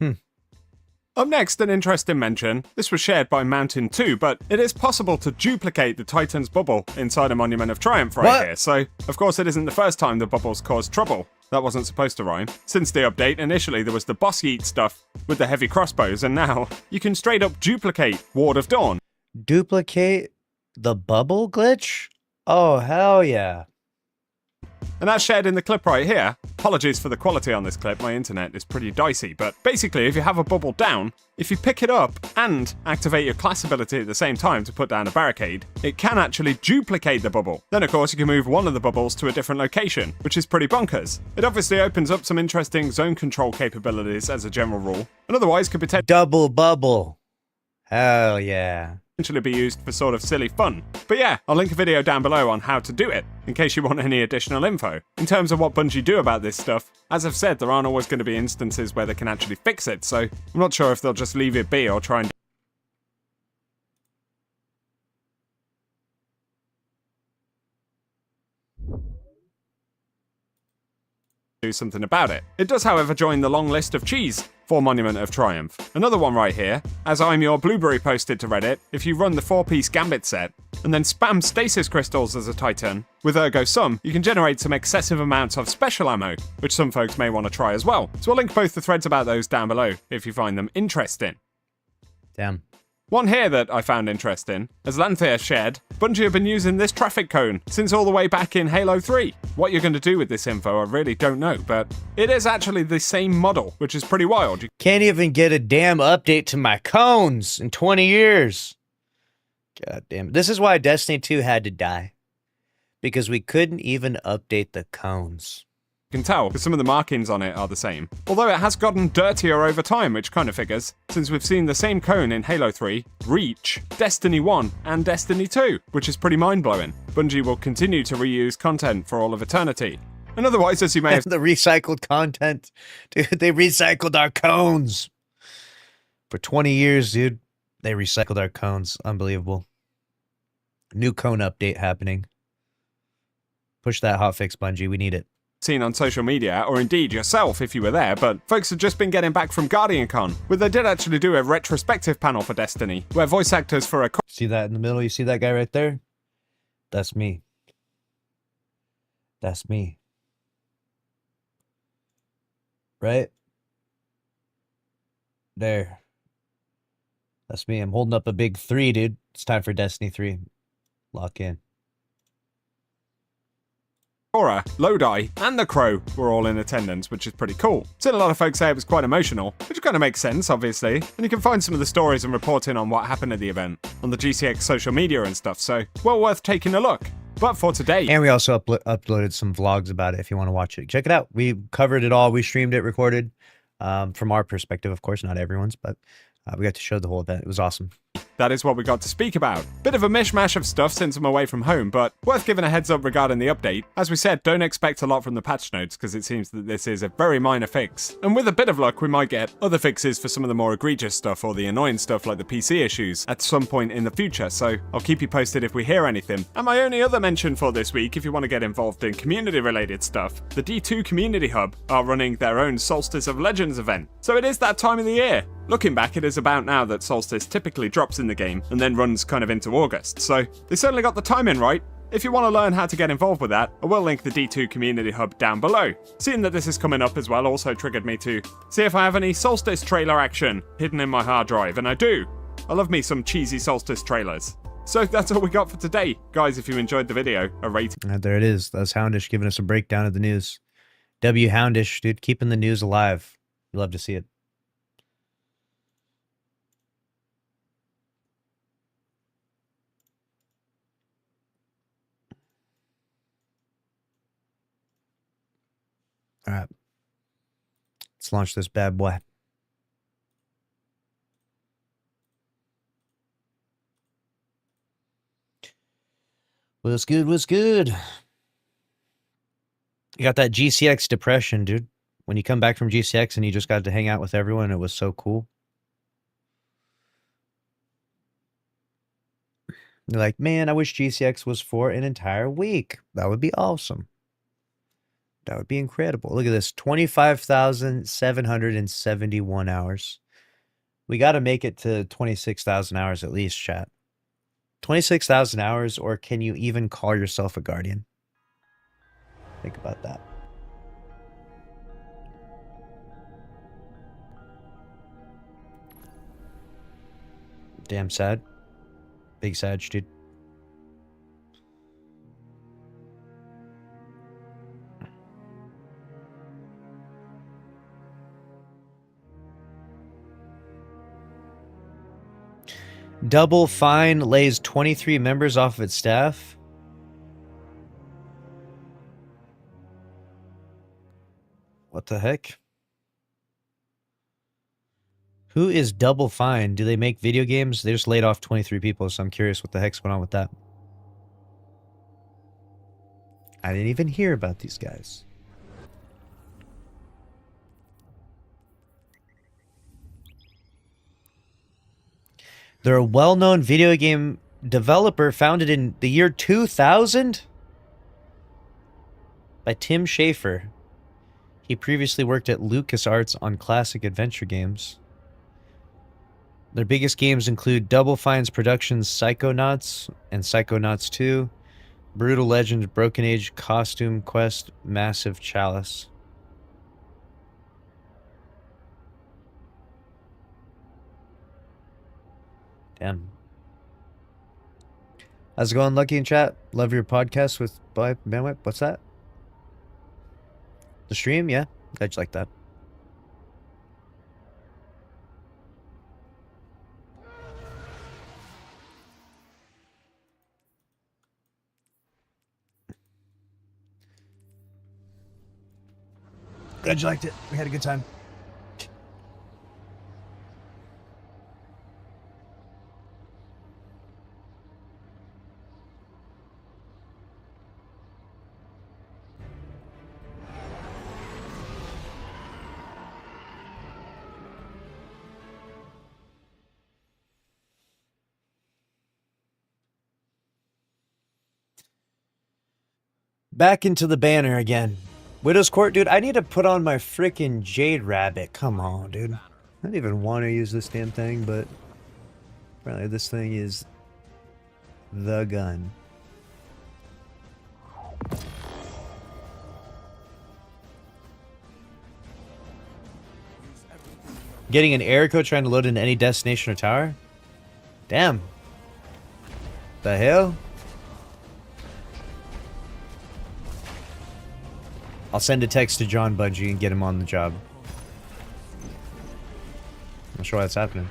Up next, an interesting mention. This was shared by Mountain 2, but it is possible to duplicate the Titan's bubble inside a Monument of Triumph right here. So, of course, it isn't the first time the bubbles caused trouble. That wasn't supposed to rhyme. Since the update, initially there was the boss yeet stuff with the heavy crossbows, and now you can straight up duplicate Ward of Dawn. Duplicate the bubble glitch? Oh, hell yeah. And that's shared in the clip right here. Apologies for the quality on this clip, my internet is pretty dicey, but basically if you have a bubble down, if you pick it up and activate your class ability at the same time to put down a barricade, it can actually duplicate the bubble. Then of course you can move one of the bubbles to a different location, which is pretty bonkers. It obviously opens up some interesting zone control capabilities as a general rule, and otherwise could potentially Double bubble. Hell yeah. be used for sort of silly fun. But yeah, I'll link a video down below on how to do it, in case you want any additional info. In terms of what Bungie do about this stuff, as I've said, there aren't always going to be instances where they can actually fix it, so I'm not sure if they'll just leave it be or try and do something about it. It does, however, join the long list of cheese for Monument of Triumph. Another one right here, as I'm Your Blueberry posted to Reddit, if you run the 4-piece Gambit set, and then spam stasis crystals as a Titan, with Ergo Sum, you can generate some excessive amounts of special ammo, which some folks may want to try as well. So I'll link both the threads about those down below, if you find them interesting. Damn. One here that I found interesting, as Lanthea shared, Bungie have been using this traffic cone since all the way back in Halo 3. What you're going to do with this info, I really don't know, but it is actually the same model, which is pretty wild. Can't even get a damn update to my cones in 20 years. God damn it. This is why Destiny 2 had to die. Because we couldn't even update the cones. You can tell, because some of the markings on it are the same. Although it has gotten dirtier over time, which kind of figures, since we've seen the same cone in Halo 3, Reach, Destiny 1, and Destiny 2, which is pretty mind-blowing. Bungie will continue to reuse content for all of eternity. And otherwise, as you may have The recycled content. Dude, they recycled our cones. For 20 years, dude. They recycled our cones. Unbelievable. New cone update happening. Push that hotfix, Bungie. We need it. seen on social media, or indeed yourself if you were there, but folks have just been getting back from GuardianCon, where they did actually do a retrospective panel for Destiny, where voice actors for a See that in the middle? You see that guy right there? That's me. That's me. Right? There. That's me. I'm holding up a big 3, dude. It's time for Destiny 3. Lock in. Cora, Lodi, and the Crow were all in attendance, which is pretty cool. Seen a lot of folks say it was quite emotional, which kind of makes sense, obviously, and you can find some of the stories and reporting on what happened at the event on the GCX social media and stuff, so well worth taking a look. But for today... And we also uploaded some vlogs about it if you want to watch it. Check it out. We covered it all. We streamed it, recorded. From our perspective, of course, not everyone's, but we got to show the whole event. It was awesome. That is what we got to speak about. Bit of a mishmash of stuff since I'm away from home, but worth giving a heads up regarding the update. As we said, don't expect a lot from the patch notes because it seems that this is a very minor fix. And with a bit of luck, we might get other fixes for some of the more egregious stuff or the annoying stuff like the PC issues at some point in the future, so I'll keep you posted if we hear anything. And my only other mention for this week, if you want to get involved in community-related stuff, the D2 Community Hub are running their own Solstice of Legends event. So it is that time of the year. Looking back, it is about now that Solstice typically drops in the game and then runs kind of into August, so they certainly got the timing right. If you want to learn how to get involved with that, I will link the D2 Community Hub down below. Seeing that this is coming up as well also triggered me to see if I have any Solstice trailer action hidden in my hard drive, and I do. I love me some cheesy Solstice trailers. So that's all we got for today. Guys, if you enjoyed the video, a rating. There it is. That's Houndish giving us a breakdown of the news. W Houndish, dude, keeping the news alive. You love to see it. All right, let's launch this bad boy. What's good? What's good? You got that GCX depression, dude. When you come back from GCX and you just got to hang out with everyone, it was so cool. You're like, man, I wish GCX was for an entire week. That would be awesome. That would be incredible. Look at this, 25,771 hours. We got to make it to 26,000 hours at least, chat. 26,000 hours, or can you even call yourself a guardian? Think about that. Damn sad. Big sad, dude. Double Fine lays 23 members off of its staff. What the heck? Who is Double Fine? Do they make video games? They just laid off 23 people, so I'm curious what the heck's going on with that. I didn't even hear about these guys. They're a well-known video game developer founded in the year 2000 by Tim Schafer. He previously worked at LucasArts on classic adventure games. Their biggest games include Double Fine's Productions Psychonauts and Psychonauts 2, Brutal Legends, Broken Age, Costume Quest, Massive Chalice. Damn. How's it going, Lucky in chat? Love your podcast with Bandwidth. What's that? The stream? Yeah. Glad you like that. Glad you liked it. We had a good time. Back into the banner again. Widow's Court, dude, I need to put on my freaking Jade Rabbit. Come on, dude. I don't even want to use this damn thing, but apparently this thing is the gun. Getting an air code trying to load into any destination or tower? Damn. The hell? I'll send a text to John Bungie and get him on the job. I'm not sure why that's happening.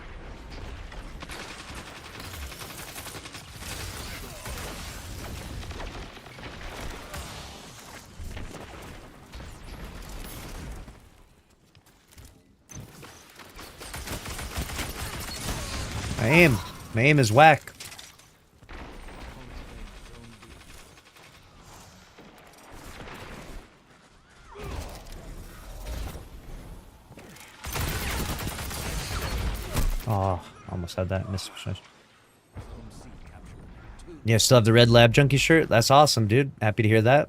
My aim is whack. Oh, almost had that. Missed. Yeah, still have the red lab junkie shirt. That's awesome, dude. Happy to hear that.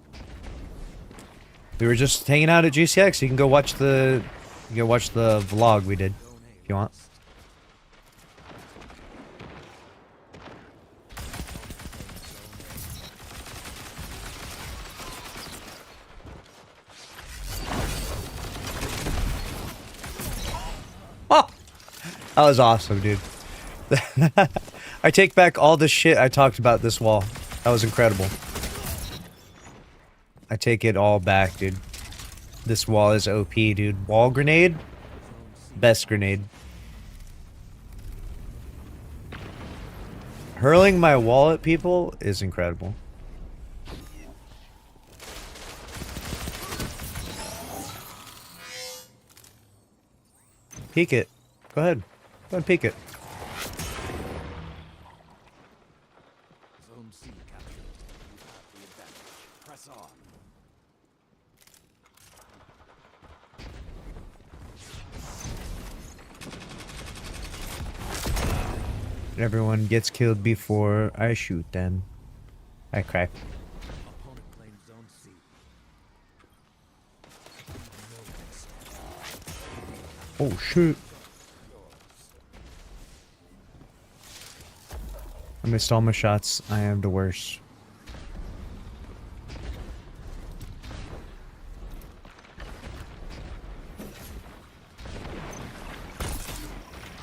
We were just hanging out at GCX. You can go watch the vlog we did if you want. Oh, that was awesome, dude. I take back all the shit I talked about this wall. That was incredible. I take it all back, dude. This wall is OP, dude. Wall grenade? Best grenade. Hurling my wall at people is incredible. Peek it. Go ahead. Go ahead, peek it. Zone C captured. You have the advantage. Press on. Everyone gets killed before I shoot them. I crack. Opponent claims Zone C. Oh, shoot. I missed all my shots. I am the worst.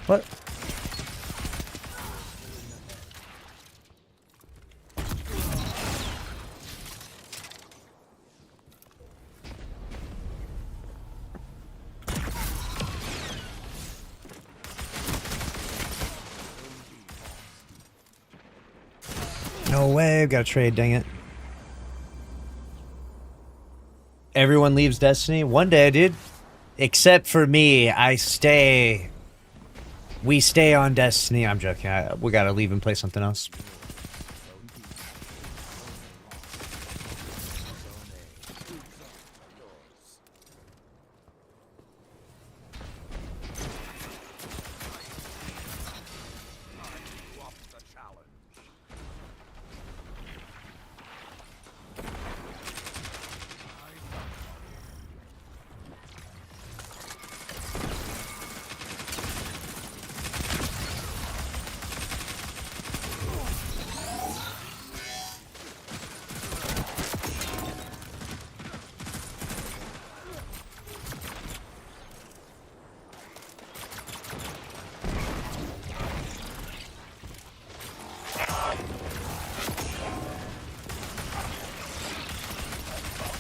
What? No way, I've got to trade, dang it. Everyone leaves Destiny? One day, dude. Except for me, I stay. We stay on Destiny. I'm joking. We gotta leave and play something else.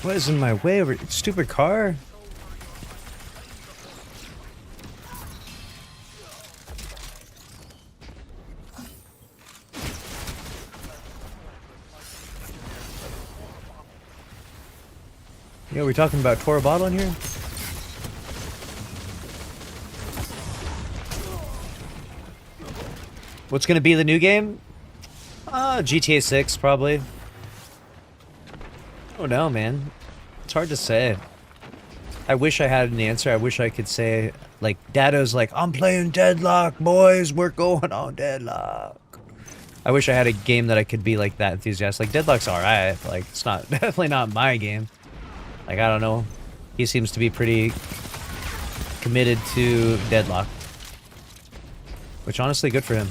What is in my way over stupid car? Yo, we talking about Tora Bottle in here? What's gonna be the new game? GTA 6 probably. Oh no, man. It's hard to say. I wish I had an answer. I wish I could say, like, Datto's like, I'm playing Deadlock, boys. We're going on Deadlock. I wish I had a game that I could be like that enthusiastic. Like, Deadlock's alright. Like, it's not definitely not my game. Like, I don't know. He seems to be pretty committed to Deadlock. Which, honestly, good for him.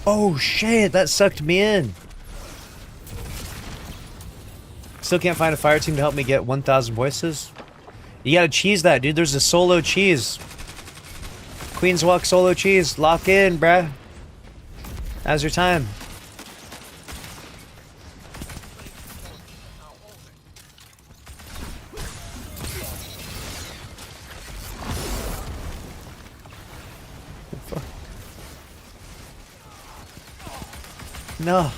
Oh shit, that sucked me in. Still can't find a fire team to help me get 1,000 voices. You gotta cheese that, dude. There's a solo cheese. Queen's Walk solo cheese. Lock in, bruh. Now's your time. No.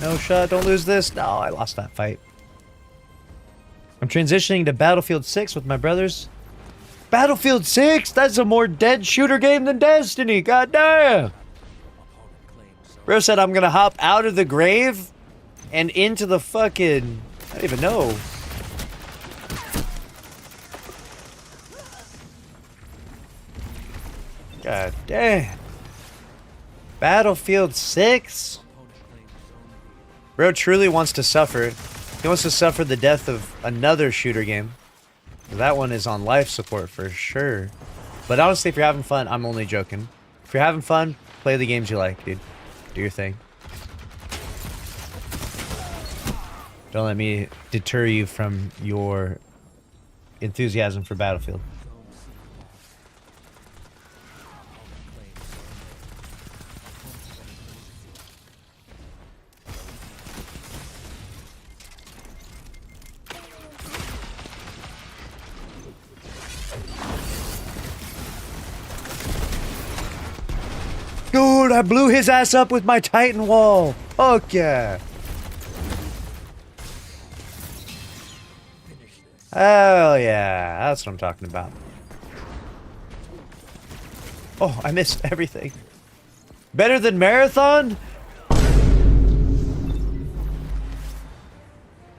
No shot, don't lose this. No, I lost that fight. I'm transitioning to Battlefield 6 with my brothers. Battlefield 6? That's a more dead shooter game than Destiny, goddamn! Bro said I'm gonna hop out of the grave and into the fucking... I don't even know. God damn. Battlefield 6? Bro truly wants to suffer. He wants to suffer the death of another shooter game. That one is on life support for sure. But honestly, if you're having fun, I'm only joking. If you're having fun, play the games you like, dude. Do your thing. Don't let me deter you from your enthusiasm for Battlefield. Dude, I blew his ass up with my Titan wall. Fuck yeah. Hell yeah. That's what I'm talking about. Oh, I missed everything. Better than Marathon?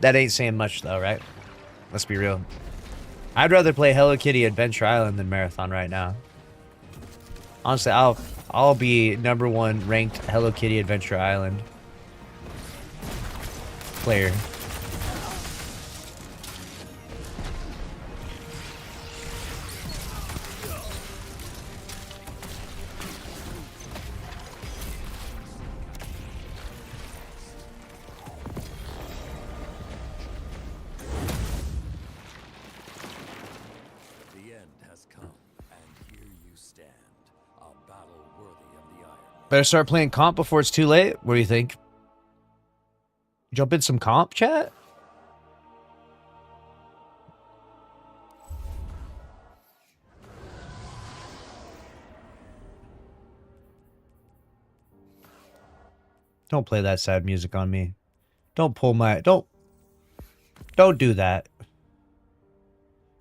That ain't saying much though, right? Let's be real. I'd rather play Hello Kitty Adventure Island than Marathon right now. Honestly, I'll be #1 ranked Hello Kitty Adventure Island player. Better start playing comp before it's too late. What do you think? Jump in some comp, chat? Don't play that sad music on me. Don't pull my... Don't do that.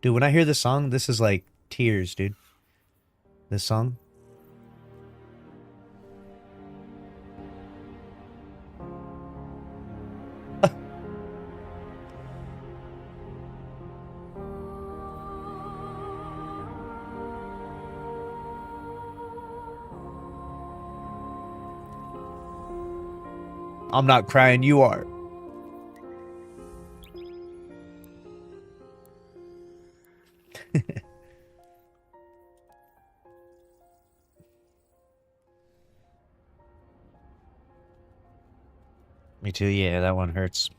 Dude, when I hear this song, this is like tears, dude. This song. I'm not crying, you are. Me too, yeah, that one hurts.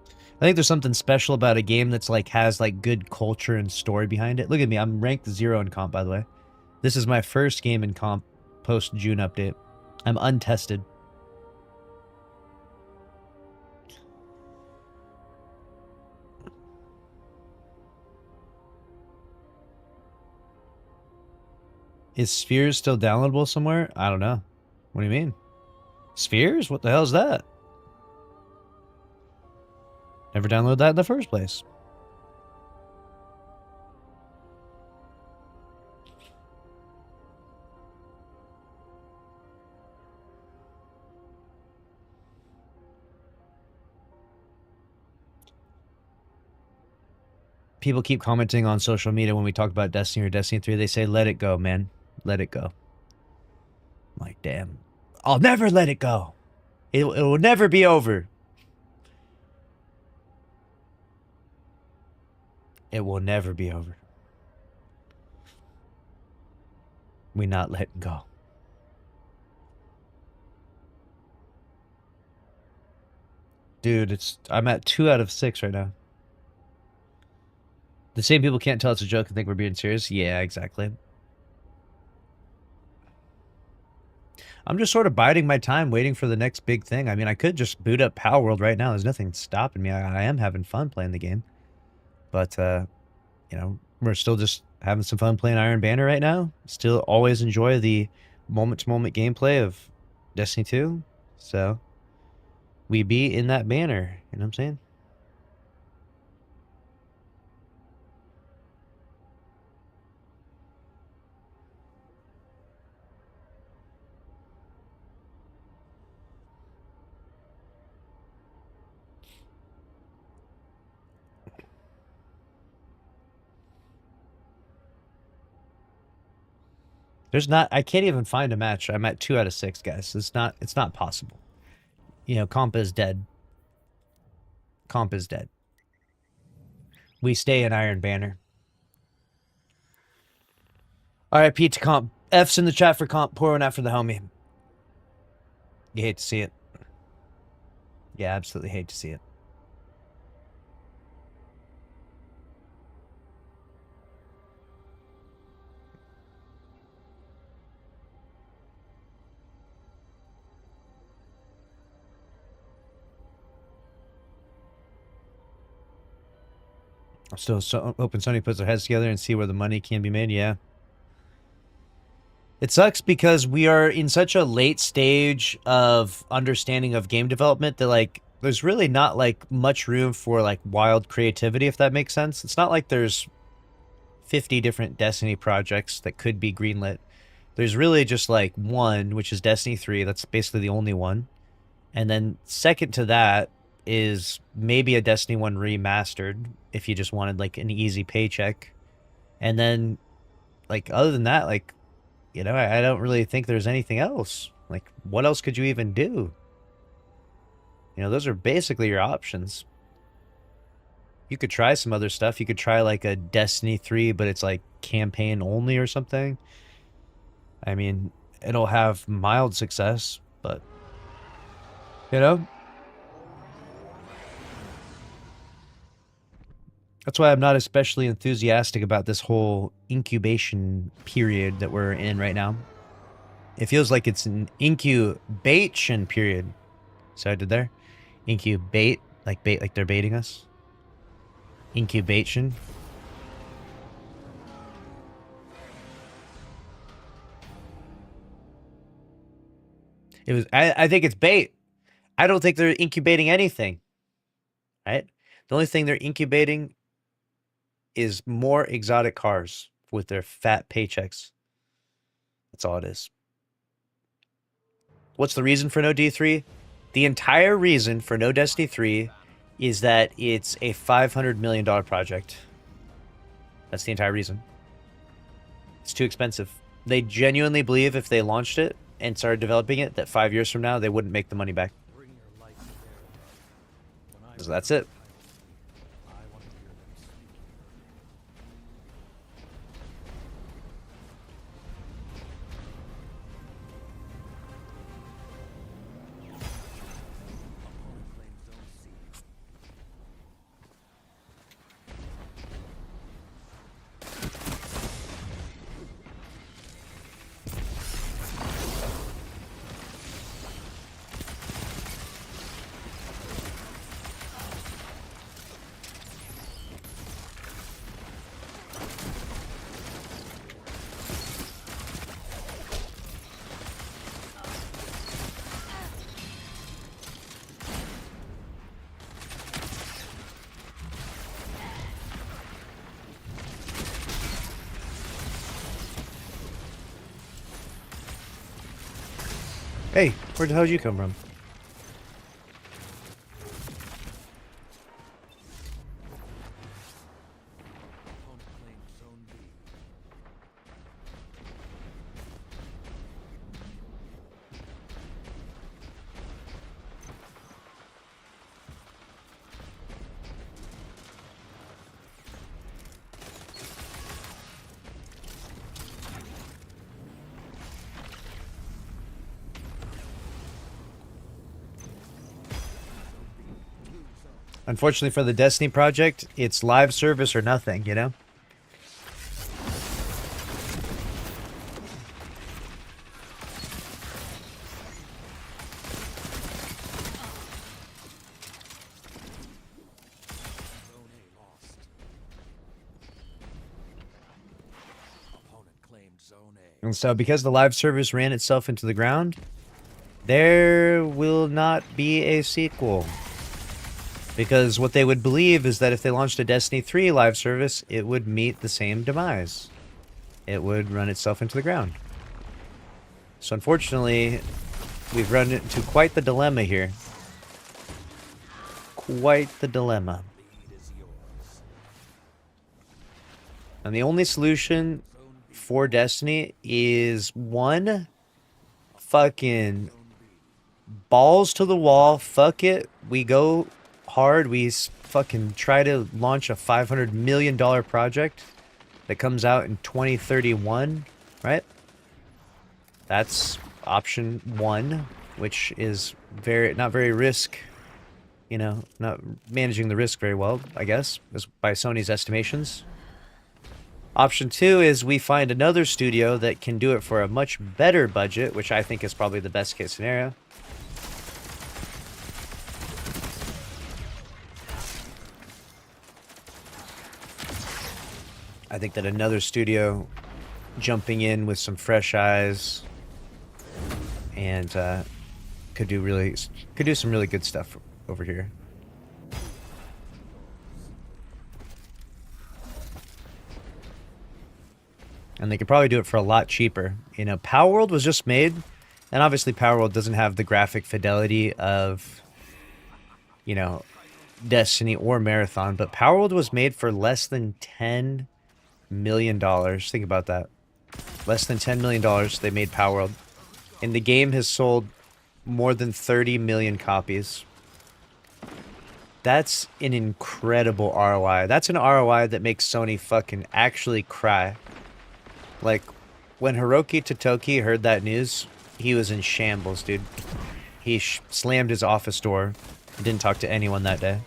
I think there's something special about a game that's like has like good culture and story behind it. Look at me, I'm ranked 0 in comp, by the way. This is my first game in comp post June update. I'm untested. Is Spheres still downloadable somewhere? I don't know. What do you mean? Spheres? What the hell is that? Never downloaded that in the first place. people keep commenting on social media when we talk about Destiny or Destiny 3. They say, let it go, man. Let it go. I'm like, damn. I'll never let it go. It will never be over. It will never be over. We not letting go. Dude, I'm at 2 out of 6 right now. The same people can't tell it's a joke and think we're being serious. Yeah, exactly. I'm just sort of biding my time, waiting for the next big thing. I mean, I could just boot up Power World right now. There's nothing stopping me. I am having fun playing the game. But, you know, we're still just having some fun playing Iron Banner right now. Still always enjoy the moment-to-moment gameplay of Destiny 2. So, we be in that banner. You know what I'm saying? I can't even find a match. I'm at 2 out of 6, guys. It's not possible. You know, comp is dead. Comp is dead. We stay in Iron Banner. RIP to comp. F's in the chat for comp. Pour one out for the homie. You hate to see it. Yeah, absolutely hate to see it. I'm still hoping Sony puts their heads together and see where the money can be made. Yeah. It sucks because we are in such a late stage of understanding of game development that, like, there's really not, like, much room for, like, wild creativity, if that makes sense. It's not like there's 50 different Destiny projects that could be greenlit. There's really just, like, one, which is Destiny 3. That's basically the only one. And then second to that is maybe a Destiny 1 remastered, if you just wanted, like, an easy paycheck. And then, like, other than that, like, you know, I don't really think there's anything else. Like, what else could you even do? You know, those are basically your options. You could try some other stuff. You could try, like, a Destiny 3, but it's, like, campaign only or something. I mean, it'll have mild success, but, you know? That's why I'm not especially enthusiastic about this whole incubation period that we're in right now. It feels like it's an incubation period. So I did there? Incubate, like bait, like they're baiting us. Incubation. I think it's bait. I don't think they're incubating anything. Right? The only thing they're incubating is more exotic cars with their fat paychecks. That's all it is. What's the reason for no D3? The entire reason for no Destiny 3 is that it's a $500 million project. That's the entire reason. It's too expensive. They genuinely believe if they launched it and started developing it, that 5 years from now, they wouldn't make the money back. So that's it. Hey, where the hell did you come from? Unfortunately for the Destiny project, it's live service or nothing, you know? Zone A lost. Opponent claimed Zone A. And so because the live service ran itself into the ground, there will not be a sequel. Because what they would believe is that if they launched a Destiny 3 live service, it would meet the same demise. It would run itself into the ground. So unfortunately, we've run into quite the dilemma here. Quite the dilemma. Lead is yours. And the only solution for Destiny is one, fucking balls to the wall, fuck it, we go hard, we fucking try to launch a $500 million project that comes out in 2031, right? That's option one, which is not very risk, you know, not managing the risk very well, I guess, by Sony's estimations. Option two is we find another studio that can do it for a much better budget, which I think is probably the best case scenario. I think that another studio jumping in with some fresh eyes and could do some really good stuff over here. And they could probably do it for a lot cheaper. You know, Power World was just made, and obviously Power World doesn't have the graphic fidelity of, you know, Destiny or Marathon, but Power World was made for less than $10 million. Think about that. Less than $10 million they made Power World. And the game has sold more than 30 million copies. That's an incredible ROI. That's an ROI that makes Sony fucking actually cry. Like, when Hiroki Totoki heard that news, he was in shambles, dude. He slammed his office door and didn't talk to anyone that day.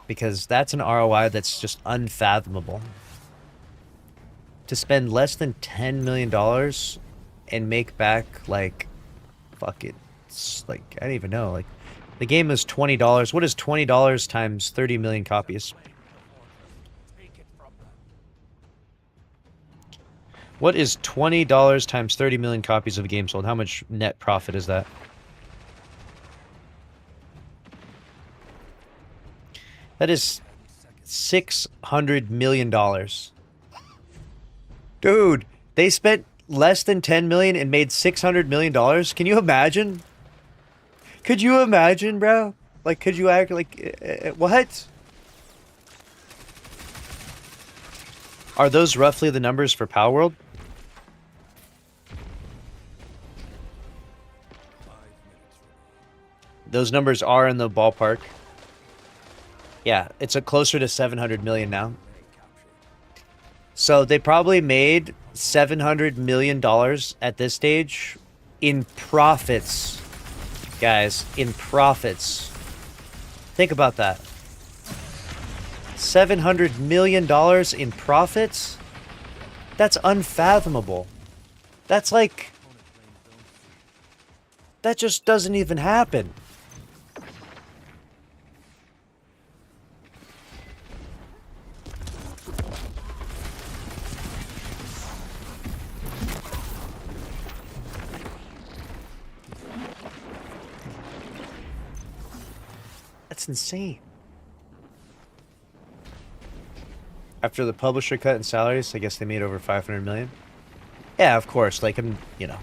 Because that's an ROI that's just unfathomable. To spend less than $10 million and make back, like, fuck it. It's like, I don't even know. Like, the game is $20. What is $20 times 30 million copies? What is $20 times 30 million copies of a game sold? How much net profit is that? That is $600 million. Dude, they spent less than $10 million and made $600 million? Can you imagine? Could you imagine, bro? Like, could you act like... what? Are those roughly the numbers for Power World? Those numbers are in the ballpark. Yeah, it's closer to 700 million now. So they probably made $700 million at this stage in profits. Guys, in profits. Think about that. $700 million in profits? That's unfathomable. That's like... that just doesn't even happen. That's insane. After the publisher cut in salaries, I guess they made over 500 million. Yeah, of course. Like, you know,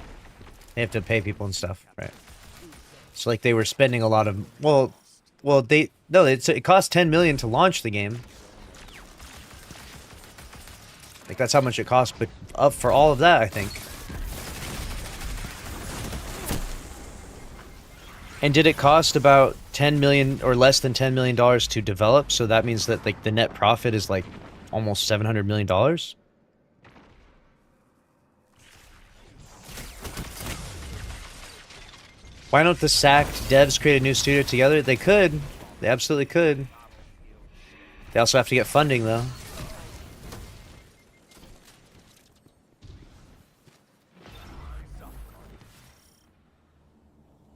they have to pay people and stuff, right? So, like, they were spending a lot of... well, it cost 10 million to launch the game. Like, that's how much it cost, but up for all of that, I think. And did it cost about 10 million or less than $10 million to develop? So that means that, like, the net profit is like almost $700 million. Why don't the sacked devs create a new studio together? They could. They absolutely could. They also have to get funding, though.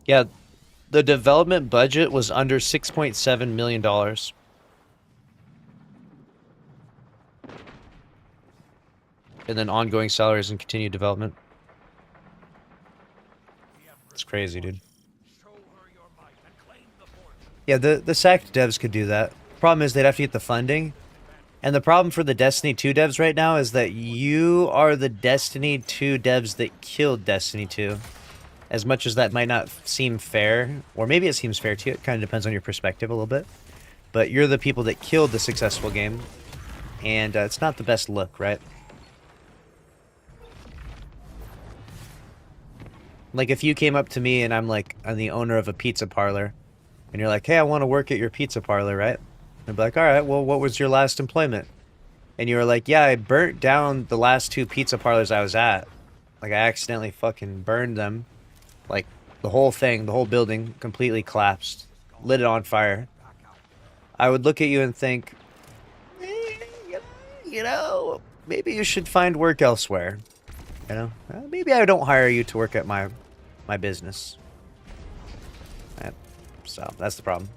Yeah, the development budget was under $6.7 million. And then ongoing salaries and continued development. It's crazy, dude. Yeah, the sacked devs could do that. Problem is they'd have to get the funding. And the problem for the Destiny 2 devs right now is that you are the Destiny 2 devs that killed Destiny 2. As much as that might not seem fair, or maybe it seems fair to you, it kind of depends on your perspective a little bit. But you're the people that killed the successful game. And it's not the best look, right? Like, if you came up to me and I'm the owner of a pizza parlor, and you're like, hey, I want to work at your pizza parlor, right? I'd be like, all right, well, what was your last employment? And you were like, yeah, I burnt down the last 2 pizza parlors I was at. Like, I accidentally fucking burned them. Like, the whole thing, the whole building completely collapsed. Lit it on fire. I would look at you and think, you know, maybe you should find work elsewhere. You know, maybe I don't hire you to work at my business. So that's the problem.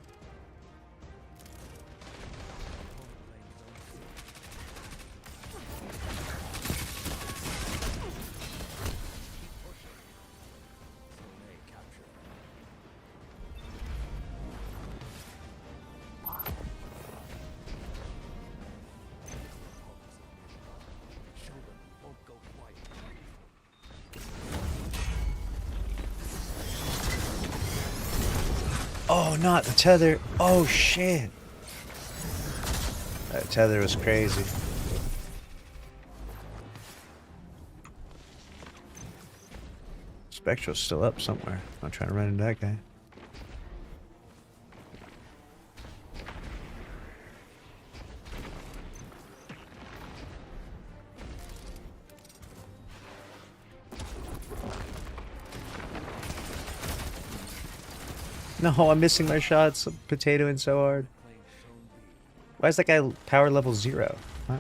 Oh, not the tether. Oh, shit. That tether was crazy. Spectral's still up somewhere. I'm trying to run into that guy. No, I'm missing my shots. I'm potatoing so hard. Why is that guy power level 0? What?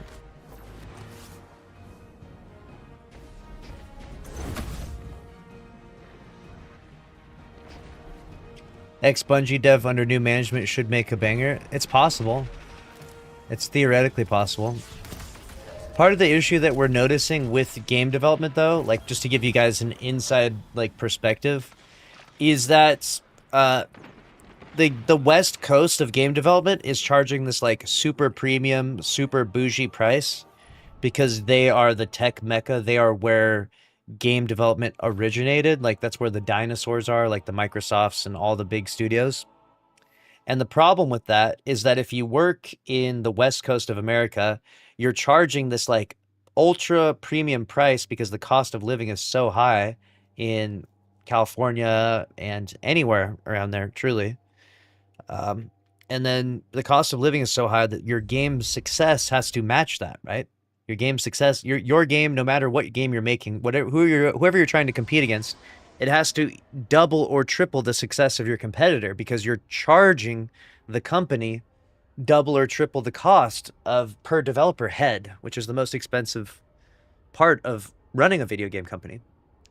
Ex-Bungie dev under new management should make a banger. It's possible. It's theoretically possible. Part of the issue that we're noticing with game development, though, like just to give you guys an inside perspective, is that the West Coast of game development is charging this super premium, super bougie price because they are the tech mecca. They are where game development originated. Like, that's where the dinosaurs are, like the Microsofts and all the big studios. And the problem with that is that if you work in the West Coast of America, you're charging this ultra premium price because the cost of living is so high in California and anywhere around there, truly. And then the cost of living is so high that your game success has to match that, right? Your game success, your game, no matter what game you're making, whoever you're trying to compete against, it has to double or triple the success of your competitor because you're charging the company double or triple the cost of per developer head, which is the most expensive part of running a video game company.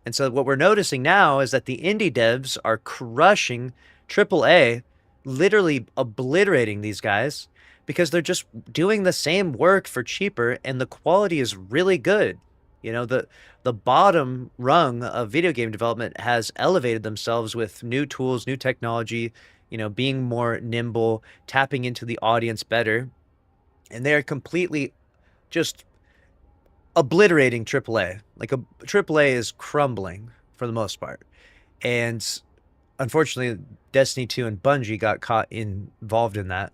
And so what we're noticing now is that the indie devs are crushing AAA, literally obliterating these guys because they're just doing the same work for cheaper and the quality is really good. You know, the bottom rung of video game development has elevated themselves with new tools, new technology, you know, being more nimble, tapping into the audience better. And they're completely just obliterating AAA. Like, AAA is crumbling for the most part. And unfortunately, Destiny 2 and Bungie got caught involved in that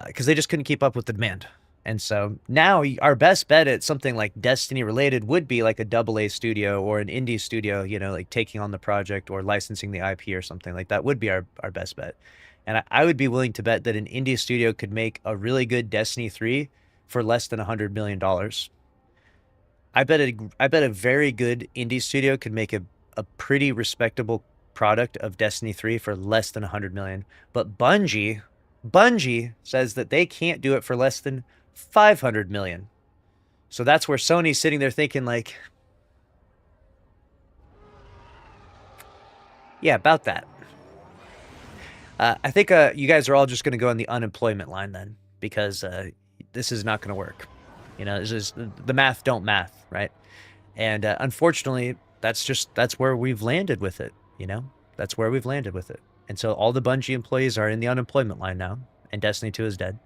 because they just couldn't keep up with the demand. And so now our best bet at something like Destiny related would be like a AA studio or an indie studio, you know, like taking on the project or licensing the IP or something like that would be our best bet. And I would be willing to bet that an indie studio could make a really good Destiny 3 for less than $100 million. I bet a very good indie studio could make a pretty respectable product of Destiny 3 for less than 100 million. But Bungie says that they can't do it for less than 500 million. So that's where Sony's sitting there thinking like, yeah, about that. I think you guys are all just going to go on the unemployment line then, because this is not going to work. You know, this is, the math don't math, right? And unfortunately, that's where we've landed with it. You know, that's where we've landed with it. And so all the Bungie employees are in the unemployment line now, and Destiny 2 is dead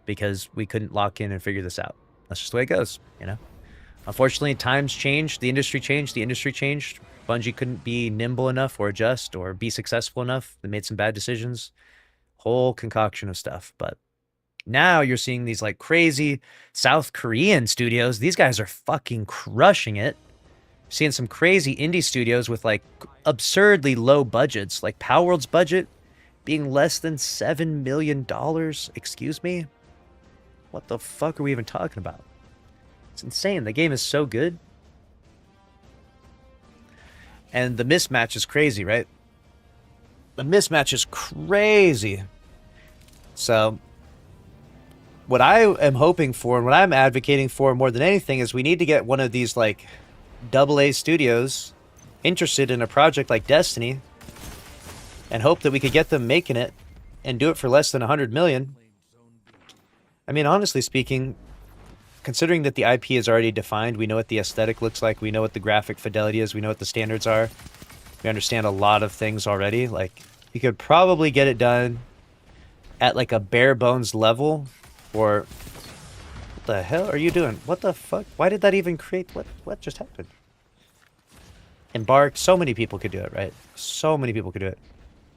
because we couldn't lock in and figure this out. That's just the way it goes, you know? Unfortunately, times changed, the industry changed, Bungie couldn't be nimble enough or adjust or be successful enough. They made some bad decisions. Whole concoction of stuff. But now you're seeing these like crazy South Korean studios. These guys are fucking crushing it. Seeing some crazy indie studios with like absurdly low budgets, like Palworld's budget being less than $7 million. Excuse me? What the fuck are we even talking about? It's insane. The game is so good. And the mismatch is crazy, right? The mismatch is crazy. So what I am hoping for and what I'm advocating for more than anything is we need to get one of these like AA studios interested in a project like Destiny and hope that we could get them making it and do it for less than 100 million. I mean, honestly speaking, considering that the IP is already defined, we know what the aesthetic looks like, we know what the graphic fidelity is, we know what the standards are, we understand a lot of things already. Like, you could probably get it done at like a bare bones level, or what the hell are you doing? What the fuck? Why did that even create? What just happened? Embark. So many people could do it, right? So many people could do it.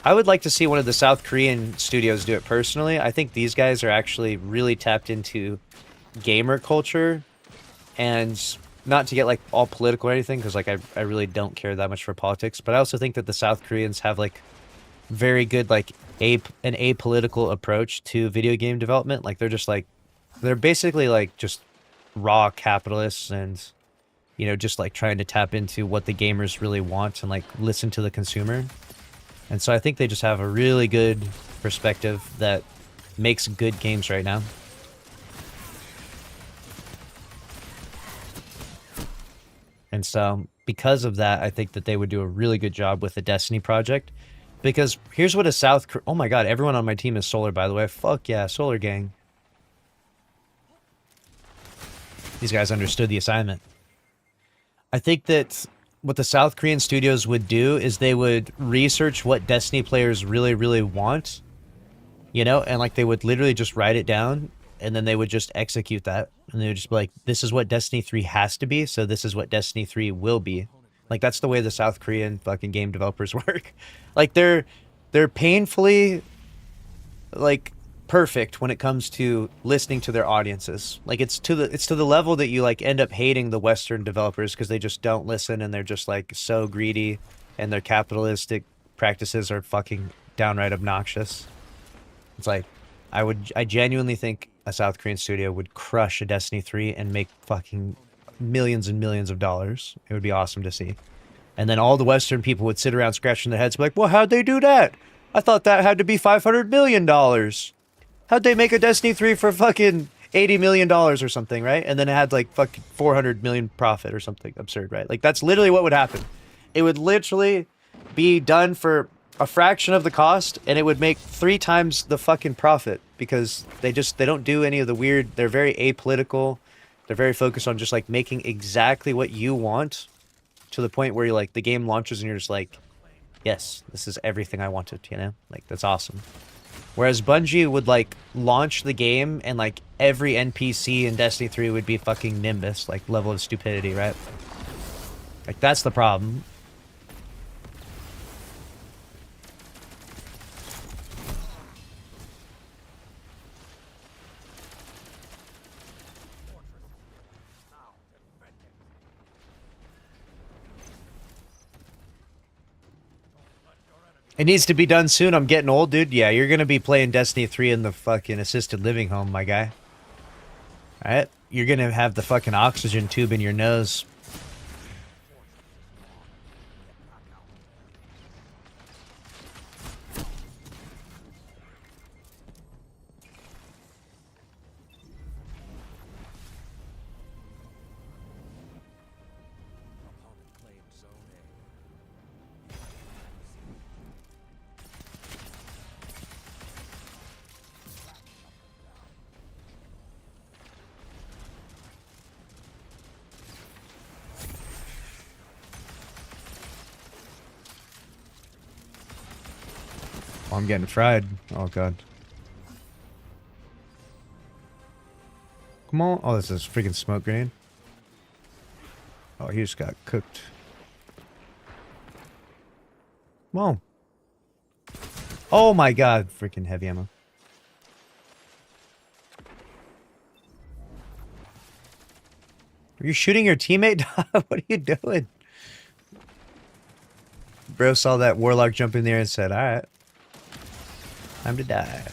I would like to see one of the South Korean studios do it personally. I think these guys are actually really tapped into gamer culture, and not to get like all political or anything, because like I really don't care that much for politics, but I also think that the South Koreans have like very good like an apolitical approach to video game development. Like they're basically like just raw capitalists, and you know, just like trying to tap into what the gamers really want and like listen to the consumer. And so I think they just have a really good perspective that makes good games right now. And so because of that, I think that they would do a really good job with the Destiny project. Because here's what a oh my god, everyone on my team is Solar, by the way. Fuck yeah, Solar Gang. These guys understood the assignment. I think that what the South Korean studios would do is they would research what Destiny players really, really want. You know, and like they would literally just write it down, and then they would just execute that. And they would just be like, this is what Destiny 3 has to be, so this is what Destiny 3 will be. Like, that's the way the South Korean fucking game developers work. Like, they're painfully, like, perfect when it comes to listening to their audiences. Like, it's to the level that you, like, end up hating the Western developers because they just don't listen, and they're just, like, so greedy, and their capitalistic practices are fucking downright obnoxious. It's like, I genuinely think a South Korean studio would crush a Destiny 3 and make fucking millions and millions of dollars. It would be awesome to see. And then all the Western people would sit around scratching their heads, be like, well, how'd they do that? I thought that had to be $500 million. How'd they make a Destiny 3 for fucking $80 million or something, right? And then it had like fucking 400 million profit or something absurd, right? Like, that's literally what would happen. It would literally be done for a fraction of the cost, and it would make 3 times the fucking profit, because they don't do any of the weird. They're very apolitical. They're very focused on just like making exactly what you want, to the point where you're like, the game launches and you're just like, yes, this is everything I wanted, you know? Like, that's awesome. Whereas Bungie would like launch the game and like every NPC in Destiny 3 would be fucking Nimbus, like level of stupidity, right? Like, that's the problem. It needs to be done soon. I'm getting old, dude. Yeah, you're going to be playing Destiny 3 in the fucking assisted living home, my guy. Alright? You're going to have the fucking oxygen tube in your nose. Oh, I'm getting fried. Oh, God. Come on. Oh, this is a freaking smoke grenade. Oh, he just got cooked. Come on. Oh, my God. Freaking heavy ammo. Are you shooting your teammate? What are you doing? Bro saw that warlock jump in there and said, alright. Time to die.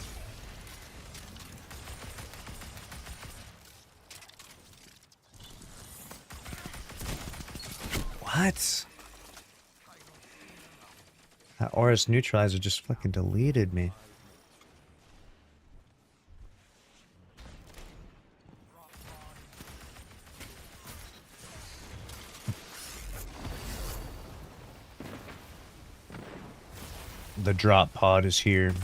What? That Aurus neutralizer just fucking deleted me. The drop pod is here.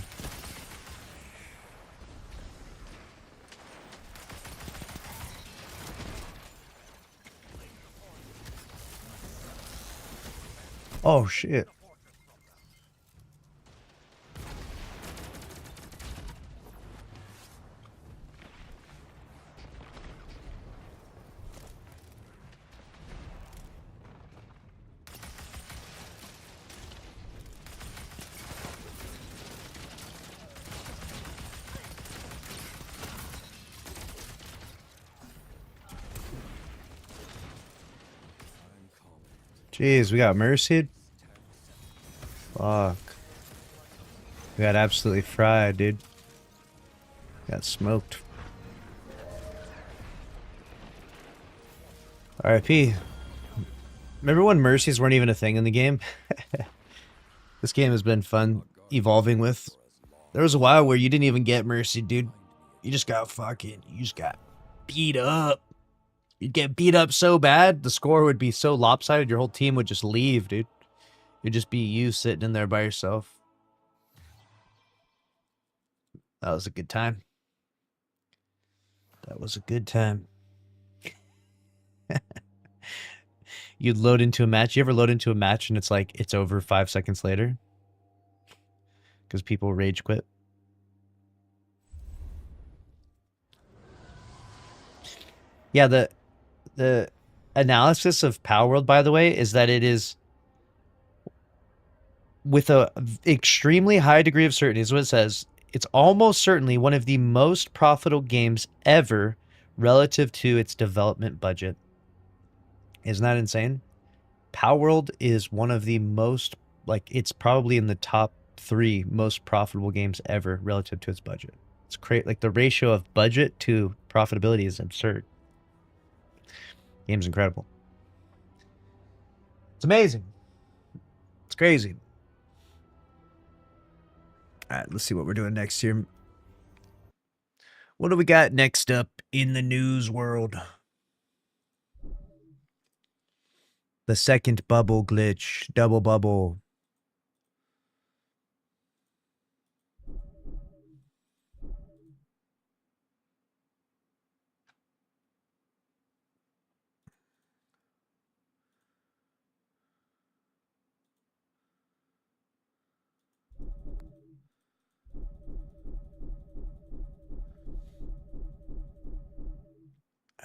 Oh shit. Jeez, we got mercied? Fuck. We got absolutely fried, dude. Got smoked. RIP. Remember when mercies weren't even a thing in the game? This game has been fun evolving with. There was a while where you didn't even get mercy, dude. You just got beat up. You'd get beat up so bad, the score would be so lopsided, your whole team would just leave, dude. It'd just be you sitting in there by yourself. That was a good time. That was a good time. You'd load into a match. You ever load into a match and it's like, it's over 5 seconds later? Because people rage quit. Yeah, the analysis of Power World, by the way, is that it is with a extremely high degree of certainty, is what it says. It's almost certainly one of the most profitable games ever relative to its development budget. Isn't that insane? Power World is one of the most, like, it's probably in the top 3 most profitable games ever relative to its budget. It's great. Like, the ratio of budget to profitability is absurd. Game's incredible. It's amazing. It's crazy. All right, let's see what we're doing next here. What do we got next up in the news world? The second bubble glitch. Double bubble.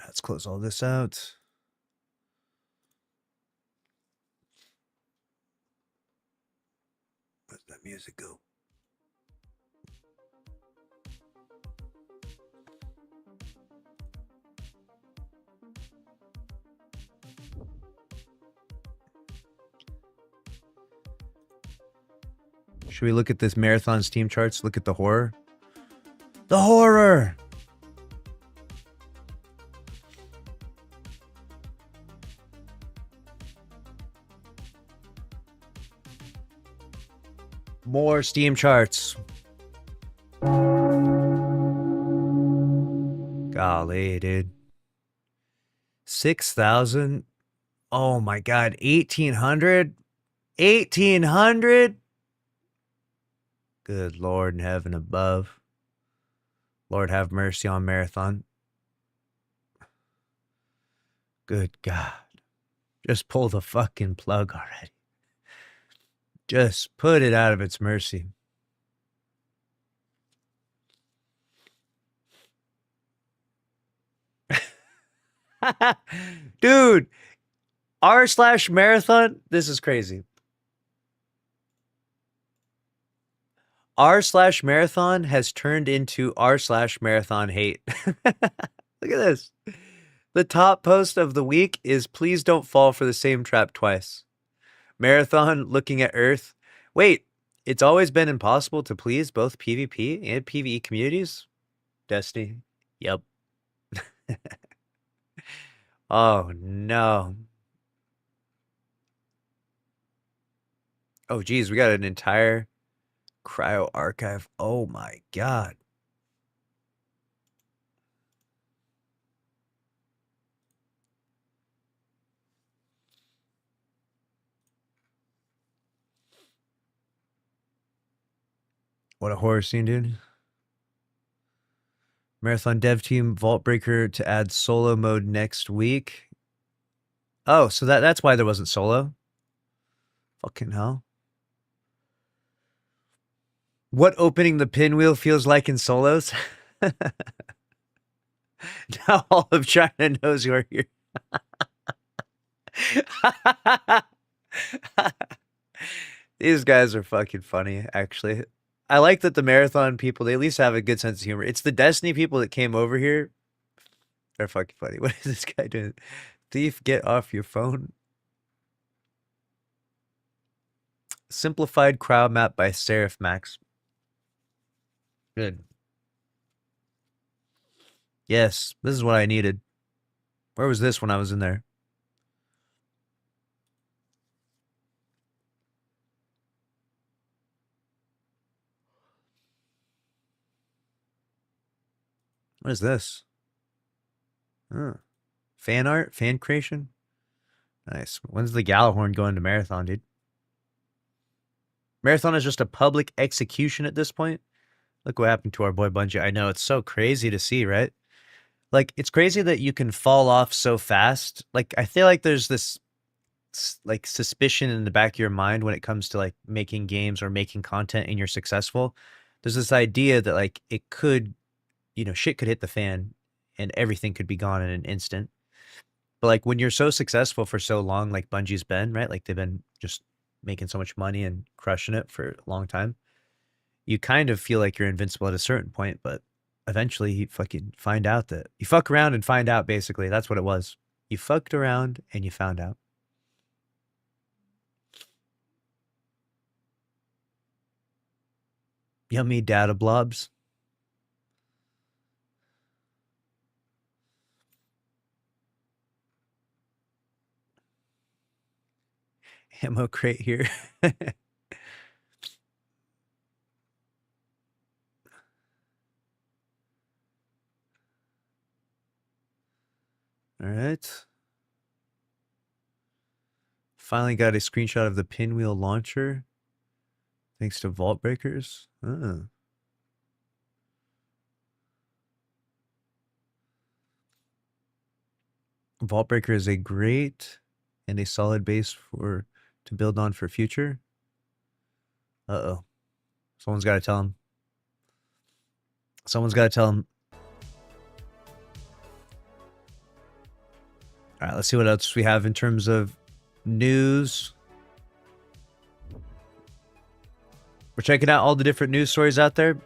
Let's close all this out. Where's that music go? Should we look at this marathon Steam charts? Look at the horror. The horror! More Steam charts. Golly, dude. 6,000. Oh my God. 1,800. 1,800. Good Lord in heaven above. Lord have mercy on Marathon. Good God. Just pull the fucking plug already. Just put it out of its mercy. Dude, r/marathon, this is crazy. r/marathon has turned into r/marathon hate. Look at this. The top post of the week is please don't fall for the same trap twice. Marathon looking at Earth. Wait, it's always been impossible to please both PvP and PvE communities? Destiny. Yep. Oh no. Oh geez, we got an entire cryo archive. Oh my god. What a horror scene, dude. Marathon dev team Vault Breaker to add solo mode next week. Oh, so that's why there wasn't solo? Fucking hell. What opening the pinwheel feels like in solos? Now all of China knows you're here. These guys are fucking funny, actually. I like that the Marathon people, they at least have a good sense of humor. It's the Destiny people that came over here. They're fucking funny. What is this guy doing? Thief, get off your phone. Simplified crowd map by Seraph Max. Good. Yes, this is what I needed. Where was this when I was in there? What is this? Huh. Fan art? Fan creation? Nice. When's the Gallahorn going to Marathon, dude? Marathon is just a public execution at this point. Look what happened to our boy Bungie. I know, it's so crazy to see, right? Like, it's crazy that you can fall off so fast. Like, I feel like there's this like suspicion in the back of your mind when it comes to like making games or making content and you're successful. There's this idea that like it could, shit could hit the fan and everything could be gone in an instant. But like when you're so successful for so long, like Bungie's been, right? Like they've been just making so much money and crushing it for a long time. You kind of feel like you're invincible at a certain point, but eventually you fucking find out that you fuck around and find out, basically. That's what it was. You fucked around and you found out. Yummy data blobs. Ammo crate here. All right. Finally got a screenshot of the pinwheel launcher. Thanks to Vault Breakers. Oh. Vault Breaker is a great and a solid base to build on for future. Uh-oh. Someone's got to tell him. Someone's got to tell him. All right, let's see what else we have in terms of news. We're checking out all the different news stories out there.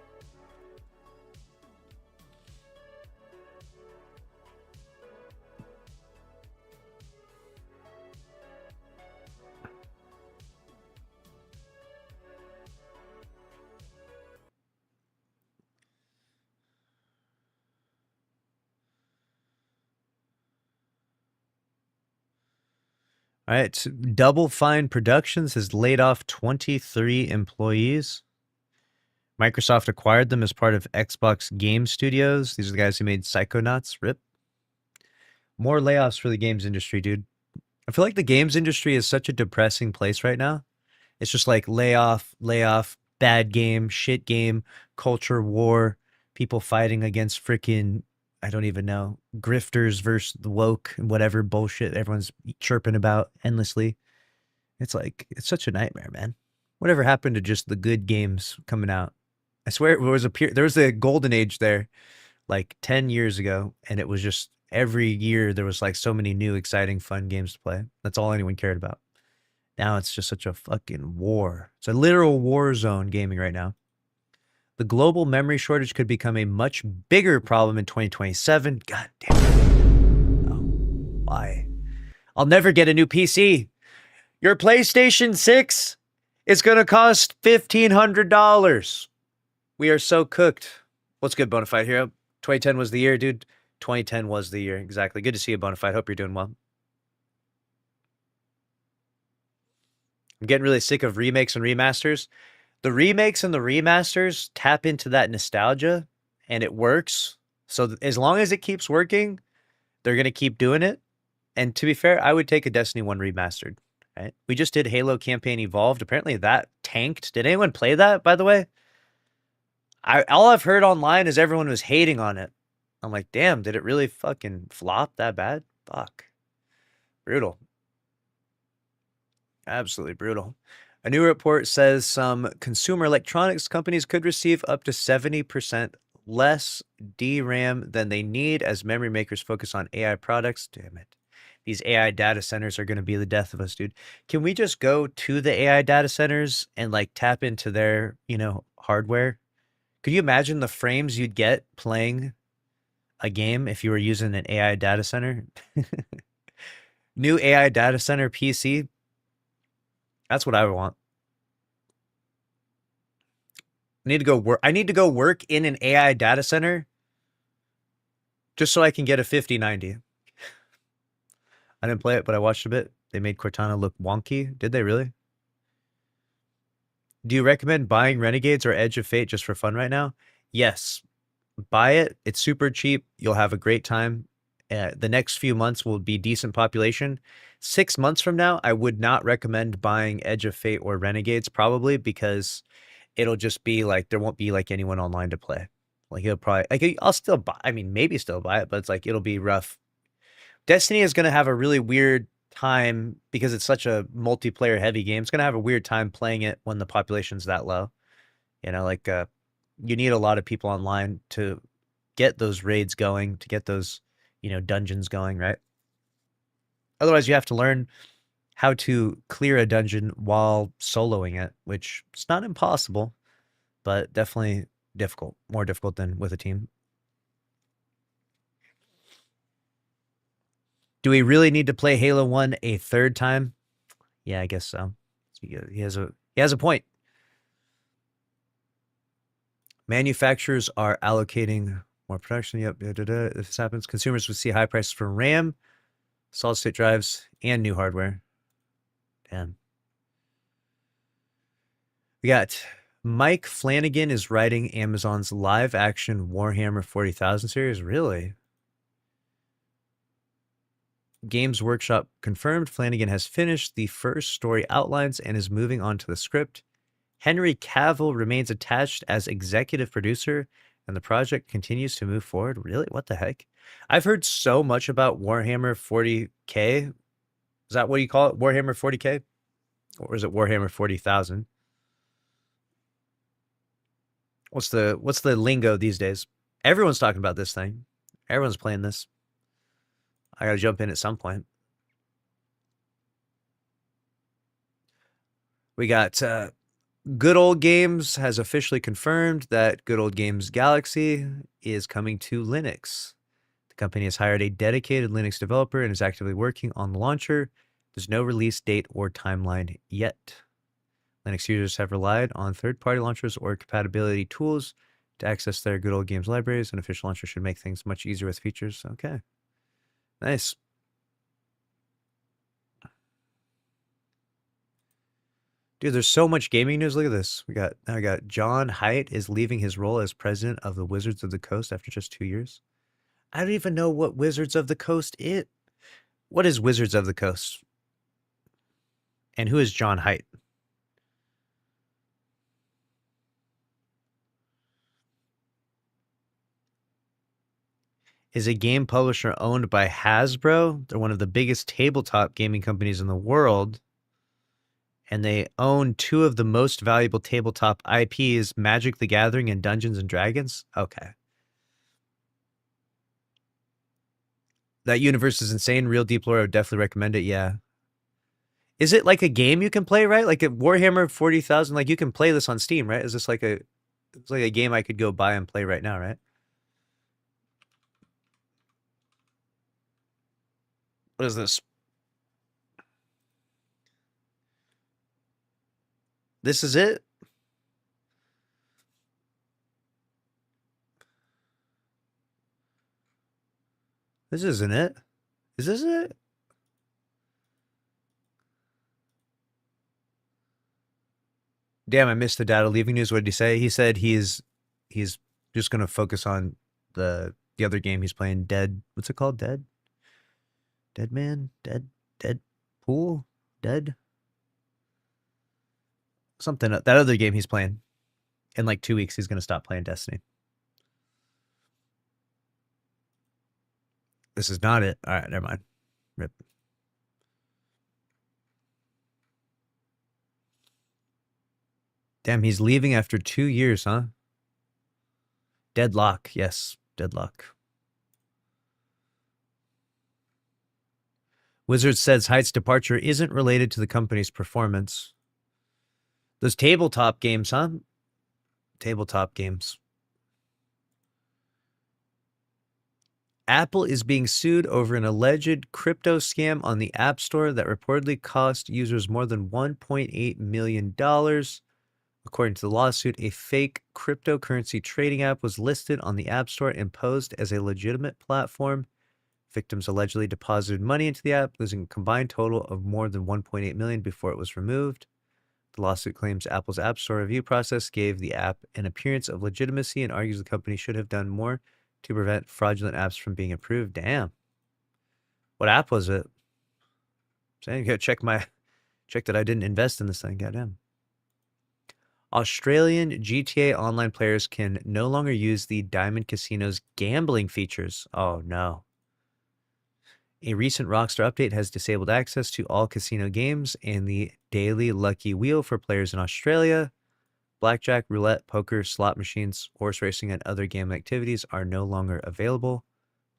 All right, Double Fine Productions has laid off 23 employees. Microsoft acquired them as part of Xbox Game Studios. These are the guys who made Psychonauts. RIP. More layoffs for the games industry, dude. I feel like the games industry is such a depressing place right now. It's just like layoff, bad game, shit game, culture war, people fighting against freaking, I don't even know, grifters versus the woke and whatever bullshit everyone's chirping about endlessly. It's like, it's such a nightmare, man. Whatever happened to just the good games coming out? I swear there was a golden age there like 10 years ago, and it was just Every year there was like so many new, exciting, fun games to play. That's all anyone cared about. Now it's just such a fucking war. It's a literal war zone gaming right now. The global memory shortage could become a much bigger problem in 2027. God damn it. Oh, why? I'll never get a new PC. Your PlayStation 6 is going to cost $1,500. We are so cooked. What's good, Bonafide Hero? 2010 was the year, dude. 2010 was the year. Exactly. Good to see you, Bonafide. Hope you're doing well. I'm getting really sick of remakes and remasters. The remakes and the remasters tap into that nostalgia, and it works. So as long as it keeps working, they're going to keep doing it. And to be fair, I would take a Destiny 1 remastered. Right? We just did Halo Campaign Evolved. Apparently that tanked. Did anyone play that, by the way? All I've heard online is everyone was hating on it. I'm like, damn, did it really fucking flop that bad? Fuck. Brutal. Absolutely brutal. A new report says some consumer electronics companies could receive up to 70% less DRAM than they need as memory makers focus on AI products. Damn it. These AI data centers are going to be the death of us, dude. Can we just go to the AI data centers and like tap into their, hardware? Could you imagine the frames you'd get playing a game if you were using an AI data center? New AI data center PC. That's what I would want. I need to go work. I need to go work in an AI data center just so I can get a 5090. I didn't play it, but I watched a bit. They made Cortana look wonky. Did they really? Do you recommend buying Renegades or Edge of Fate just for fun right now? Yes. Buy it. It's super cheap. You'll have a great time. The next few months will be decent population. 6 months from now, I would not recommend buying Edge of Fate or Renegades probably because it'll just be like there won't be like anyone online to play. Like it'll probably like I'll still buy. I mean, maybe still buy it, but it's like it'll be rough. Destiny is going to have a really weird time because it's such a multiplayer heavy game. It's going to have a weird time playing it when the population's that low. You need a lot of people online to get those raids going, to get those, dungeons going, right? Otherwise, you have to learn how to clear a dungeon while soloing it, which is not impossible, but definitely difficult, more difficult than with a team. Do we really need to play Halo 1 a third time? Yeah, I guess so. He has a point. Manufacturers are allocating more production. Yep. If this happens, consumers would see high prices for RAM, solid state drives, and new hardware. Damn. We got Mike Flanagan is writing Amazon's live action Warhammer 40,000 series. Really? Games Workshop confirmed Flanagan has finished the first story outlines and is moving on to the script. Henry Cavill remains attached as executive producer, and the project continues to move forward. Really? What the heck? I've heard so much about Warhammer 40K. Is that what you call it? Warhammer 40K? Or is it Warhammer 40,000? What's the lingo these days? Everyone's talking about this thing. Everyone's playing this. I gotta jump in at some point. We got Good Old Games has officially confirmed that Good Old Games Galaxy is coming to Linux. The company has hired a dedicated Linux developer and is actively working on the launcher. There's no release date or timeline yet. Linux users have relied on third-party launchers or compatibility tools to access their Good Old Games libraries. An official launcher should make things much easier with features. Okay. Nice. Dude, there's so much gaming news. Look at this. I got John Haidt is leaving his role as president of the Wizards of the Coast after just 2 years. I don't even know what Wizards of the Coast is. What is Wizards of the Coast? And who is John Haidt? Is a game publisher owned by Hasbro. They're one of the biggest tabletop gaming companies in the world. And they own 2 of the most valuable tabletop IPs, Magic the Gathering and Dungeons and Dragons. Okay. That universe is insane. Real deep lore. I would definitely recommend it. Yeah. Is it like a game you can play, right? Like a Warhammer 40,000, like you can play this on Steam, right? Is this like it's like a game I could go buy and play right now, right? What is this? This is it? This isn't it. Is this it? Damn, I missed the Datto leaving news. What did he say? He said he's just gonna focus on the other game he's playing. Dead. What's it called? Dead. Dead Man. Dead Pool. Dead. Something. That other game he's playing. In like 2 weeks, he's gonna stop playing Destiny. This is not it. All right, never mind. Rip. Damn, he's leaving after 2 years, huh? Deadlock. Yes, Deadlock. Wizard says Height's departure isn't related to the company's performance. Those tabletop games, huh? Tabletop games. Apple is being sued over an alleged crypto scam on the App Store that reportedly cost users more than $1.8 million. According to the lawsuit, a fake cryptocurrency trading app was listed on the App Store and posed as a legitimate platform. Victims allegedly deposited money into the app, losing a combined total of more than $1.8 million before it was removed. The lawsuit claims Apple's App Store review process gave the app an appearance of legitimacy and argues the company should have done more to prevent fraudulent apps from being approved. Damn. What app was it? Saying, go check that I didn't invest in this thing. Goddamn. Australian GTA Online players can no longer use the Diamond Casino's gambling features. Oh no. A recent Rockstar update has disabled access to all casino games and the daily lucky wheel for players in Australia. Blackjack, roulette, poker, slot machines, horse racing, and other gambling activities are no longer available.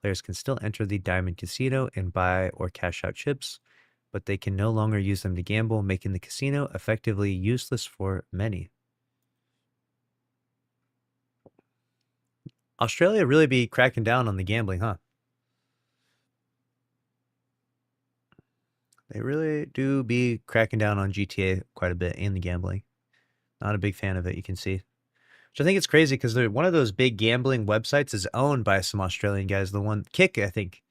Players can still enter the Diamond Casino and buy or cash out chips, but they can no longer use them to gamble, making the casino effectively useless for many. Australia really be cracking down on the gambling, huh? They really do be cracking down on GTA quite a bit and the gambling. Not a big fan of it, you can see. Which I think it's crazy because one of those big gambling websites is owned by some Australian guys. The one, Kick, I think.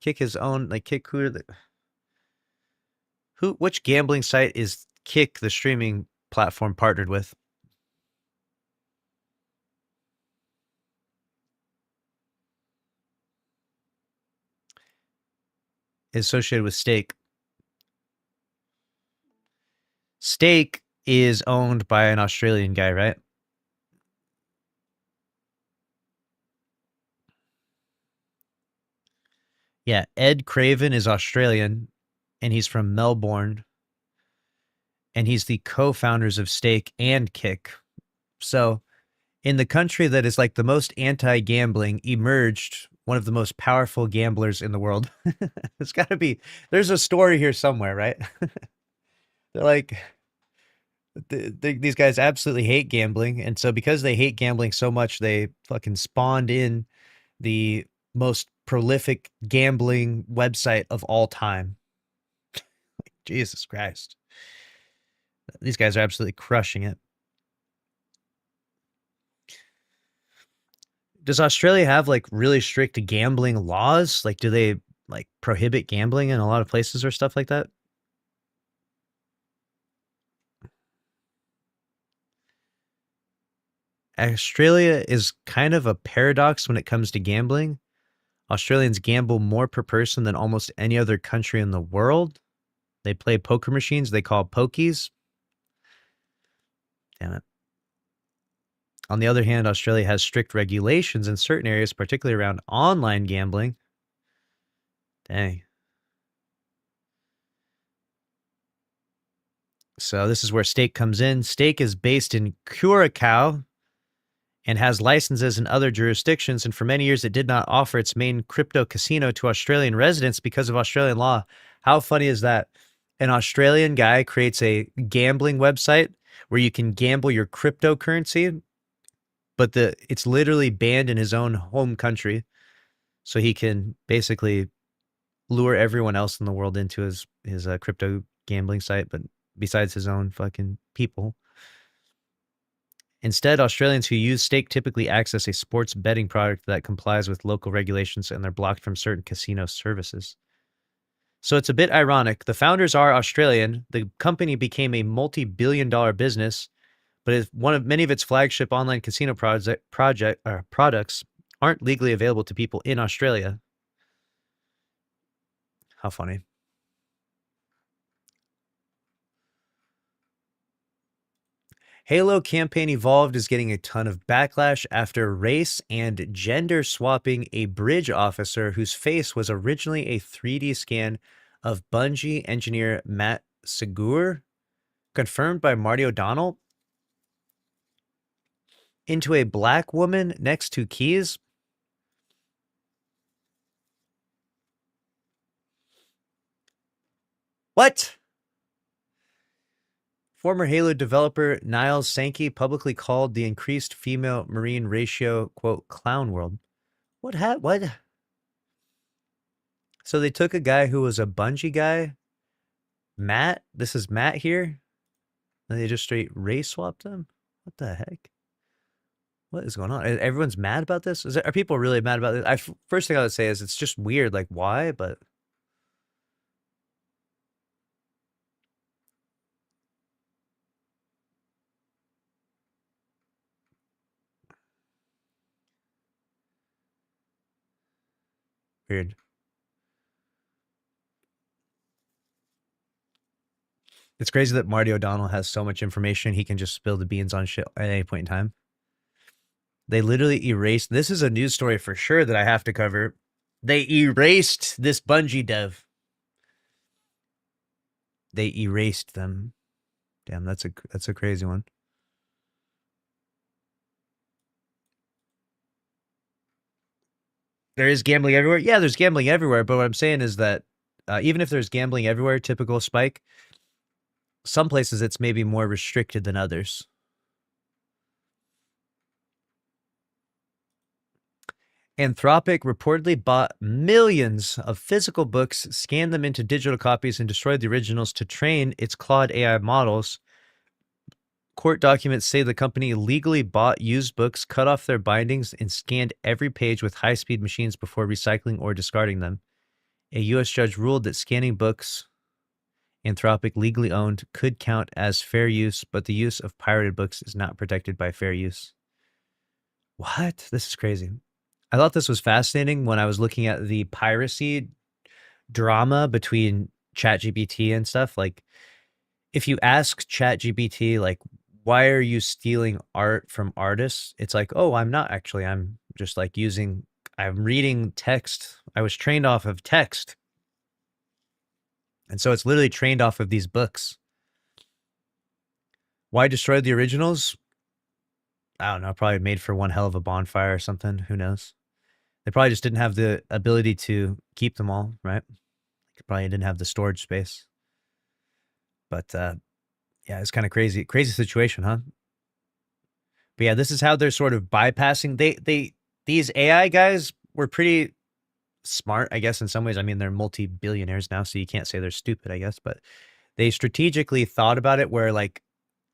Kick is owned, like Kick, which gambling site is Kick, the streaming platform, partnered with? Is associated with Stake. Stake is owned by an Australian guy, right? Yeah, Ed Craven is Australian, and he's from Melbourne, and he's the co-founders of Stake and Kick. So, in the country that is like the most anti-gambling, emerged one of the most powerful gamblers in the world. It's got to be. There's a story here somewhere, right? They're like, these guys absolutely hate gambling, and so because they hate gambling so much, they fucking spawned in the most prolific gambling website of all time. Jesus Christ. These guys are absolutely crushing it. Does Australia have like really strict gambling laws? Like, do they like prohibit gambling in a lot of places or stuff like that? Australia is kind of a paradox when it comes to gambling. Australians gamble more per person than almost any other country in the world. They play poker machines they call pokies. Damn it. On the other hand, Australia has strict regulations in certain areas, particularly around online gambling. Dang. So this is where Stake comes in. Stake is based in Curacao, and has licenses in other jurisdictions. And for many years, it did not offer its main crypto casino to Australian residents because of Australian law. How funny is that? An Australian guy creates a gambling website where you can gamble your cryptocurrency, but it's literally banned in his own home country. So he can basically lure everyone else in the world into his crypto gambling site, but besides his own fucking people. Instead, Australians who use stake typically access a sports betting product that complies with local regulations, and they're blocked from certain casino services. So it's a bit ironic. The founders are Australian. The company became a multi-billion-dollar business, but many of its flagship online casino products aren't legally available to people in Australia. How funny. Halo Campaign Evolved is getting a ton of backlash after race and gender swapping a bridge officer whose face was originally a 3D scan of Bungie engineer Matt Segur, confirmed by Marty O'Donnell, into a black woman next to Keys. What? Former Halo developer Niles Sankey publicly called the increased female Marine ratio, quote, clown world. What? So they took a guy who was a Bungie guy, Matt. This is Matt here. And they just straight race swapped him? What the heck? What is going on? Everyone's mad about this? Are people really mad about this? First thing I would say is it's just weird. Like, why? But weird. It's crazy that Marty O'Donnell has so much information. He can just spill the beans on shit at any point in time. They literally erased. This is a news story for sure that I have to cover. They erased this Bungie dev. They erased them. Damn, that's a crazy one. There is gambling everywhere. Yeah, there's gambling everywhere. But what I'm saying is that even if there's gambling everywhere, typical Spike, some places it's maybe more restricted than others. Anthropic reportedly bought millions of physical books, scanned them into digital copies, and destroyed the originals to train its Claude AI models. Court documents say the company legally bought used books, cut off their bindings, and scanned every page with high-speed machines before recycling or discarding them. A U.S. judge ruled that scanning books Anthropic legally owned could count as fair use, but the use of pirated books is not protected by fair use. What? This is crazy. I thought this was fascinating when I was looking at the piracy drama between ChatGPT and stuff. Like, if you ask ChatGPT, like, why are you stealing art from artists? It's like, oh, I'm not actually. I'm just like I'm reading text. I was trained off of text. And so it's literally trained off of these books. Why destroy the originals? I don't know. Probably made for one hell of a bonfire or something. Who knows? They probably just didn't have the ability to keep them all, right? Probably didn't have the storage space. But yeah, it's kind of crazy. Crazy situation, huh? But yeah, this is how they're sort of bypassing. These AI guys were pretty smart, I guess, in some ways. I mean, they're multi-billionaires now, so you can't say they're stupid, I guess. But they strategically thought about it where, like,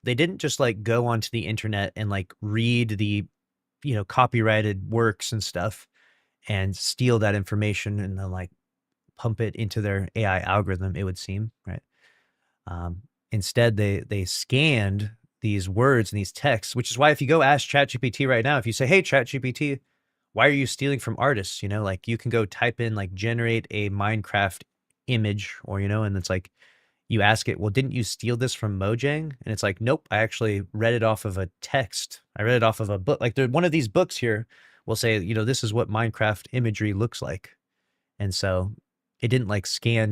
they didn't just, like, go onto the internet and, like, read the, copyrighted works and stuff and steal that information and then, like, pump it into their AI algorithm, it would seem, right? Instead, they scanned these words and these texts, which is why if you go ask ChatGPT right now, if you say, hey, ChatGPT, why are you stealing from artists? Like, you can go type in, like, generate a Minecraft image, or, and it's like, you ask it, well, didn't you steal this from Mojang? And it's like, nope, I actually read it off of a text. I read it off of a book. Like, one of these books here will say, this is what Minecraft imagery looks like. And so it didn't, like, scan,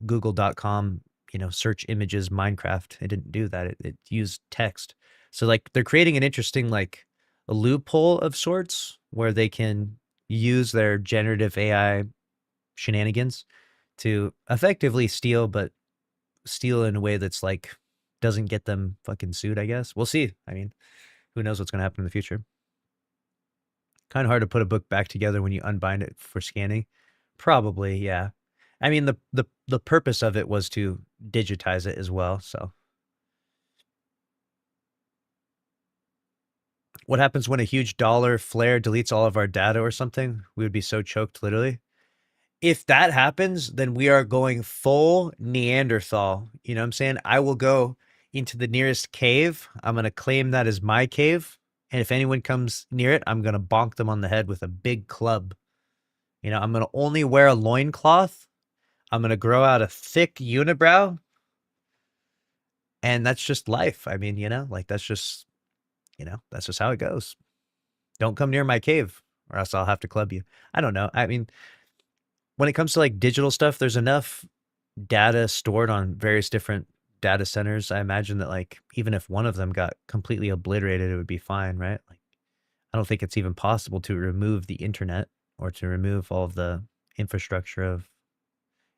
google.com, search images Minecraft. It didn't do that. It used text. So, like, they're creating an interesting, like, loophole of sorts where they can use their generative AI shenanigans to effectively steal, but steal in a way that's like doesn't get them fucking sued, I guess. We'll see. I mean, who knows what's going to happen in the future. Kind of hard to put a book back together when you unbind it for scanning. Probably, yeah. I mean, the purpose of it was to digitize it as well, so. What happens when a huge dollar flare deletes all of our data or something? We would be so choked, literally. If that happens, then we are going full Neanderthal. You know what I'm saying? I will go into the nearest cave. I'm going to claim that as my cave. And if anyone comes near it, I'm going to bonk them on the head with a big club. You know, I'm going to only wear a loincloth. I'm going to grow out a thick unibrow. And that's just life. I mean, you know, like that's just how it goes. Don't come near my cave or else I'll have to club you. I don't know. I mean, when it comes to like digital stuff, there's enough data stored on various different data centers. I imagine that like even if one of them got completely obliterated, it would be fine, right? Like I don't think it's even possible to remove the internet or to remove all of the infrastructure of,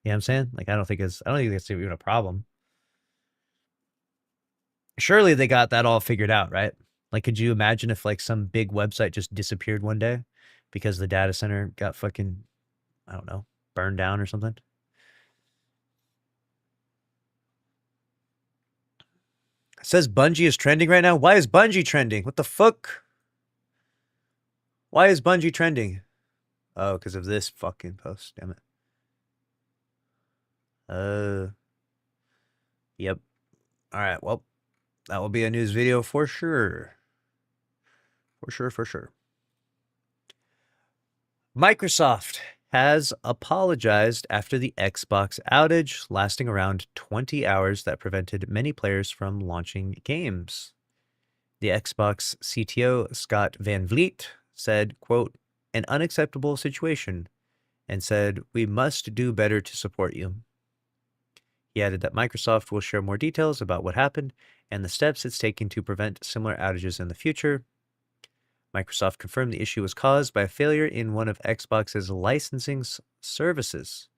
you know what I'm saying? Like I don't think that's even a problem. Surely they got that all figured out, right? Like, could you imagine if like some big website just disappeared one day because the data center got fucking, I don't know, burned down or something? It says Bungie is trending right now. Why is Bungie trending? What the fuck? Why is Bungie trending? Oh, because of this fucking post. Damn it. Yep. All right. Well, that will be a news video for sure. For sure. Microsoft has apologized after the Xbox outage lasting around 20 hours that prevented many players from launching games. The Xbox CTO, Scott Van Vliet, said, quote, an unacceptable situation, and said, we must do better to support you. He added that Microsoft will share more details about what happened and the steps it's taking to prevent similar outages in the future. Microsoft confirmed the issue was caused by a failure in one of Xbox's licensing services.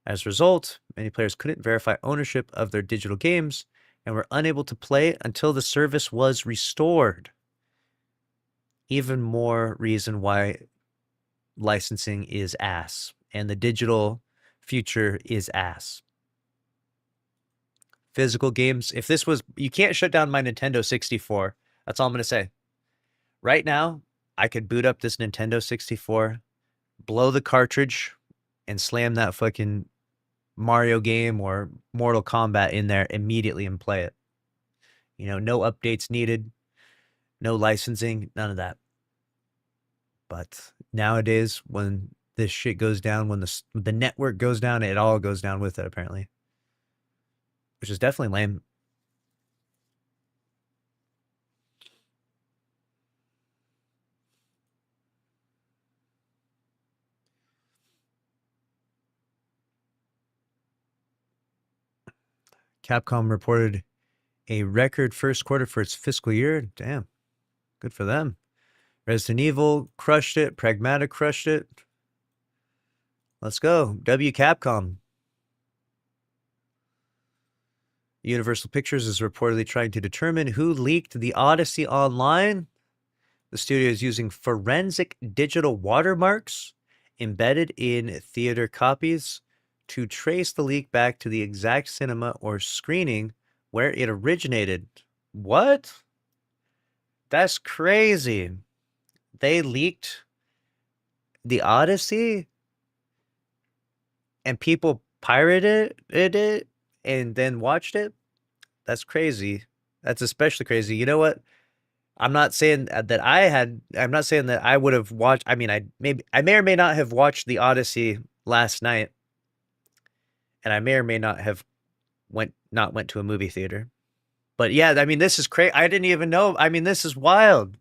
As a result, many players couldn't verify ownership of their digital games and were unable to play until the service was restored. Even more reason why licensing is ass and the digital future is ass. Physical games, if this was, you can't shut down my Nintendo 64. That's all I'm going to say. Right now, I could boot up this Nintendo 64, blow the cartridge, and slam that fucking Mario game or Mortal Kombat in there immediately and play it. You know, no updates needed, no licensing, none of that. But nowadays, when this shit goes down, when the network goes down, it all goes down with it, apparently. Which is definitely lame. Capcom reported a record first quarter for its fiscal year. Damn, good for them. Resident Evil crushed it. Pragmatic crushed it. Let's go. W Capcom. Universal Pictures is reportedly trying to determine who leaked the Odyssey online. The studio is using forensic digital watermarks embedded in theater copies to trace the leak back to the exact cinema or screening where it originated. What? That's crazy. They leaked the Odyssey and people pirated it and then watched it? That's crazy. That's especially crazy. You know what? I'm not saying that I would have watched. I mean, I may or may not have watched the Odyssey last night, and I may or may not have went to a movie theater. But yeah, I mean, this is crazy. I didn't even know. I mean, this is wild.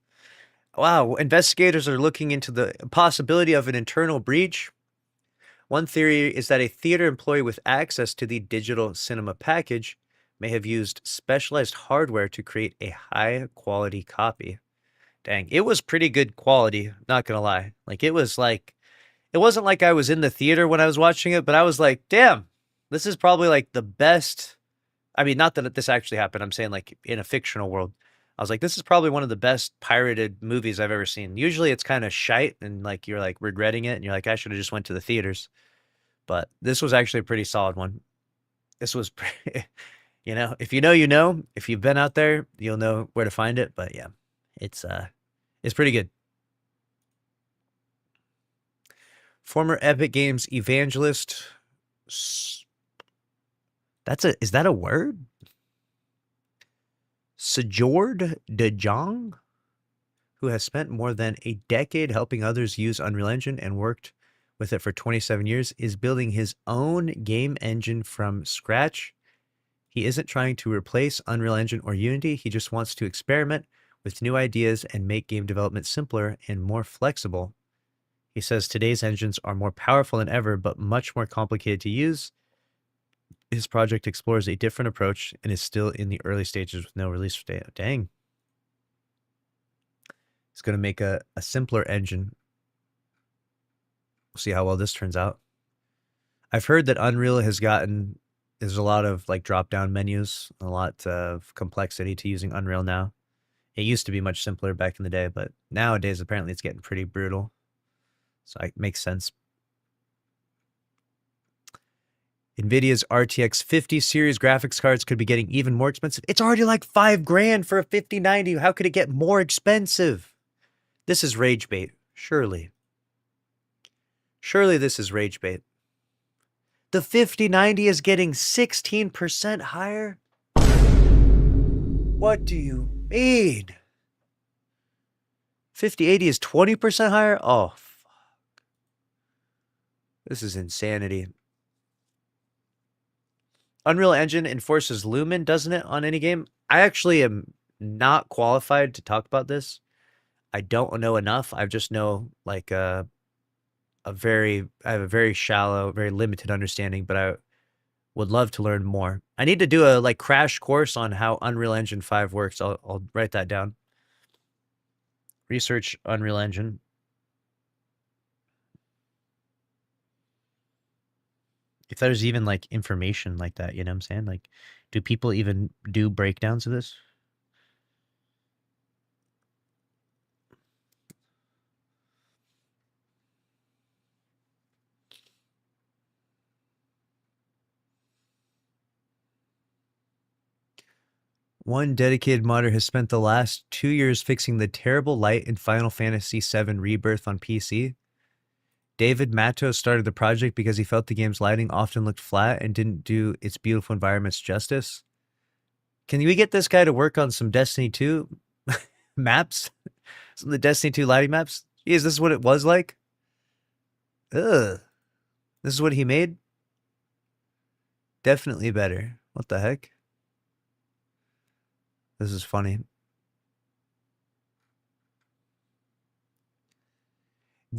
Wow, investigators are looking into the possibility of an internal breach. One theory is that a theater employee with access to the digital cinema package may have used specialized hardware to create a high-quality copy. Dang, it was pretty good quality, not gonna lie. Like, it wasn't like I was in the theater when I was watching it, but I was like, damn, this is probably like the best. I mean, not that this actually happened. I'm saying like in a fictional world. I was like, this is probably one of the best pirated movies I've ever seen. Usually it's kind of shite and like you're like regretting it and you're like, I should have just went to the theaters. But this was actually a pretty solid one. This was pretty, if you know, you know. If you've been out there, you'll know where to find it. But yeah, it's pretty good. Former Epic Games evangelist. Is that a word? Sejord de Jong, who has spent more than a decade helping others use Unreal Engine and worked with it for 27 years, is building his own game engine from scratch. He isn't trying to replace Unreal Engine or Unity. He just wants to experiment with new ideas and make game development simpler and more flexible. He says today's engines are more powerful than ever, but much more complicated to use. His project explores a different approach and is still in the early stages with no release date. Dang. He's going to make a simpler engine. We'll see how well this turns out. I've heard that Unreal there's a lot of like drop-down menus, a lot of complexity to using Unreal now. It used to be much simpler back in the day, but nowadays apparently it's getting pretty brutal. So it makes sense. NVIDIA's RTX 50 series graphics cards could be getting even more expensive. It's already like $5,000 for a 5090. How could it get more expensive? This is rage bait, surely. Surely this is rage bait. The 5090 is getting 16% higher? What do you mean? 5080 is 20% higher? Oh, fuck. This is insanity. Unreal Engine enforces Lumen, doesn't it, on any game? I actually am not qualified to talk about this. I don't know enough. I just know like I have a very shallow, very limited understanding, but I would love to learn more. I need to do a like crash course on how Unreal Engine 5 works. I'll write that down. Research Unreal Engine. If there's even like information like that, you know what I'm saying? Like, do people even do breakdowns of this? One dedicated modder has spent the last 2 years fixing the terrible light in Final Fantasy VII Rebirth on PC. David Matto started the project because he felt the game's lighting often looked flat and didn't do its beautiful environments justice. Can we get this guy to work on some Destiny 2 maps? Some of the Destiny 2 lighting maps? Is this what it was like? Ugh. This is what he made? Definitely better. What the heck? This is funny.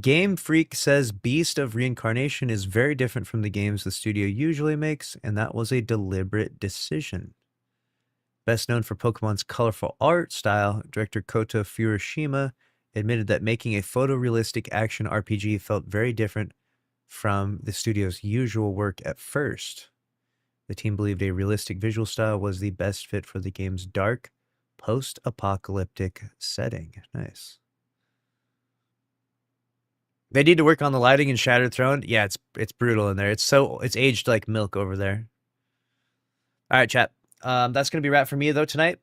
Game Freak says Beast of Reincarnation is very different from the games the studio usually makes, and that was a deliberate decision. Best known for Pokemon's colorful art style, director Kota Furushima admitted that making a photorealistic action RPG felt very different from the studio's usual work at first. The team believed a realistic visual style was the best fit for the game's dark, post-apocalyptic setting. Nice. They need to work on the lighting in Shattered Throne. Yeah, it's brutal in there. It's aged like milk over there. All right, chat. That's going to be a wrap for me, though, tonight.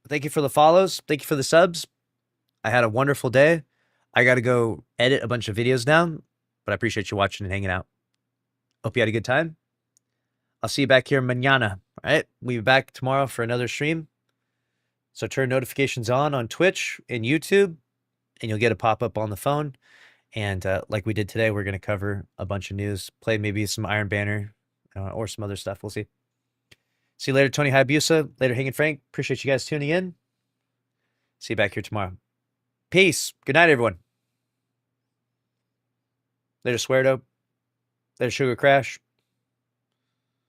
Thank you for the follows. Thank you for the subs. I had a wonderful day. I got to go edit a bunch of videos now, but I appreciate you watching and hanging out. Hope you had a good time. I'll see you back here mañana. All right? We'll be back tomorrow for another stream. So turn notifications on Twitch and YouTube, and you'll get a pop-up on the phone. And like we did today, we're going to cover a bunch of news, play maybe some Iron Banner or some other stuff. We'll see. See you later, Tony Hayabusa. Later, Hanging Frank. Appreciate you guys tuning in. See you back here tomorrow. Peace. Good night, everyone. Later, Sweardo. Later, Sugar Crash.